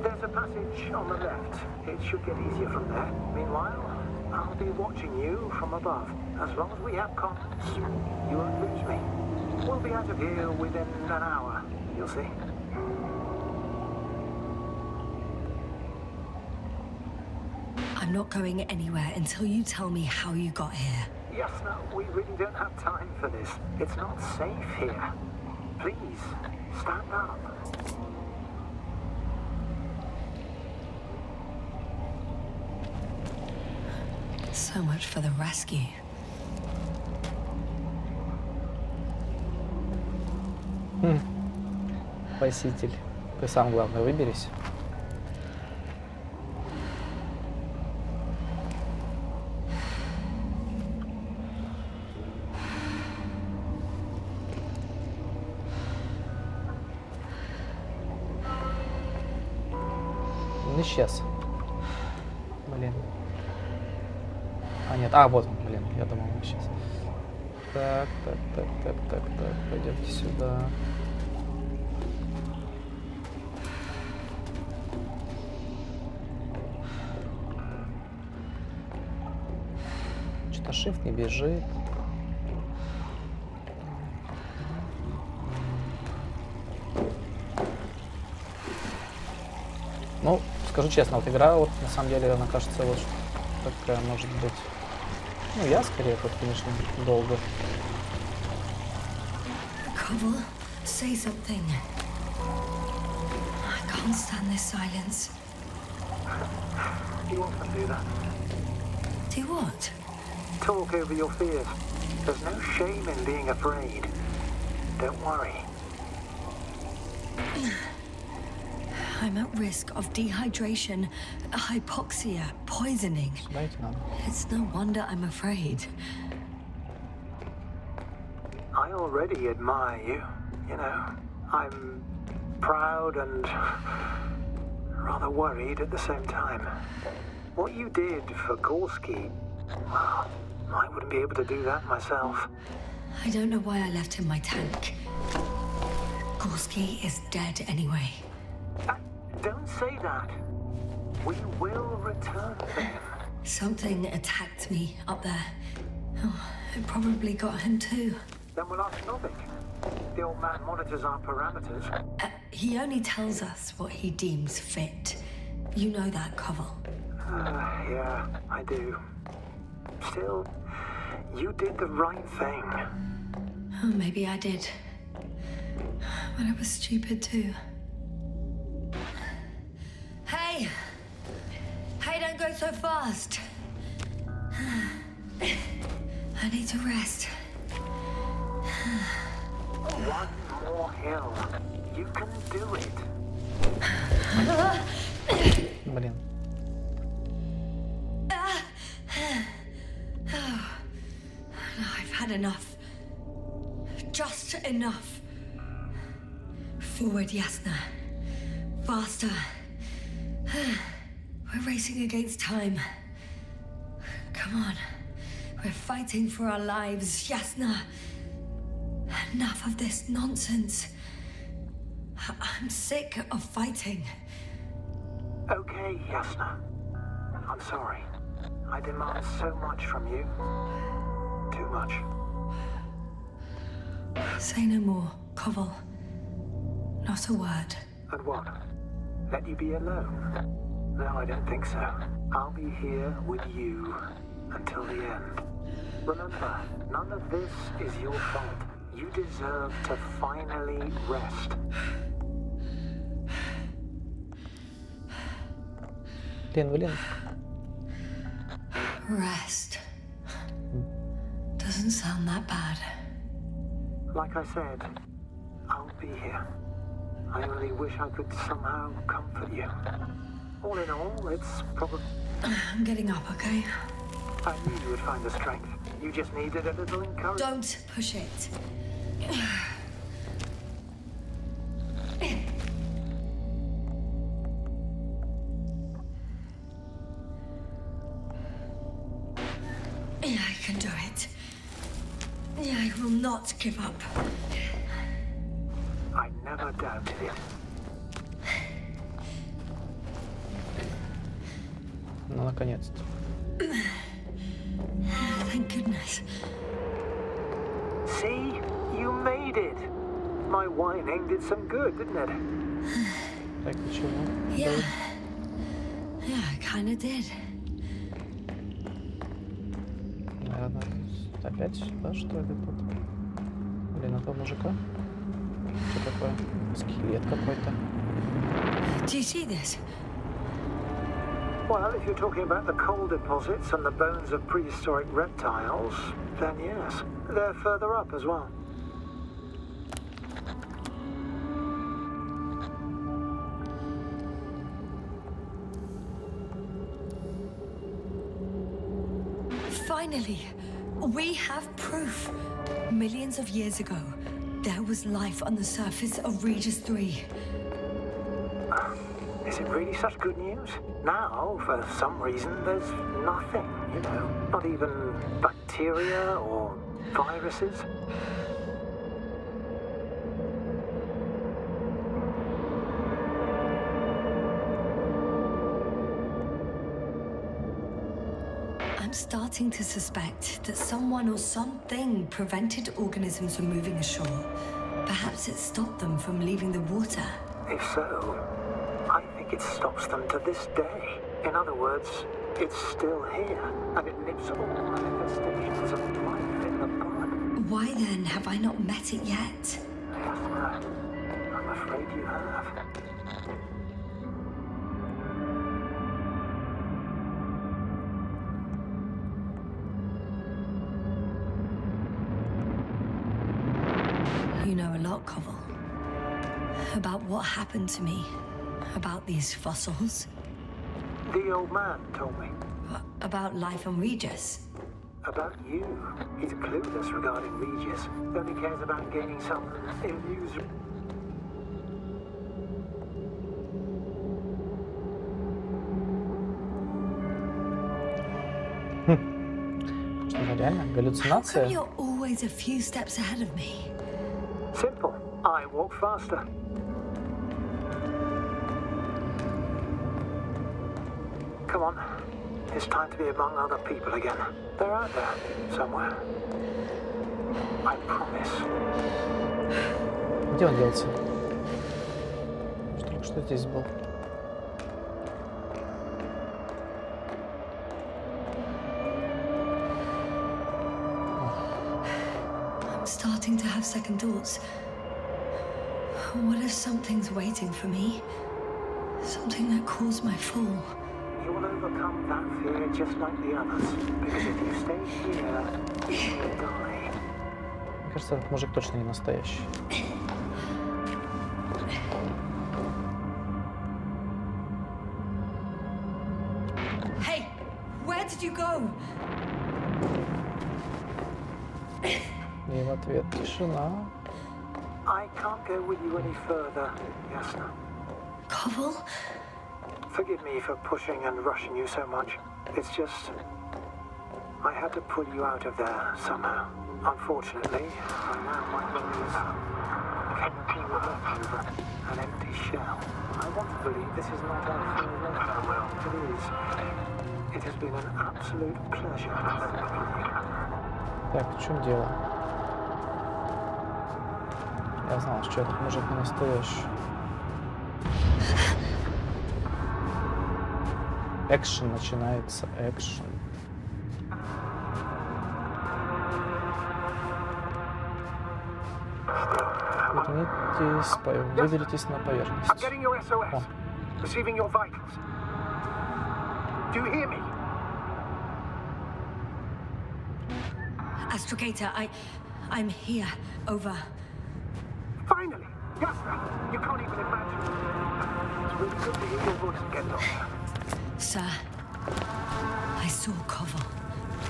There's a passage on the left. It should get easier from there. Meanwhile, I'll be watching you from above. As long as we have comms, you won't lose me. We'll be out of here within an hour. You'll see. I'm not going anywhere until you tell me how you got here. Yasna, we really don't have time for this. It's not safe here. Please, stand up. So much for the rescue. Спаситель. Ты сам, главное, выберись. Он исчез. Блин. А, нет. А, вот он, блин. Я думал, он исчез. Так. Пойдемте сюда. Что-то shift не бежит. Ну, скажу честно, вот игра, вот на самом деле, она кажется, вот такая, может быть. Ну, я скорее, тут, конечно, долго. Cobble, say something. I can't stand this silence. You often do that. Do what? Talk over your fears. There's no shame in being afraid. Don't worry. I'm at risk of dehydration, hypoxia, poisoning. It's no wonder I'm afraid. I already admire you, you know. I'm proud and rather worried at the same time. What you did for Gorski, well, I wouldn't be able to do that myself. I don't know why I left him my tank. Gorski is dead anyway. Don't say that. We will return to him. Something attacked me up there. Oh, it probably got him too. Then we'll ask Novik. The old man monitors our parameters. He only tells us what he deems fit. You know that, Koval. Yeah, I do. Still, you did the right thing. Oh, maybe I did. But I was stupid too. Hey! Hey, don't go so fast. I need to rest. One more hill. You can do it. Блин. I've had enough. Just enough. Forward, Yasna. Faster. We're racing against time. Come on. We're fighting for our lives, Yasna. Enough of this nonsense. I'm sick of fighting. Okay, Yasna. I'm sorry. I demand so much from you. Too much. Say no more, Koval. Not a word. And what? Let you be alone? No, I don't think so. I'll be here with you until the end. Remember, none of this is your fault. You deserve to finally rest. Блин. Rest. Doesn't sound that bad. Like I said, I'll be here. I only wish I could somehow comfort you. All in all, it's probably... I'm getting up, okay? I knew you would find the strength. You just needed a little encouragement. Don't push it. I can do it. I will not give up. I never doubted it. Ну, наконец-то. Thank goodness. See? You made it. My whining did some good, didn't it? Так, ничего. Yeah. Yeah, I kinda did. Наверное, опять сюда, что ли, тут? Блин, этого мужика? Что такое? Скелет какой-то. Do you see this? Well, if you're talking about the coal deposits and the bones of prehistoric reptiles, then yes. They're further up as well. Finally, we have proof. Millions of years ago, there was life on the surface of Regis III. Is it really such good news? Now, for some reason, there's nothing, you know, not even bacteria or viruses. I'm starting to suspect that someone or something prevented organisms from moving ashore. Perhaps it stopped them from leaving the water. If so, I think it stops them to this day. In other words, it's still here, and it nips all manifestations of life in the bud. Why then have I not met it yet? Yasna, I'm afraid you have. You know a lot, Koval. About what happened to me. About these fossils. The old man told me. About life on Regis. About you. He's clueless regarding Regis. Only cares about gaining some illusion. Реально, How галлюцинация? come you're always a few steps ahead of me? Simple. I walk faster. Come on. It's time to be among other people again. They're out there, somewhere. I promise. Где он делся? Только что здесь был. I'm starting to have second thoughts. What if something's waiting for me? Something that caused my fall. You will overcome that fear just like the others. Because if you stay here, you will die. Мне кажется, этот мужик точно не настоящий. Hey, where did you go? И в ответ тишина. I can't go with you any further, Yasna. Koval? Forgive me for pushing and rushing you so much. It's just... I had to pull you out of there somehow. Unfortunately, I now might believe empty work, an empty shell. I want to believe this is not our farewell. It is. It has been an absolute pleasure. Так, в чем дело? Я знал, что этот мужик не настоящий. Экшен начинается, экшен. Выберитесь на поверхность. I'm getting your SOS. Receiving your vitals. Do you hear me? Astrogator, I'm here. Over. Finally! Yasna! You can't even imagine. It's really good to hear your voice again, Doctor. Sir, I saw Koval.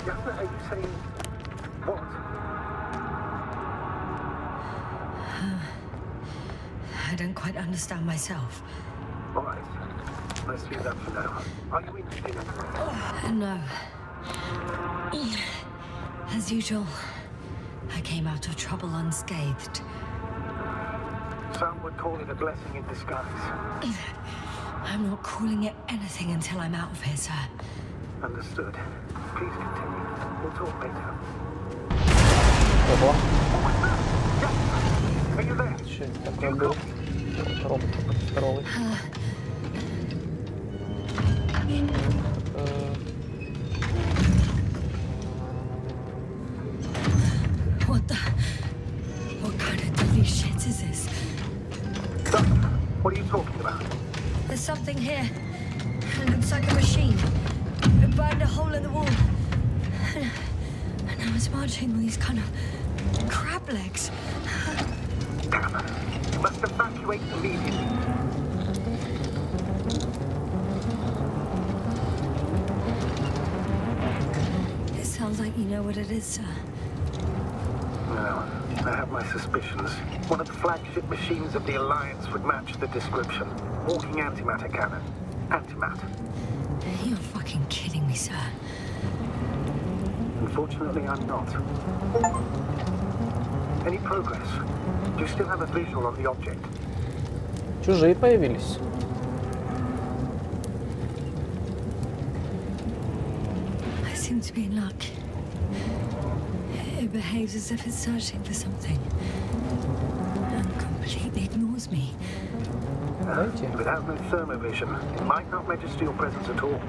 Yasna, are you saying... what? I don't quite understand myself. All right. Let's leave that for now. Are you interested in... No. As usual, I came out of trouble unscathed. Some would call it a blessing in disguise. I'm not calling it anything until I'm out of here, sir. Understood. Please continue. We'll talk later. Ого, Are you there? что это такое был? Робот какой-то здоровый. What kind of deadly shit is this? Doctor, what are you talking about? There's something here. It looks like a machine. It burned a hole in the wall. And now it's marching on these kind of crab legs. Damn it. You must evacuate immediately. It sounds like you know what it is, sir. No, I have had my suspicions. One of the flagship machines of the Alliance would match the description. Walking antimatter cannon. Antimatter. You're fucking kidding me, sir. Unfortunately, I'm not. Any progress? Do you still have a visual on the object? Чужие появились. I seem to be in luck. It behaves as if it's searching for something. And completely ignores me. Давайте. If it has no thermovision, it might not register your presence at all.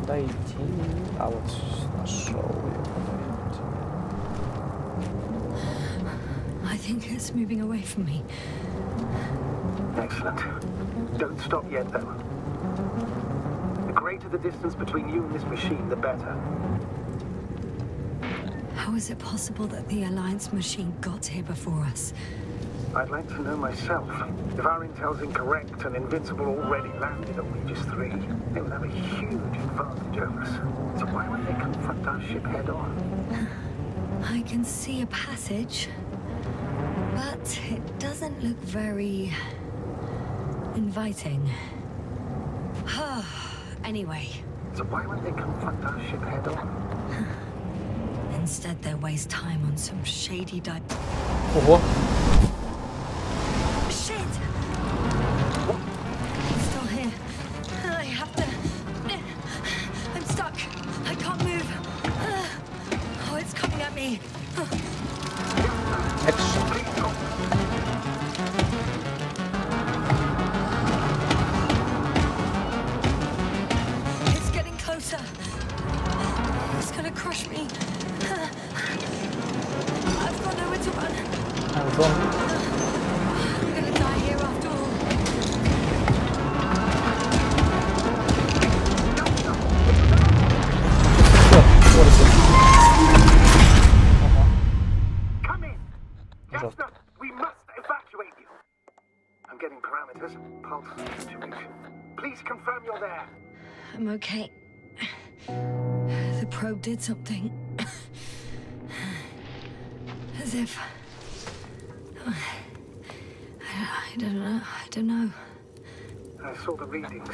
Дойти. А вот нашел ее. I think it's moving away from me. Excellent. Don't stop yet, though. The greater the distance between you and this machine, the better. How is it possible that the Alliance machine got here before us? I'd like to know myself. If our intel's incorrect and Invincible already landed on Regis III, they would have a huge advantage over us. So why would they confront our ship head-on? I can see a passage, but it doesn't look very inviting. Anyway. So why would they confront our ship head-on? Instead, they waste time on some shady Ого. Shit! It's still here. I have to... I'm stuck. I can't move. Oh, it's coming at me. It's getting closer. It's gonna crush me. I've got nowhere to run. I'm gonna die here after all. Come in! Jasna, we must evacuate you. I'm getting parameters. Pulse situation. Please confirm you're there. I'm okay. The probe did something. As if... I don't know. I saw the readings,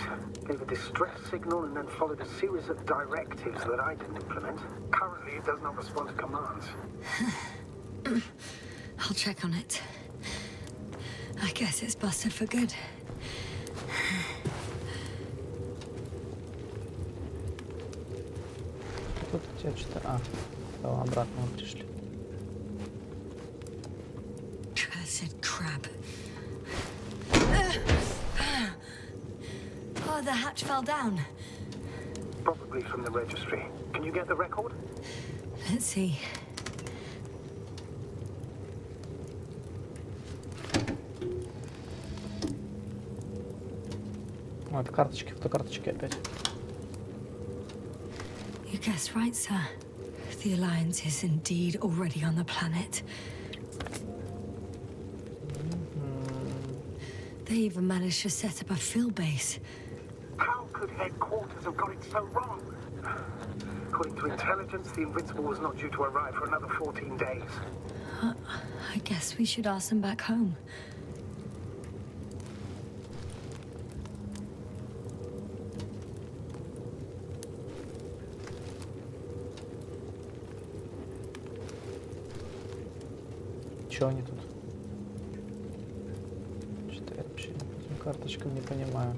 gave a distress signal and then followed a series of directives that I didn't implement. Currently, it does not respond to commands. I'll check on it. I guess it's busted for good. Тут у тебя что-то... А, обратно мы пришли. Cursed crab. Oh, the hatch fell down. Probably from the registry. Can you get the record? Let's see. Вот карточки, фотокарточки опять. You guessed right, sir. The Alliance is indeed already on the planet. They even managed to set up a field base. How could headquarters have got it so wrong? According to intelligence, the Invincible was not due to arrive for another 14 days. I guess we should ask them back home. Чё они тут? Что я вообще по этим карточкам не понимаю.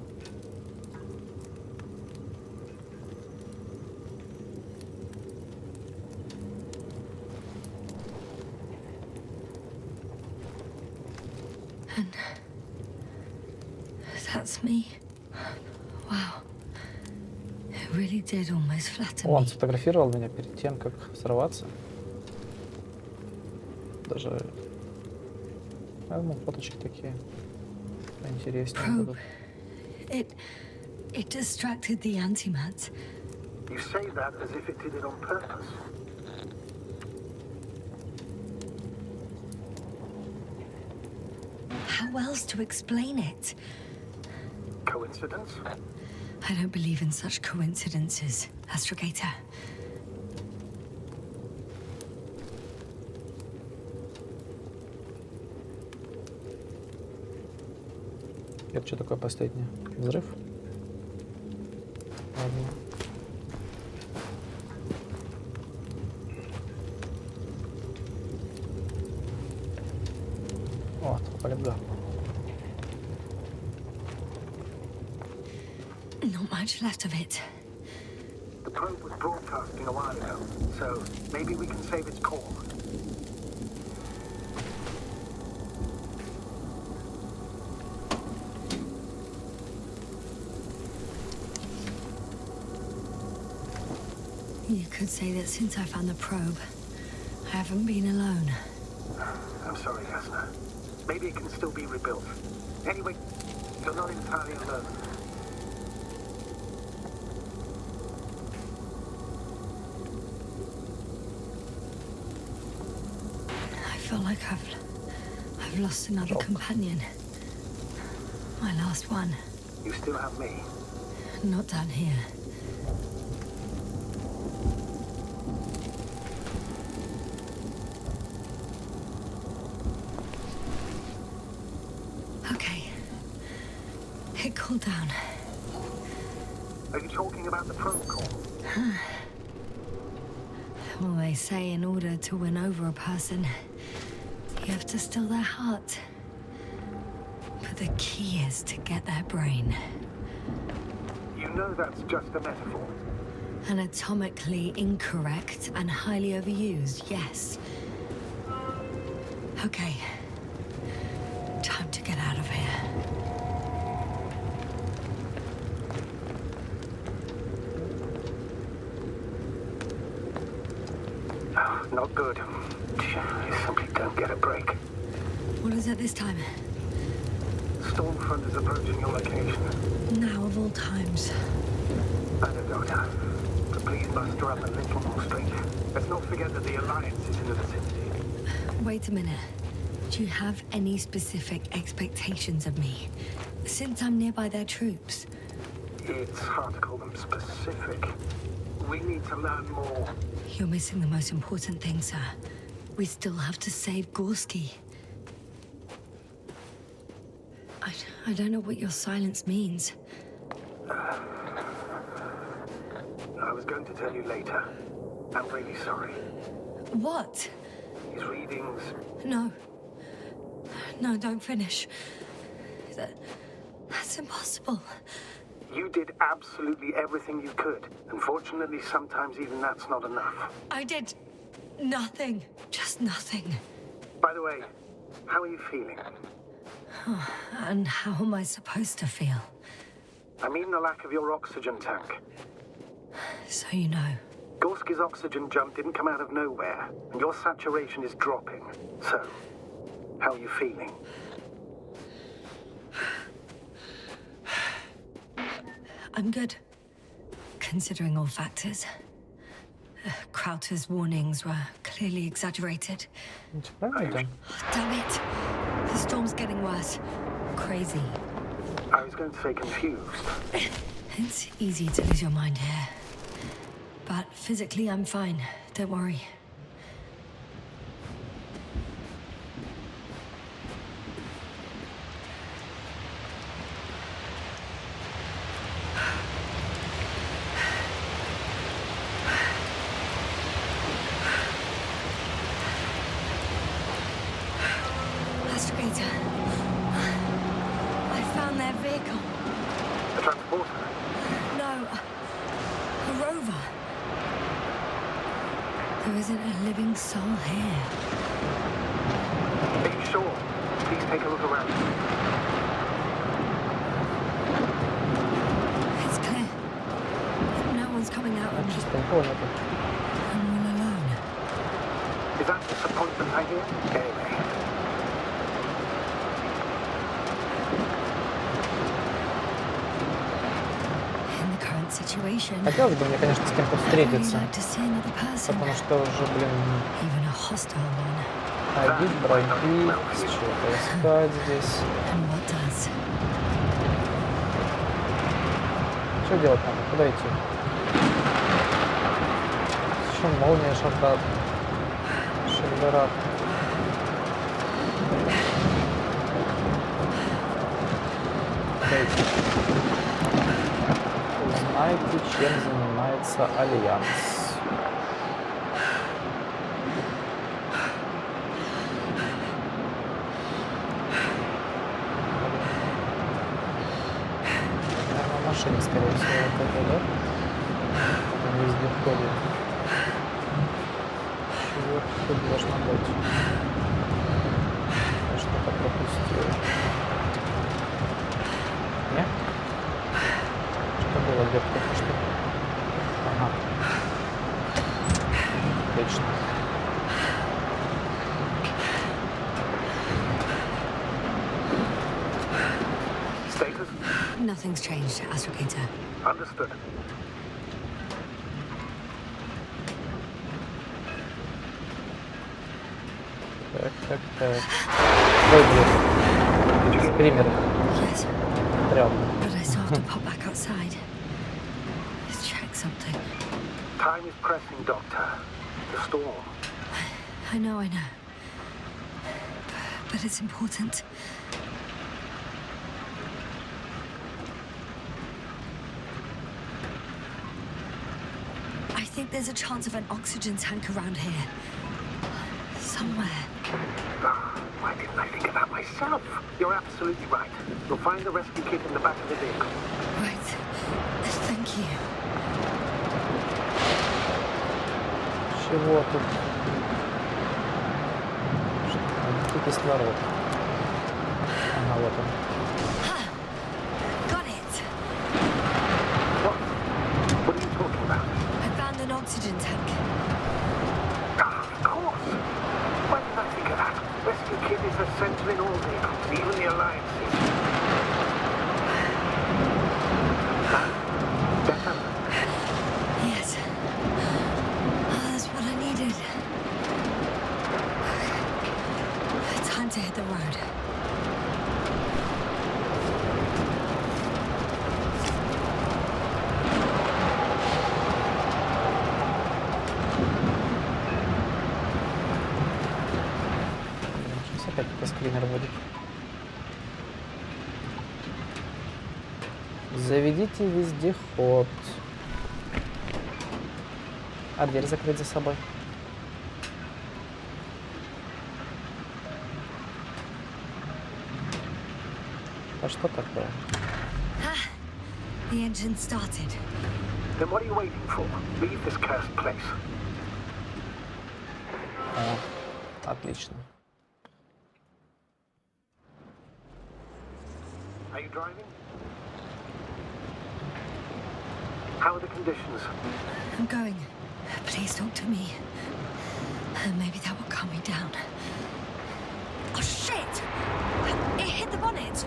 And that's me. Wow. It really did almost flatten О, он me. сфотографировал меня перед тем, как сорваться. Даже... Ну, фоточки такие интереснее Probe. будут. It distracted the antimat. You say that as if it did it on purpose. How else to explain it? Coincidence? I don't believe in such coincidences, Astrogator. Это что такое последнее? Взрыв? Ладно. Вот, полигон. Not much left of it. The probe was broadcasting a while ago, so maybe we can save its core. You could say that since I found the probe, I haven't been alone. I'm sorry, Yasna. Maybe it can still be rebuilt. Anyway, you're not entirely alone. I feel like I've lost another companion. My last one. You still have me. Not down here. Okay. It cooled down. Are you talking about the probe core? Well, they say in order to win over a person, you have to steal their heart. But the key is to get their brain. You know that's just a metaphor. Anatomically incorrect and highly overused, yes. Okay. Time to get out of here. Not good. You simply don't get a break. What is it this time? Storm front is approaching your location. Now of all times. I know, Doctor. But please muster up a little more strength. Let's not forget that the Alliance is in the vicinity. Wait a minute. Do you have any specific expectations of me? Since I'm nearby their troops. It's hard to call them specific. We need to learn more. You're missing the most important thing, sir. We still have to save Gorski. I don't know what your silence means. I was going to tell you later. I'm really sorry. What? His readings. No. No, don't finish. That's impossible. You did absolutely everything you could. Unfortunately, sometimes even that's not enough. I did nothing. Just nothing. By the way, how are you feeling? And how am I supposed to feel? I mean the lack of your oxygen tank. So you know. Gorski's oxygen jump didn't come out of nowhere, and your saturation is dropping. So, how are you feeling? I'm good. Considering all factors. Crowther's warnings were clearly exaggerated. Правильно? Damn it! The storm's getting worse. Crazy. I was going to say confused. It's easy to lose your mind here. But physically, I'm fine. Don't worry. I found their vehicle. A transporter? No, a rover. There isn't a living soul here. Are you sure? Please take a look around. It's clear. No one's coming out of me. Чисто понятно. I'm all alone. Is that disappointment I hear? Anyway. In the current situation, Хотелось бы мне, конечно, с кем-то I'd really встретиться, like to see another person, потому что уже, блин, even a hostile one. ходить, бродить, что-то искать здесь. And what does? Что делать надо? Куда идти? Еще молния, шарда, шельдерат. пройти. Узнайте, чем занимается Альянс. Наверное, в машине, скорее всего, вот это, да? Там везде ходит. Чего тут должно быть? Я что-то пропустил. Нет? Что было где-то только что? Ага. Отлично. Status? Nothing's changed, Astrogator. Understood. Так. Ой, блин. Скример. Yes, Трём. but I still have to pop back outside. Let's check something. Time is pressing, Doctor. The storm. I know. But it's important. I think there's a chance of an oxygen tank around here. Somewhere. Why didn't I think of that myself? You're absolutely right. You'll find the rescue kit in the back of the vehicle. Right. Thank you. Чего тут? Что там? Тут кислород. Ага, вот он. Got it. What are you talking about? I found an oxygen tank. Of course. Why didn't I think of that? Rescue kit is essential in all vehicles, even the Alliance's. Better? Yes. That's what I needed. Time to hit the road. Сейчас опять кто скример будет. Заведите вездеход. А дверь закрыть за собой. А что такое? The engine started. Then what are you waiting for? Leave this cursed place. О, отлично. Are you driving? How are the conditions? I'm going. Please talk to me. Maybe that will calm me down. Oh, shit! It hit the bonnet!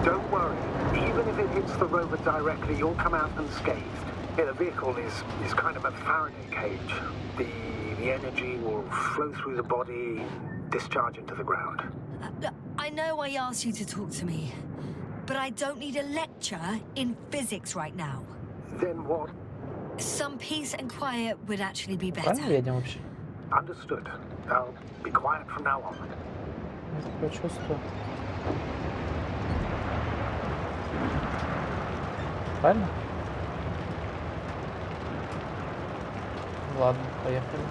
Don't worry. Even if it hits the rover directly, you'll come out unscathed. Yeah, the vehicle is kind of a Faraday cage. The energy will flow through the body, discharge into the ground. I know I asked you to talk to me, but I don't need a lecture in physics right now. Then what? Some peace and quiet would actually be Правильно better. едем вообще? Understood. I'll be quiet from now on. Я такое чувство. Правильно? Ладно, поехали.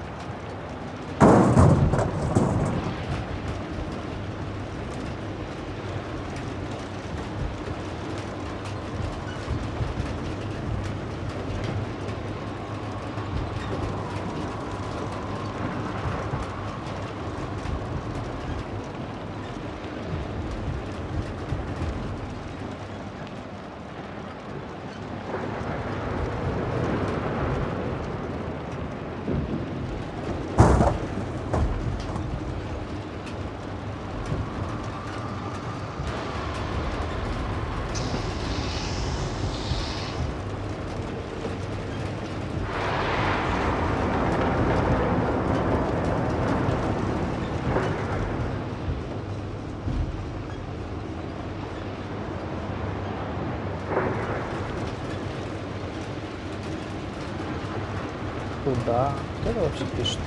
Куда? Кто это вообще пишет?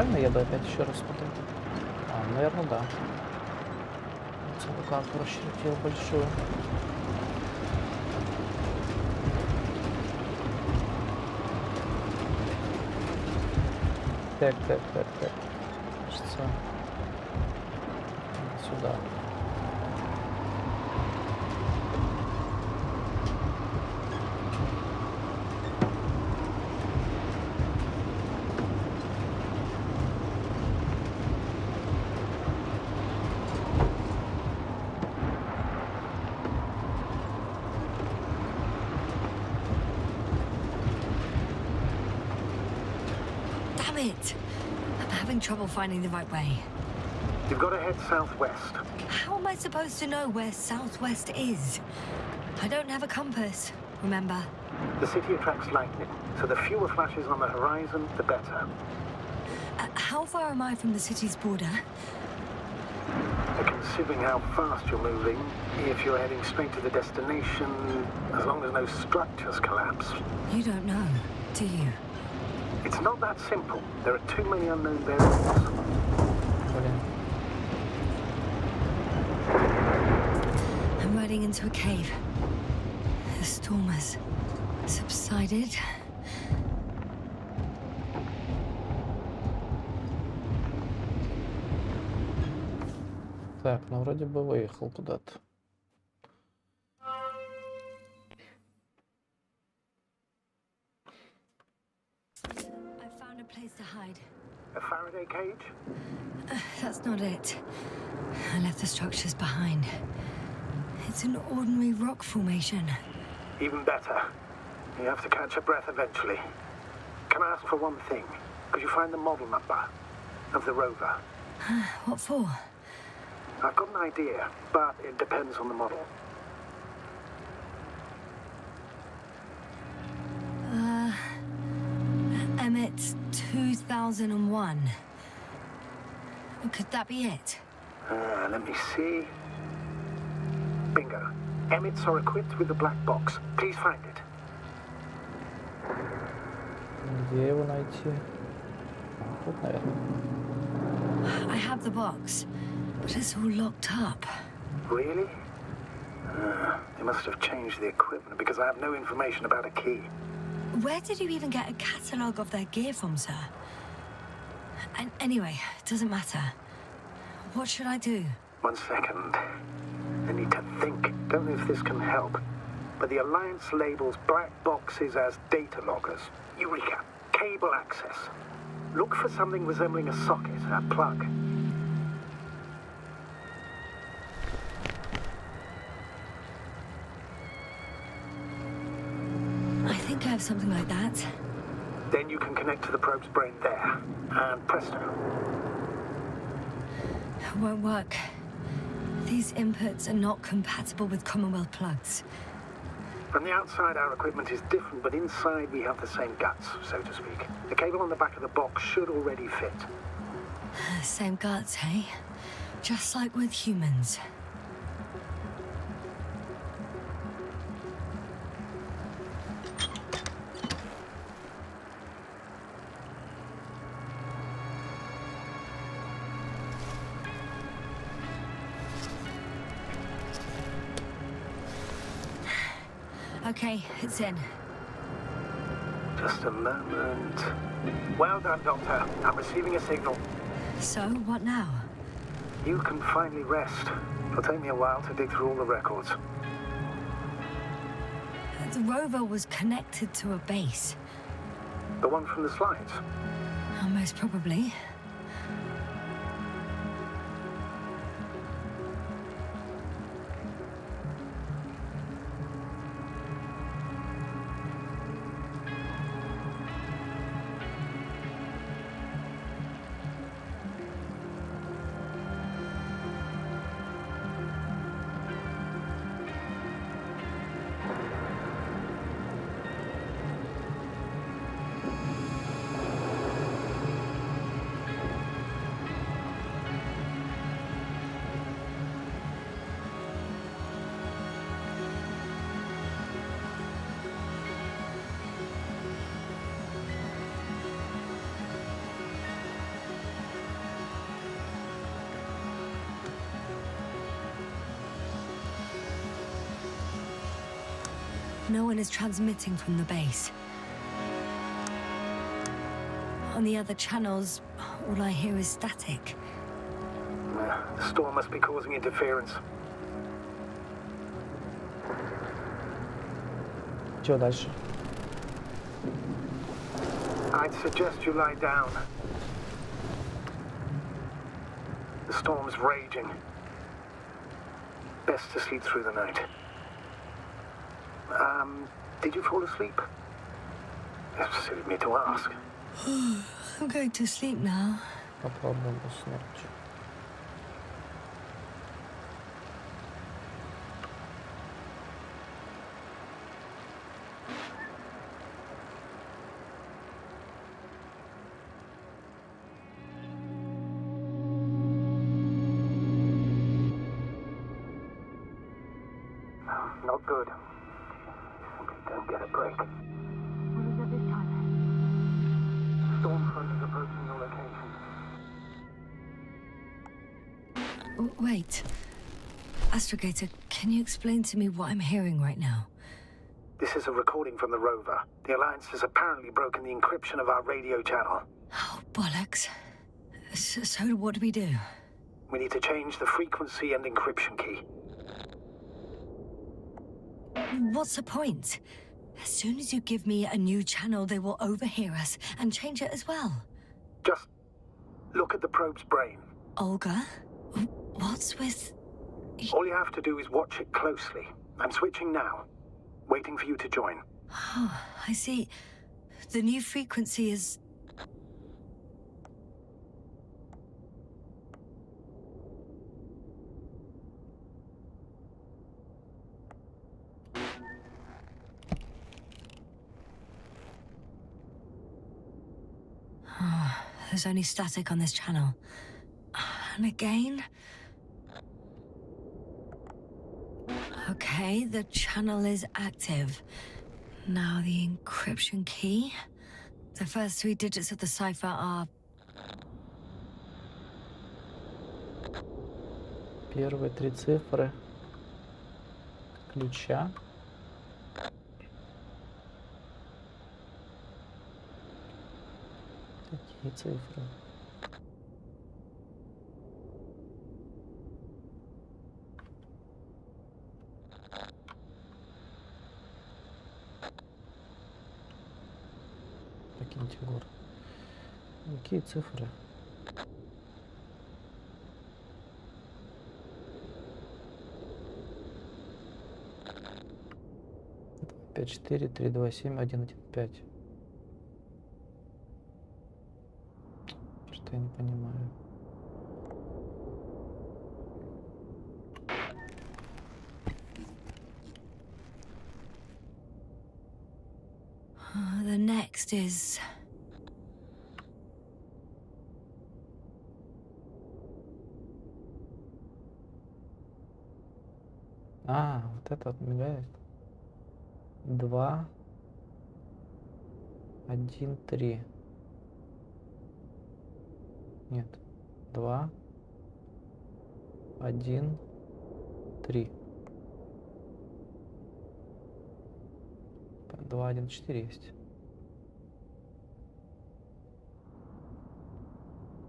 правильно еду опять еще раз смотрю? А, наверное, да. Целую карту расчертил большую. Так. Кажется, сюда. Damn it! I'm having trouble finding the right way. You've got to head southwest. How am I supposed to know where southwest is? I don't have a compass, remember? The city attracts lightning, so the fewer flashes on the horizon, the better. How far am I from the city's border? Considering how fast you're moving, if you're heading straight to the destination, as long as no structures collapse. You don't know, do you? It's not that simple. There are too many unknown variables. Блин. I'm riding into a cave. The storm has subsided. Так, ну вроде бы выехал куда-то. I found a place to hide. A Faraday cage? That's not it. I left the structures behind. It's an ordinary rock formation. Even better. You have to catch your breath eventually. Can I ask for one thing? Could you find the model number of the rover? What for? I've got an idea, but it depends on the model. Emmett's 2001. Could that be it? Let me see. Bingo. Emmets are equipped with the black box. Please find it. Где его найти? Тут, наверное. I have the box, but it's all locked up. Really? They must have changed the equipment because I have no information about a key. Where did you even get a catalogue of their gear from, sir? And anyway, it doesn't matter. What should I do? 1 second. I need to think. Don't know if this can help. But the Alliance labels black boxes as data loggers. Eureka! Cable access. Look for something resembling a socket, a plug. I think I have something like that. Then you can connect to the probe's brain there. And presto. It won't work. These inputs are not compatible with Commonwealth plugs. From the outside, our equipment is different, but inside we have the same guts, so to speak. The cable on the back of the box should already fit. Same guts, hey? Just like with humans. Okay, it's in. Just a moment. Well done, Doctor. I'm receiving a signal. So, what now? You can finally rest. It'll take me a while to dig through all the records. The rover was connected to a base. The one from the slides? Most probably. No one is transmitting from the base. On the other channels, all I hear is static. The storm must be causing interference. Чё дальше? I'd suggest you lie down. The storm's raging. Best to sleep through the night. Did you fall asleep? It's silly of me to ask. I'm going to sleep now. Попробуем уснуть. Not good. Simply don't get a break. What is it this time? Storm front is approaching your location. Wait. Astrogator, can you explain to me what I'm hearing right now? This is a recording from the rover. The Alliance has apparently broken the encryption of our radio channel. Oh, bollocks. So what do we do? We need to change the frequency and encryption key. What's the point? As soon as you give me a new channel, they will overhear us and change it as well. Just look at the probe's brain. Olga? What's with... All you have to do is watch it closely. I'm switching now. Waiting for you to join. Oh, I see. The new frequency is... Oh, there's only static on this channel. And again... Okay, the channel is active. Now the encryption key. The first 3 digits of the cipher are... Первые 3 цифры ключа. Какие цифры? Покиньте город. Какие цифры? Пять, 4, 3, 2, 7, 1, 1, 5. Что я не понимаю. The next is... Вот это вот мигает. 2, 1, 3. Нет. 2, 1, 3. 2, 1, 4 есть.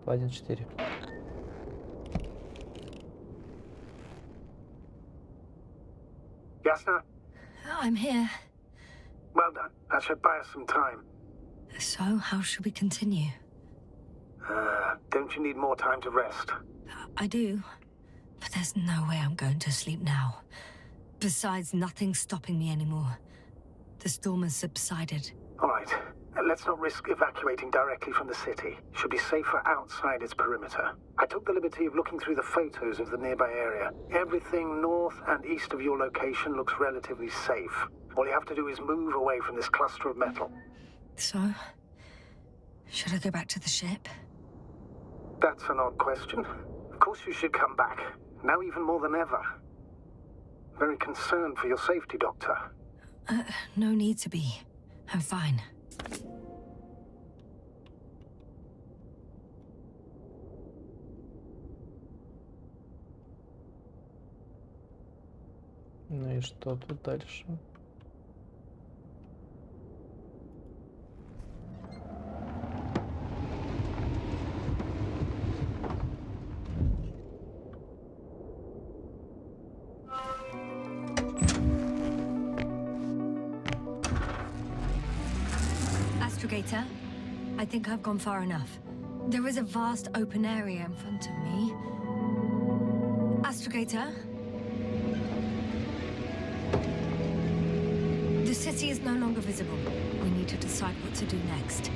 2, 1, 4. Yasna? I'm here. Well done. That should buy us some time. So, how should we continue? Don't you need more time to rest? I do. But there's no way I'm going to sleep now. Besides, nothing's stopping me anymore. The storm has subsided. All right. Let's not risk evacuating directly from the city. Should be safer outside its perimeter. I took the liberty of looking through the photos of the nearby area. Everything north and east of your location looks relatively safe. All you have to do is move away from this cluster of metal. So, should I go back to the ship? That's an odd question. Of course you should come back. Now even more than ever. Very concerned for your safety, Doctor. No need to be. I'm fine. Ну и что тут дальше? Astrogator, I think I've gone far enough. There is a vast open area in front of me. Astrogator? The city is no longer visible. We need to decide what to do next.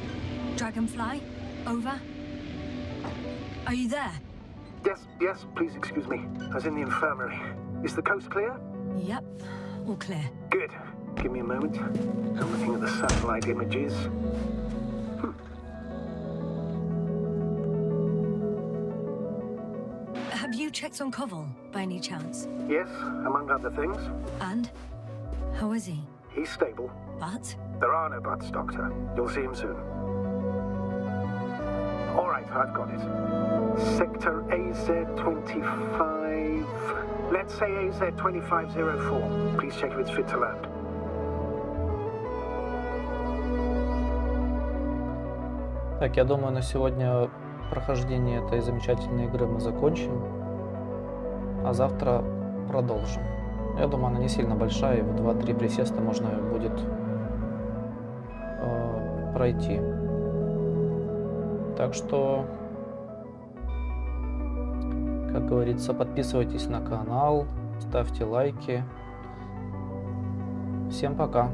Dragonfly, over? Are you there? Yes, please excuse me. I was in the infirmary. Is the coast clear? Yep, all clear. Good. Give me a moment. I'm looking at the satellite images. Have you checked on Koval, by any chance? Yes, among other things. And? How is he? He's stable. But? There are no buts, Doctor. You'll see him soon. All right, I've got it. Sector AZ-25... Let's say AZ-2504. Please check if it's fit to land. Так, я думаю, на сегодня прохождение этой замечательной игры мы закончим, а завтра продолжим. Я думаю, она не сильно большая, и в 2-3 присеста можно будет пройти. Так что, как говорится, подписывайтесь на канал, ставьте лайки. Всем пока!